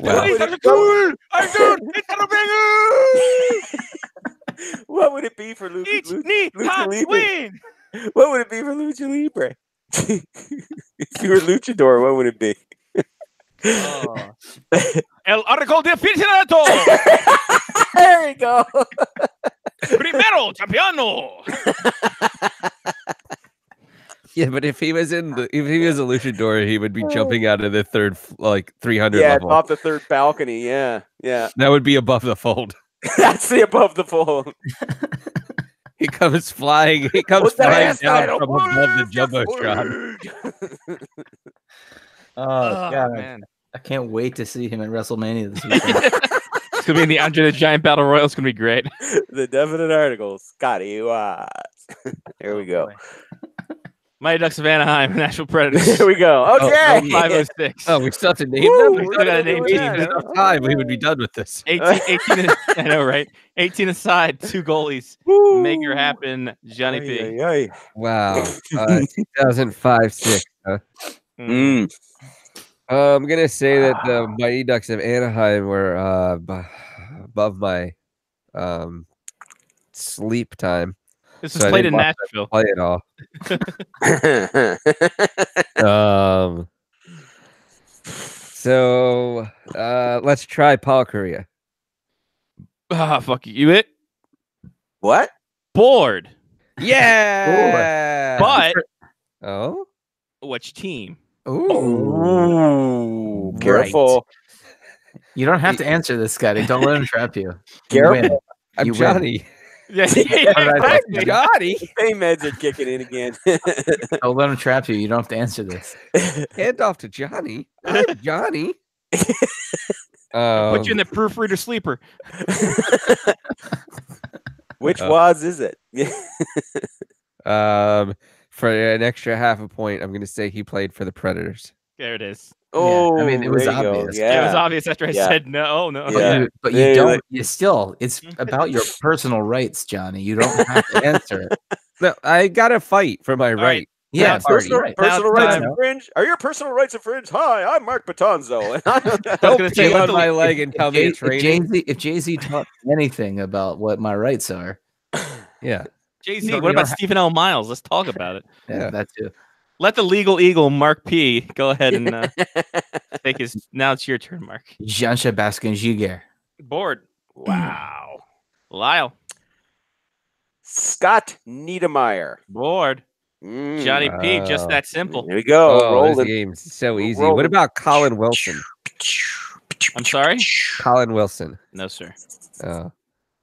Wow. Italo Bangu! What would it be for Lucha, Each Lucha, knee, Lucha hot Libre? win! What would it be for Lucha Libre? If you were Luchador, what would it be? El arco de aficionado! There we go. Primero, campeano! Yeah, but if he was a luchador, he would be jumping out of the third 300 Yeah, level. off the third balcony. Yeah, yeah. That would be above the fold. That's the above the fold. He comes flying. He comes With the flying hands down down, from above the wave jumbotron. Oh, God, man. I can't wait to see him at WrestleMania this weekend. It's going to be in the Andre the Giant Battle Royal. It's going to be great. The definite article, Scotty Watts. There we go. Mighty Ducks of Anaheim, Nashville Predators. There we go. Okay. 506. Oh, we still have to name Woo, them. we're still gotta doing name that, teams. huh? Enough time. We would be done with this. 18 I know, right? 18 aside, 2 goalies. Woo. Make her happen, Johnny P. Ay, ay, ay. Wow. 2005-06. Mm. I'm gonna say that the Mighty Ducks of Anaheim were above my sleep time. This So was I played in didn't watch Nashville. Play it all. So let's try Paul Correa. Ah, fuck you. You it? What? Bored. Yeah. But Oh. which team? Ooh, careful. You don't have to answer this, Scotty. Don't let him trap you. You Careful. win. I'm You win. Johnny. Yeah, exactly. Johnny. Pain meds are kicking in again. Don't let him trap you. You don't have to answer this. Hand off to Johnny. I'm Johnny. Put you in the proofreader sleeper. Which Waz is it? For an extra half a point, I'm going to say he played for the Predators. There it is. Oh, I mean, it was there you go. obvious. Yeah. It was obvious after I Yeah. said no. Yeah. But Yeah, you don't. like- You still. It's about your personal rights, Johnny. You don't have to answer it. No, I got to fight for my All right. Yeah, it's party, personal, right. personal Now it's rights time. infringed. Are your personal rights infringed? Hi, I'm Mark Batonzo. And I was Don't gonna pee say, let on the my leg and tell me it's raining. If Jay-Z taught me anything about what my rights are, Yeah. Jay-Z, No, what we about don't ha- Stephen L. Miles? Let's talk about it. Yeah. that too. Let the legal eagle, Mark P, go ahead and take his. Now it's your turn, Mark. Jean-Sebastian Giger. Board. Wow. Lyle. Scott Niedermeyer. Board. Mm, Johnny P, just Wow. that simple. There we go. Oh, this rolling. game's so easy. rolling. What about Colin Wilson? I'm sorry? Colin Wilson. No, sir.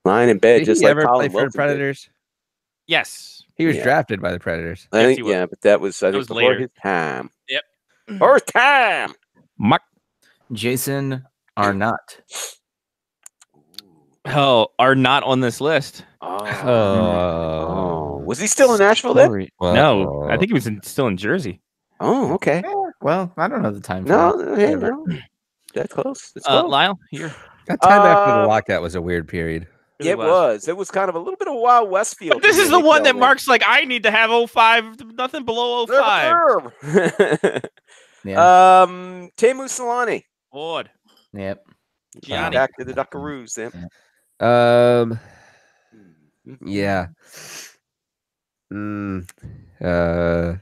Lying in bed, Did just he like ever play Colin for the Wilson did. Predators? Yes. He was Yeah. drafted by the Predators. I Yes, think, he was. yeah, but that was, I think, was before later. his time. Yep. Or time. Mark. Jason Arnott. Oh, are not on this list. Oh. Was he still in Nashville then? Sorry. No, I think he was still in Jersey. Oh, okay. Well, I don't know the time. No, frame. hey, Whatever. no. That's close. That's close. Lyle, here. that time after the Um, lockout was a weird period. Really It was. It was kind of a little bit of Wild West feel. But this to is the the one that NHL Mark's like, I need to have 05, nothing below 05. Yeah. Teemu Solani. Board. Yep. Johnny. Back to the Duckaroos. Yeah. Yeah. Mhm. Mhm.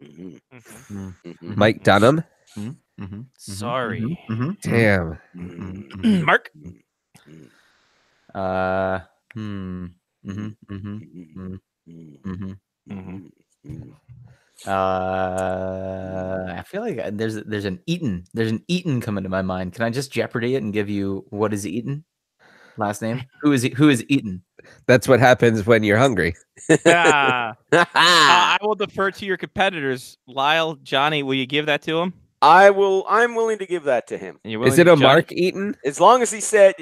Mhm. Mike Dunham. Mm-hmm. Sorry. Damn. Mark. Mm-hmm. I feel like there's an Eaton coming to my mind. Can I just Jeopardy it and give you what is Eaton? Last name? Who is Eaton? That's what happens when you're hungry. I will defer to your competitors. Lyle, Johnny, will you give that to him? I'm willing to give that to him. Are you Is willing it to, a Johnny? Mark Eaton? As long as he said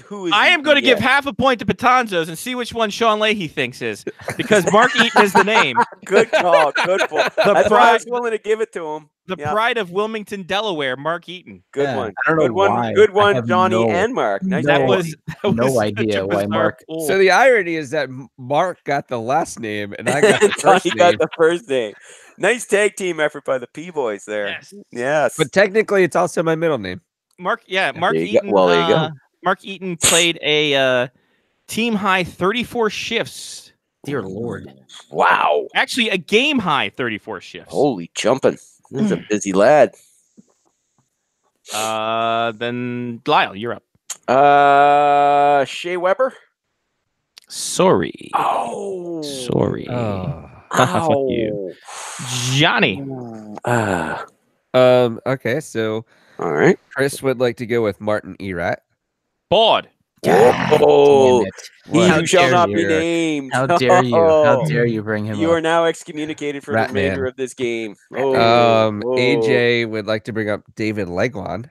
who is I am Eaton, going to give yes. half a point to Patanzos and see which one Sean Leahy thinks is, because Mark Eaton is the name. Good call. Good call. That's why I was willing to give it to him. The Yeah. pride of Wilmington, Delaware, Mark Eaton. Good Yeah, one. I don't know Good one. why. Good I one, have Johnny no- and Mark. Nice That No one. was no such a idea why bizarre Mark- pull. So the irony is that Mark got the last name and I got the Johnny first got name. the first name. Nice tag team effort by the P-Boys there. Yes. Yes. But technically, it's also my middle name. Mark There you go. Eaton. Well, there you go. Mark Eaton played a team high 34 shifts. Dear Lord. Wow. Actually, a game high 34 shifts. Holy jumping. This is a busy lad. Then Lyle, you're up. Shea Weber. Sorry. Oh. Sorry. Oh. Fuck you. Johnny. Okay, so All right. Chris would like to go with Martin Erat. Bod. Oh, Damn it. he What? who shall not be dare you. named. How dare you? How dare you bring him You up? are now excommunicated for the Rat man. remainder of this game. Oh, whoa. AJ would like to bring up David Legwand.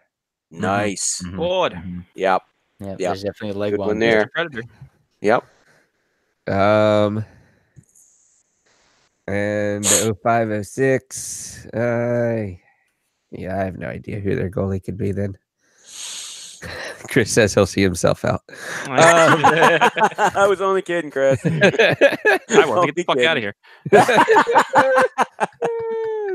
Nice. Mhm. Bod. Mhm. Yep. Yeah, Yeah. there's definitely a leg Good one one there. Predator. Yep. And 0506. Yeah, I have no idea who their goalie could be then. Chris says he'll see himself out. I was only kidding, Chris. I will. Get the fuck out of here.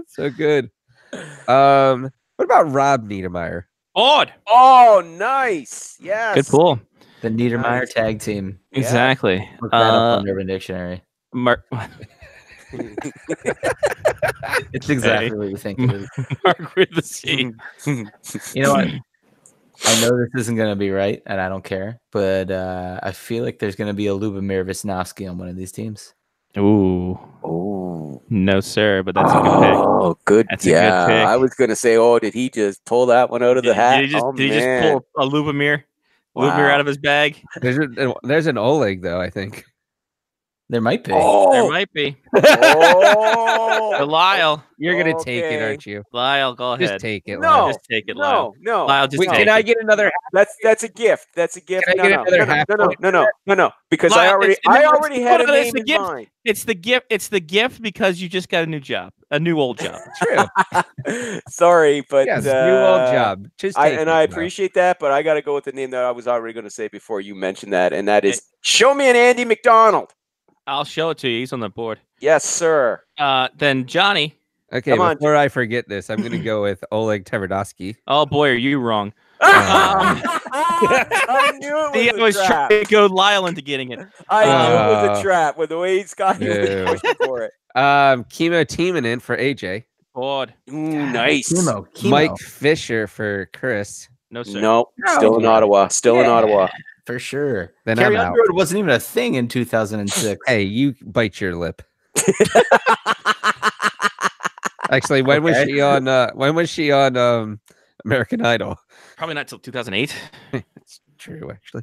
So good. What about Rob Niedermeyer? Bod. Oh, nice. Yes. Good pull. The Niedermeyer Nice. tag team. Yeah. Exactly. Look that up on Urban Dictionary. Mark. It's exactly what you think it is. Mark with the C. You know what? I know this isn't going to be right, and I don't care, but I feel like there's going to be a Lubomir Visnovsky on one of these teams. Ooh. Oh. No, sir, but that's a good pick. Oh, good. That's a good yeah. pick. I was going to say, oh, did he just pull that one out of the hat? Did he just, Oh, did he just man. pull a Lubomir? Wow. Lubomir out of his bag? There's an Oleg, though, I think. There might be. There Oh. might be. Oh. Lyle. You're going to take it, Okay. aren't you? Lyle, go ahead. Just take it. No. Lyle. Just take it, Lyle. No, no. Lyle, just Wait, take can I it. get another? That's a gift. That's a gift. Can I No, get no, another no, half no, point? no. Because Lyle, I it's- already had a hold on, it's name the in gift. mind. It's the gift. It's the gift because you just got a new job, a new old job. True. Sorry, but Yes, new old job. Just I take it, I Lyle. appreciate that, but I got to go with the name that I was already going to say before you mentioned that, and that is show me an Andy McDonald. I'll show it to you. He's on the board. Yes, sir. Then Johnny. Okay, Come on. before I forget this, I'm gonna go with Oleg Tverdovsky. Oh boy, are you wrong? I knew See, it I was was a trap. trying to go Lyle into getting it. I knew it was Uh, a trap with the way Scotty no. was pushing for it. Chemo Timonen for AJ. Bored. Ooh, nice. Chemo. Mike Fisher for Chris. No sir. Nope. Still in Ottawa. Still in Ottawa. For sure. Then Carrie I'm out. Underwood wasn't even a thing in 2006. Hey, you bite your lip. Actually, when was she on? When was she on American Idol? Probably not till 2008. It's true, actually.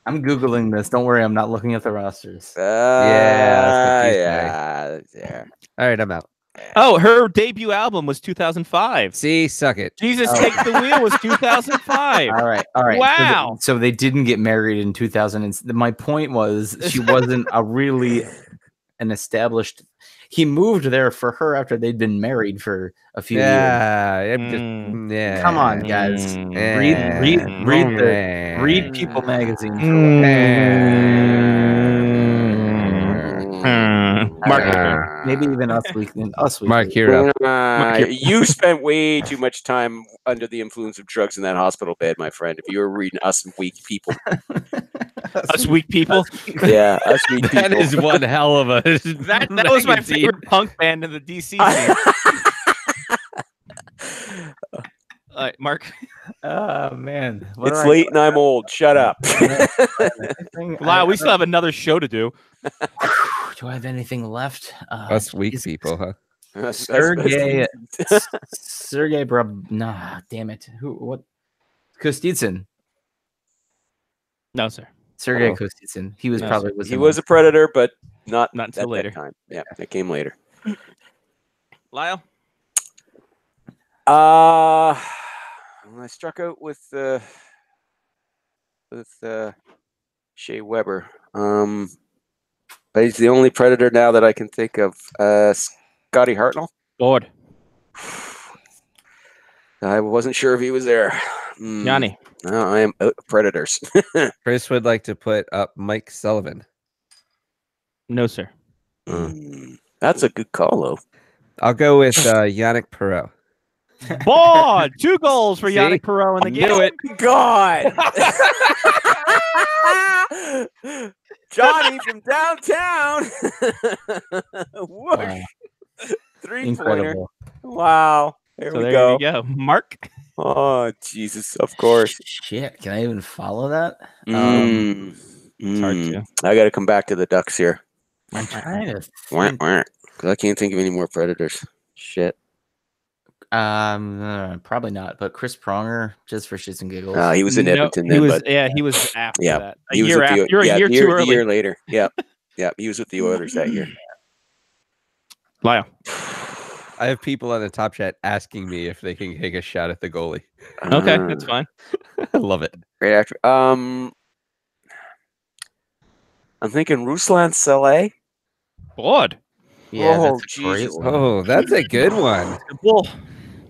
I'm Googling this. Don't worry, I'm not looking at the rosters. Yeah. All right, I'm out. Oh, her debut album was 2005. See, suck it. Jesus Oh. Take the Wheel was 2005. All right. Wow. So they didn't get married in 2000. My point was she wasn't an established. He moved there for her after they'd been married for a few years. Yeah, I'm just, yeah. Come on, guys. Read People magazine. Mark, Maybe even Us Weekly. Mark, you're up. You spent way too much time under the influence of drugs in that hospital bed, my friend. If you were reading Us Weak People. Us Weak People. Yeah, Us Weak People. That is one hell of a. That was my favorite punk band in the DC scene. All right, Mark. Oh man, It's late and I'm old. Shut up. Lyle, we still have another show to do. Do I have anything left? Us weak people, huh? Sergey Nah, damn it. What? Kostitsyn. No, sir. Sergey Kostitsyn. He was No, probably He was a predator, but not until at later. that time. Yeah, it came later. Lyle. I struck out with Shea Weber. But he's the only predator now that I can think of. Scotty Hartnell. Bored. I wasn't sure if he was there. Johnny. No, I am out of predators. Chris would like to put up Mike Sullivan. No, sir. That's a good call, though. I'll go with Yannick Perot. Bored. 2 goals for See? Yannick Perot in the game. Knew it. God. Johnny from downtown. Whoosh. 3-pointer. incredible. Wow. There So we there go. you go. Mark. Oh, Jesus. Of course. Shit, can I even follow that? It's hard to. I got to come back to the Ducks here. I'm trying to Wah, think. wah. 'Cause I can't think of any more predators. Shit. Probably not, but Chris Pronger, just for shits and giggles. He was in No, Edmonton he then, was, but yeah, he was after yeah, that. he was year with after. the, You're yeah, a year the too the early. year later. Yeah, yeah, he was with the Oilers that year. Lyle. I have people on the top chat asking me if they can take a shot at the goalie. Okay, that's fine. I love it. Great actor. I'm thinking Ruslan Saleh. Bored. Yeah, Oh, that's a great Jesus. one. Oh, that's a good one. Well,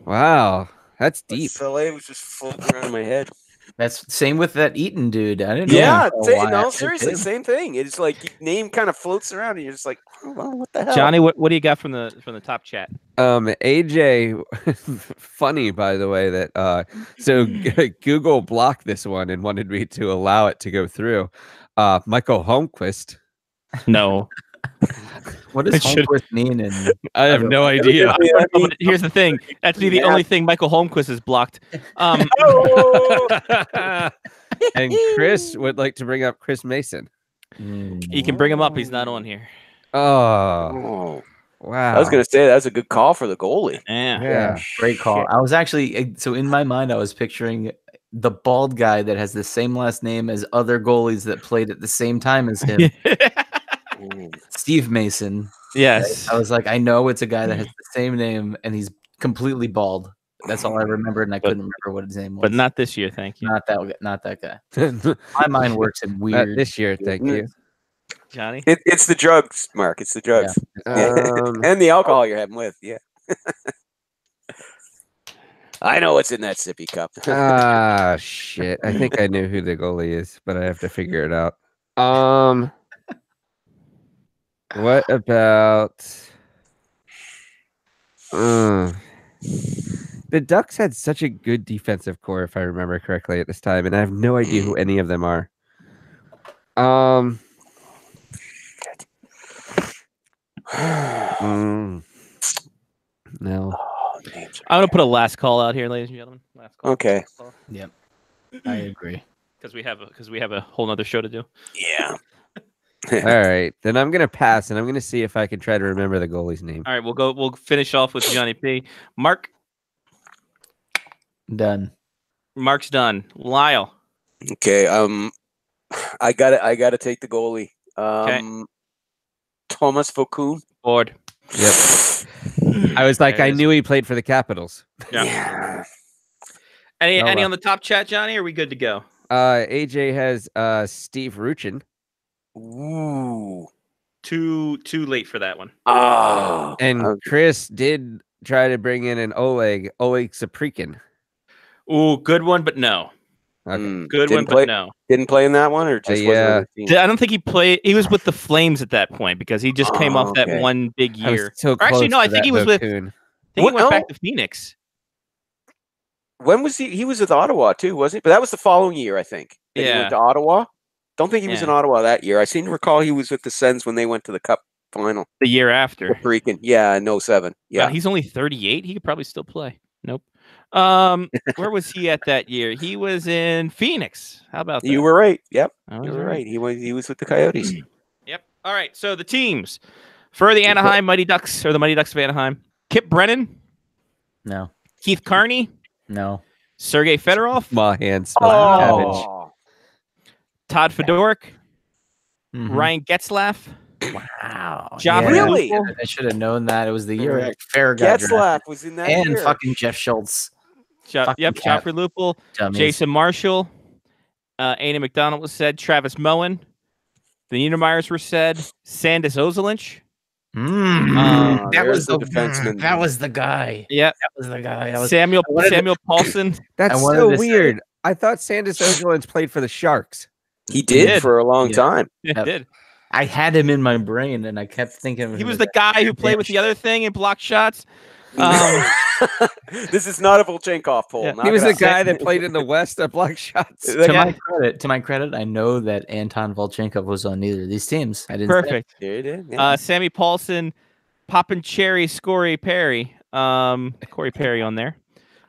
Wow, that's deep. Saleh was just floating around in my head. That's same with that Eaton dude. I didn't know. Yeah, him for a while. no, seriously, same thing. It's like your name kind of floats around, and you're just like, oh, well, what the hell? Johnny, what do you got from the top chat? AJ, funny by the way that so Google blocked this one and wanted me to allow it to go through. Michael Holmquist. No. What does I should- Holmquist mean? And I have no idea. But here's the thing. That's the only thing Michael Holmquist is blocked. And Chris would like to bring up Chris Mason. You can bring him up. He's not on here. Oh, Oh, wow. I was gonna say that's a good call for the goalie. Yeah. Yeah. great call. I was actually so in my mind, I was picturing the bald guy that has the same last name as other goalies that played at the same time as him, Steve Mason. Yes. I was like, I know it's a guy that has the same name and he's completely bald. That's all I remembered, and I couldn't remember what his name was. But not this year, thank you. not that guy. My mind works in weird. This year, thank you. Johnny. It's the drugs, Mark. It's the drugs. And the alcohol you're having with. Yeah. I know what's in that sippy cup. Shit. I think I knew who the goalie is, but I have to figure it out. What about the Ducks had such a good defensive core, if I remember correctly, at this time, and I have no idea who any of them are. No. I'm gonna put a last call out here, ladies and gentlemen. Last call. Okay. Yep. I agree. Because we have a whole nother show to do. Yeah. All right, then I'm gonna pass, and I'm gonna see if I can try to remember the goalie's name. All right, we'll finish off with Johnny P. Mark. Done. Mark's done. Lyle. Okay. I gotta take the goalie. Thomas Vokoun. Board. Yep. I was like, There it I is. knew he played for the Capitals. Yeah. Any Noah. on the top chat, Johnny? Or are we good to go? AJ has Steve Ruchin, Ooh. Too late for that one. Oh. and Chris did try to bring in an Oleg Saprikin. Ooh, good one, but no. Okay. Good one, Didn't play, but no. Didn't play in that one, or just wasn't on the team? I don't think he played. He was with the Flames at that point because he just came off that okay. one big I was year. so Or actually, close no, to I think that he was with. I Vokoun. think he What? went back No. to Phoenix. When was he? He was with Ottawa too, wasn't he? But that was the following year, I think. That he Yeah. went to Ottawa. Don't think he was in Yeah. Ottawa that year. I seem to recall he was with the Sens when they went to the Cup final. The year after. Freaking yeah, in 07. Yeah, Yeah. he's only 38. He could probably still play. Nope. Where was he at that year? He was in Phoenix. How about that? You were right. Yep. I You was were right. He was with the Coyotes. Yep. All right. So the teams for the Anaheim Mighty Ducks or the Mighty Ducks of Anaheim: Kip Brennan, No. Keith Carney, No. Sergei Fedorov, Mahan Oh. Oh. Todd Fedoruk, Mhm. Ryan Getzlaff, Wow. Joffrey Yeah, Really? Lupul. I should have known that. It was the year Correct. Fair got drafted. Getzlaff was in that And year. fucking Jeff Schultz. Fucking Yep, cap. Joffrey Lupul, Dummies. Jason Marshall, Andy McDonald was said, Travis Moen, the Niedermeyers were said, Sandis Ozelinch. That there's was the the defenseman. That was the guy. Yep, That was the guy. I was, Samuel I wanted to- Samuel Paulson. That's I wanted so to say- weird. I thought Sandis Ozolinsh played for the Sharks. He did did. for a long Yeah. time. It Yep. did. I had him in my brain, and I kept thinking of He him was as the that guy who played with the other thing and blocked shots. This is not a Volchenkov poll. Yeah. knock He was it the out. guy that played in the West that blocked shots. The guy- To my credit, I know that Anton Volchenkov was on neither of these teams. I didn't. say it. Perfect. Yeah, he did. Yeah. Sammy Paulson, Poppin' Cherry, Corey Perry. Corey Perry on there.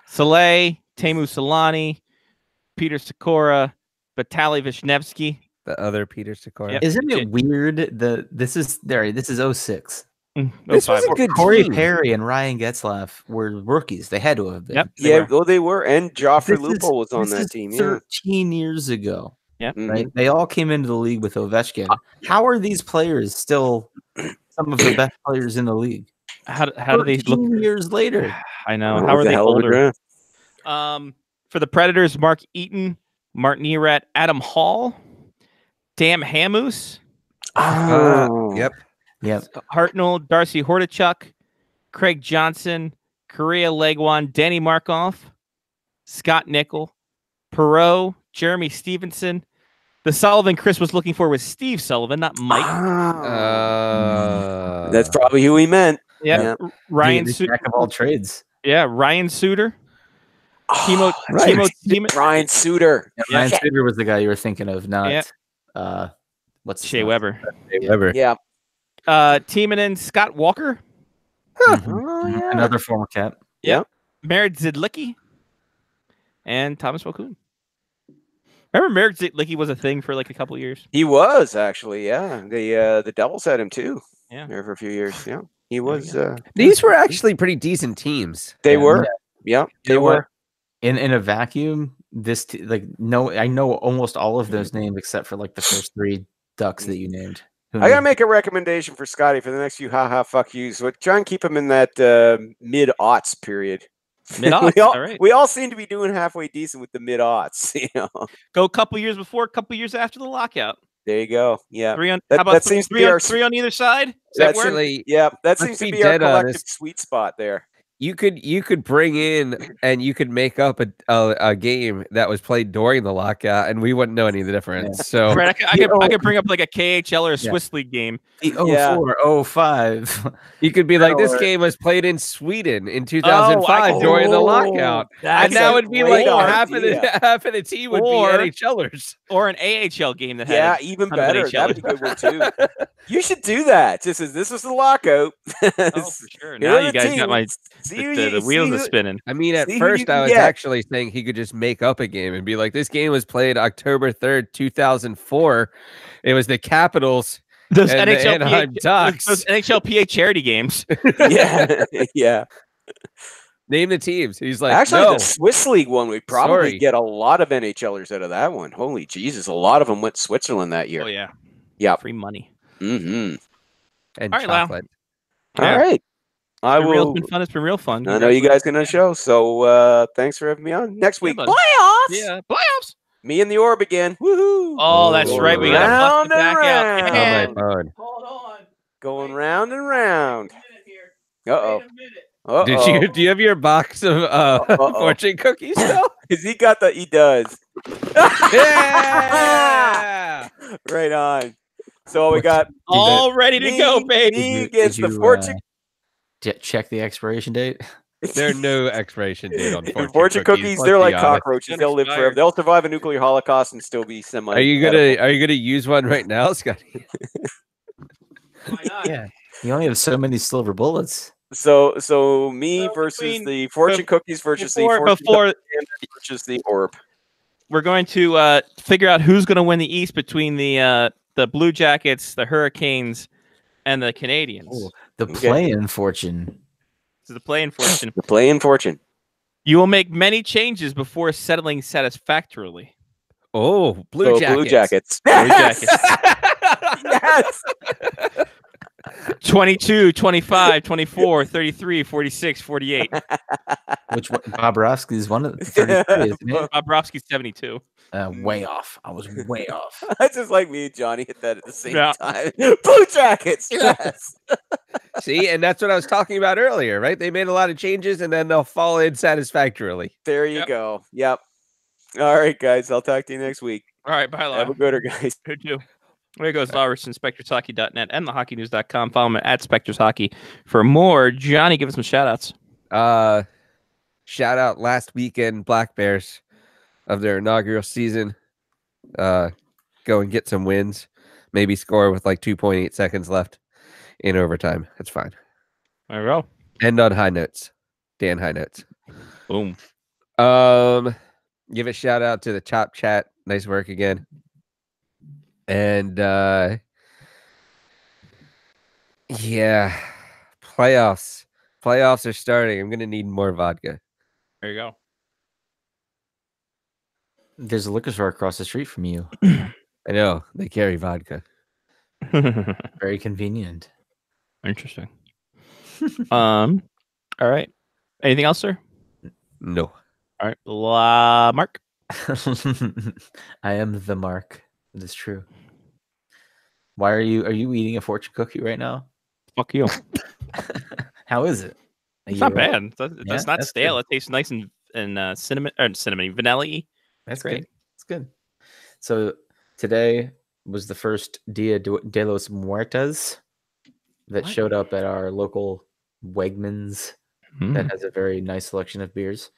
Soleil, Teemu Solani, Peter Sikora, Vitaly Vishnevsky. The other Peter Sikora. Yep. Isn't it weird? This is 06. This was a 05. good Corey team. Perry and Ryan Getzlaff were rookies. They had to have been. Yep. Yeah, well, they were, and Joffrey This is- Lupul was on this that is team. Yeah, 13 years ago. Mhm. Right? They all came into the league with Ovechkin. How are these players still some of the best players in the league? How do they look? 13 years later? I know. That How was are a they hell of a older? draft. For the Predators, Mark Eaton, Martin Erat, Adam Hall, Dan Hammoose, Oh, Yep. Yep. Hartnell, Darcy Hordichuk, Craig Johnson, Korea Legwan, Danny Markov, Scott Nickel, Perot, Jeremy Stevenson. The Sullivan Chris was looking for was Steve Sullivan, not Mike. That's probably who he meant. Yeah, Ryan. The jack of all trades. Ryan Suter, Timo, right. Timo, Ryan Suter. Yeah, Ryan Suter was the guy you were thinking of, not Yeah. What's his Shea name? Weber, Weber. Yeah. Timonen, Scott Walker, Oh, yeah. Another former Cap. Merritt Zidlicki, and Thomas Vokoun. Remember Merritt Zidlicki was a thing for like a couple years. He was actually, yeah. The Devils had him too. Yeah. There for a few years. Yeah. He was. These were actually pretty decent teams. They Yeah. were. Yeah. They know what? were. In a vacuum, I know almost all of those names except for like the first three Ducks that you named. I gotta make a recommendation for Scotty for the next few fuck yous. So try and keep him in that mid-aughts period. Mid-aughts, we all, all right. we all seem to be doing halfway decent with the mid-aughts. You know, Go a couple years before, a couple years after the lockout. there you go. Yeah, Three on. That- how about that seems to three be on, our- three on either side? Does that that's work? Actually, yeah. That Let's seems to be be our dead collective honest. sweet spot there. You could bring in and you could make up a game that was played during the lockout, and we wouldn't know any of the difference. So Right, I could bring up like a KHL or a Swiss League game. The Yeah. 04, 05. you could be like, this Or- game was played in Sweden in 2005 Oh, during the lockout, and That's that a would be great like idea. half of the team would Or- be NHLers. Or an AHL game that Yeah, had even ton of better. NHL. That'd be a good one too. You should do that. Just as this was the lockout. Oh, for sure. Here Now are you the guys got my teams. See who the you- wheels see are who- spinning. I mean, at See who you first can I was get. actually saying he could just make up a game and be like, this game was played October 3rd, 2004. It was the Capitals Those and the NHL Anaheim Ducks. those NHLPA charity games. Yeah, yeah. Name the teams. He's like, Actually, no. the Swiss League one, we probably Sorry. get a lot of NHLers out of that one. Holy Jesus, a lot of them went to Switzerland that year. Oh yeah. Yep. Free money. Mm-hmm. And All right, Lyle. chocolate. Yeah. All right. I It's been real- will. it's been fun. It's been real fun. I know you guys can on the show, so thanks for having me on. Next week, buddy. playoffs. Yeah, playoffs. Me and the Orb again. Woohoo! Oh, that's right. We got to Round bust it and back out. round. Oh, Yeah. my phone. Hold on. Going round and round. Uh oh. Wait a minute. Uh Do oh. you have your box of fortune cookies still? Is he got the? He does. Yeah! Right on. So we got All ready to go, baby. me against Did the you, fortune. check the expiration date? There's no expiration date on Fortune cookies, let's they're be like honest. cockroaches. They'll live forever. They'll survive a nuclear holocaust and still be semi. Are you gonna use one right now, Scotty? Yeah. You only have so many silver bullets. So me So versus between- the fortune cookies versus the fortune Before versus the orb. we're going to figure out who's going to win the East between the Blue Jackets, the Hurricanes, and the Canadians. Oh, the Okay. play-in fortune. So the play in fortune. The play in fortune. You will make many changes before settling satisfactorily. Oh, So Blue Jackets. Blue Jackets. Blue Jackets. Yes. 22, 25, 24, 33, 46, 48. Which one? Bobrovsky is one of the 33, isn't it? Bobrovsky's 72. Way off. I was way off. That's just like me and Johnny hit that at the same Yeah. time. Blue Jackets. Yes. See, and that's what I was talking about earlier, right? They made a lot of changes and then they'll fall in satisfactorily. There you Yep. go. Yep. All right, guys. I'll talk to you next week. All right, bye, Have a Lyle. gooder, guys. Who do? There goes Lawrence, SpectresHockey.net and thehockeynews.com. Follow me at Spectres Hockey for more. Johnny, give us some shout outs. Shout out last weekend Black Bears of their inaugural season. Go and get some wins. Maybe score with like 2.8 seconds left in overtime. That's fine. There we go. End on high notes. Dan high notes. Boom. Give a shout out to the Chop Chat. Nice work again. And yeah, playoffs. Playoffs are starting. I'm gonna need more vodka. There you go. There's a liquor store across the street from you. I know they carry vodka. Very convenient. Interesting. All right. Anything else, sir? No. All right. Mark. I am the mark. It is true. Why are you eating a fortune cookie right now? Fuck you. How is it? A It's not year old? bad. It's Yeah, not that's stale. good. It tastes nice and cinnamon, vanilla-y. That's great. good. It's good. So today was the first Dia de los Muertos that What? showed up at our local Wegmans that has a very nice selection of beers.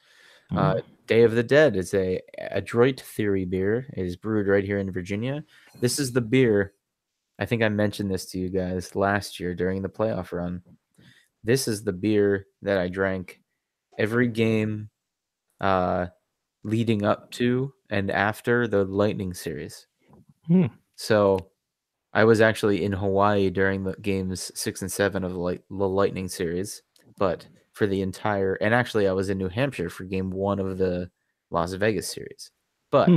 Day of the Dead is a Adroit Theory beer. It is brewed right here in Virginia. This is the beer. I think I mentioned this to you guys last year during the playoff run. This is the beer that I drank every game leading up to and after the Lightning series. So I was actually in Hawaii during the games 6 and 7 of the Lightning series, but for the entire, and actually I was in New Hampshire for game 1 of the Las Vegas series. But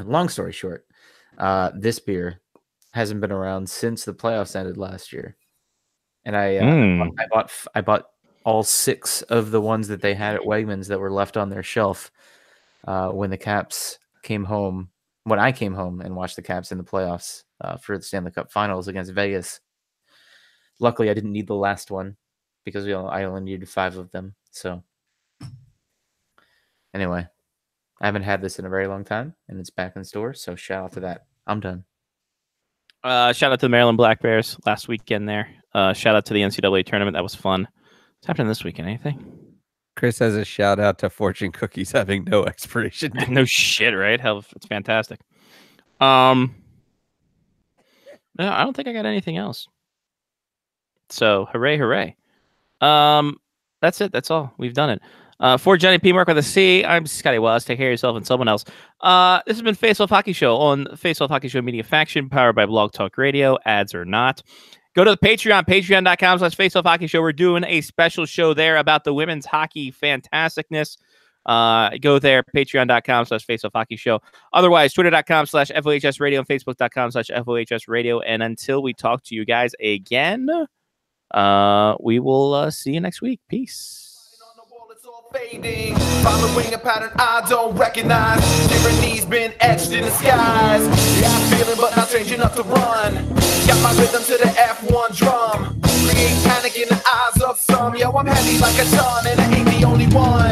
long story short, this beer hasn't been around since the playoffs ended last year. And I bought all 6 of the ones that they had at Wegmans that were left on their shelf when the Caps came home. When I came home and watched the Caps in the playoffs for the Stanley Cup Finals against Vegas. Luckily, I didn't need the last one because I only needed 5 of them. So anyway, I haven't had this in a very long time, and it's back in store. So shout out to that. I'm done. Shout out to the Maryland Black Bears last weekend there. Shout out to the NCAA tournament. That was fun. What's happening this weekend? Anything? Chris has a shout out to fortune cookies having no expiration date. No shit, right? Hell, it's fantastic. No, I don't think I got anything else. So hooray, hooray. That's it. That's all. We've done it. For Johnny P. Mark with a C, I'm Scotty Wells. Take care of yourself and someone else. This has been Face Off Hockey Show on Face Off Hockey Show Media Faction, powered by Blog Talk Radio, ads or not. Go to the Patreon, patreon.com/Face Off Hockey Show. We're doing a special show there about the women's hockey fantasticness. Go there, patreon.com/Face Off Hockey Show. Otherwise, twitter.com/FOHS Radio and facebook.com/FOHS Radio. And until we talk to you guys again, we will see you next week. Peace. Fading, following a pattern I don't recognize. Tyranny's been etched in the skies. Yeah, I'm feeling but not strange enough to run. Got my rhythm to the F1 drum. Create panic in the eyes of some. Yo, I'm heavy like a ton and I ain't the only one.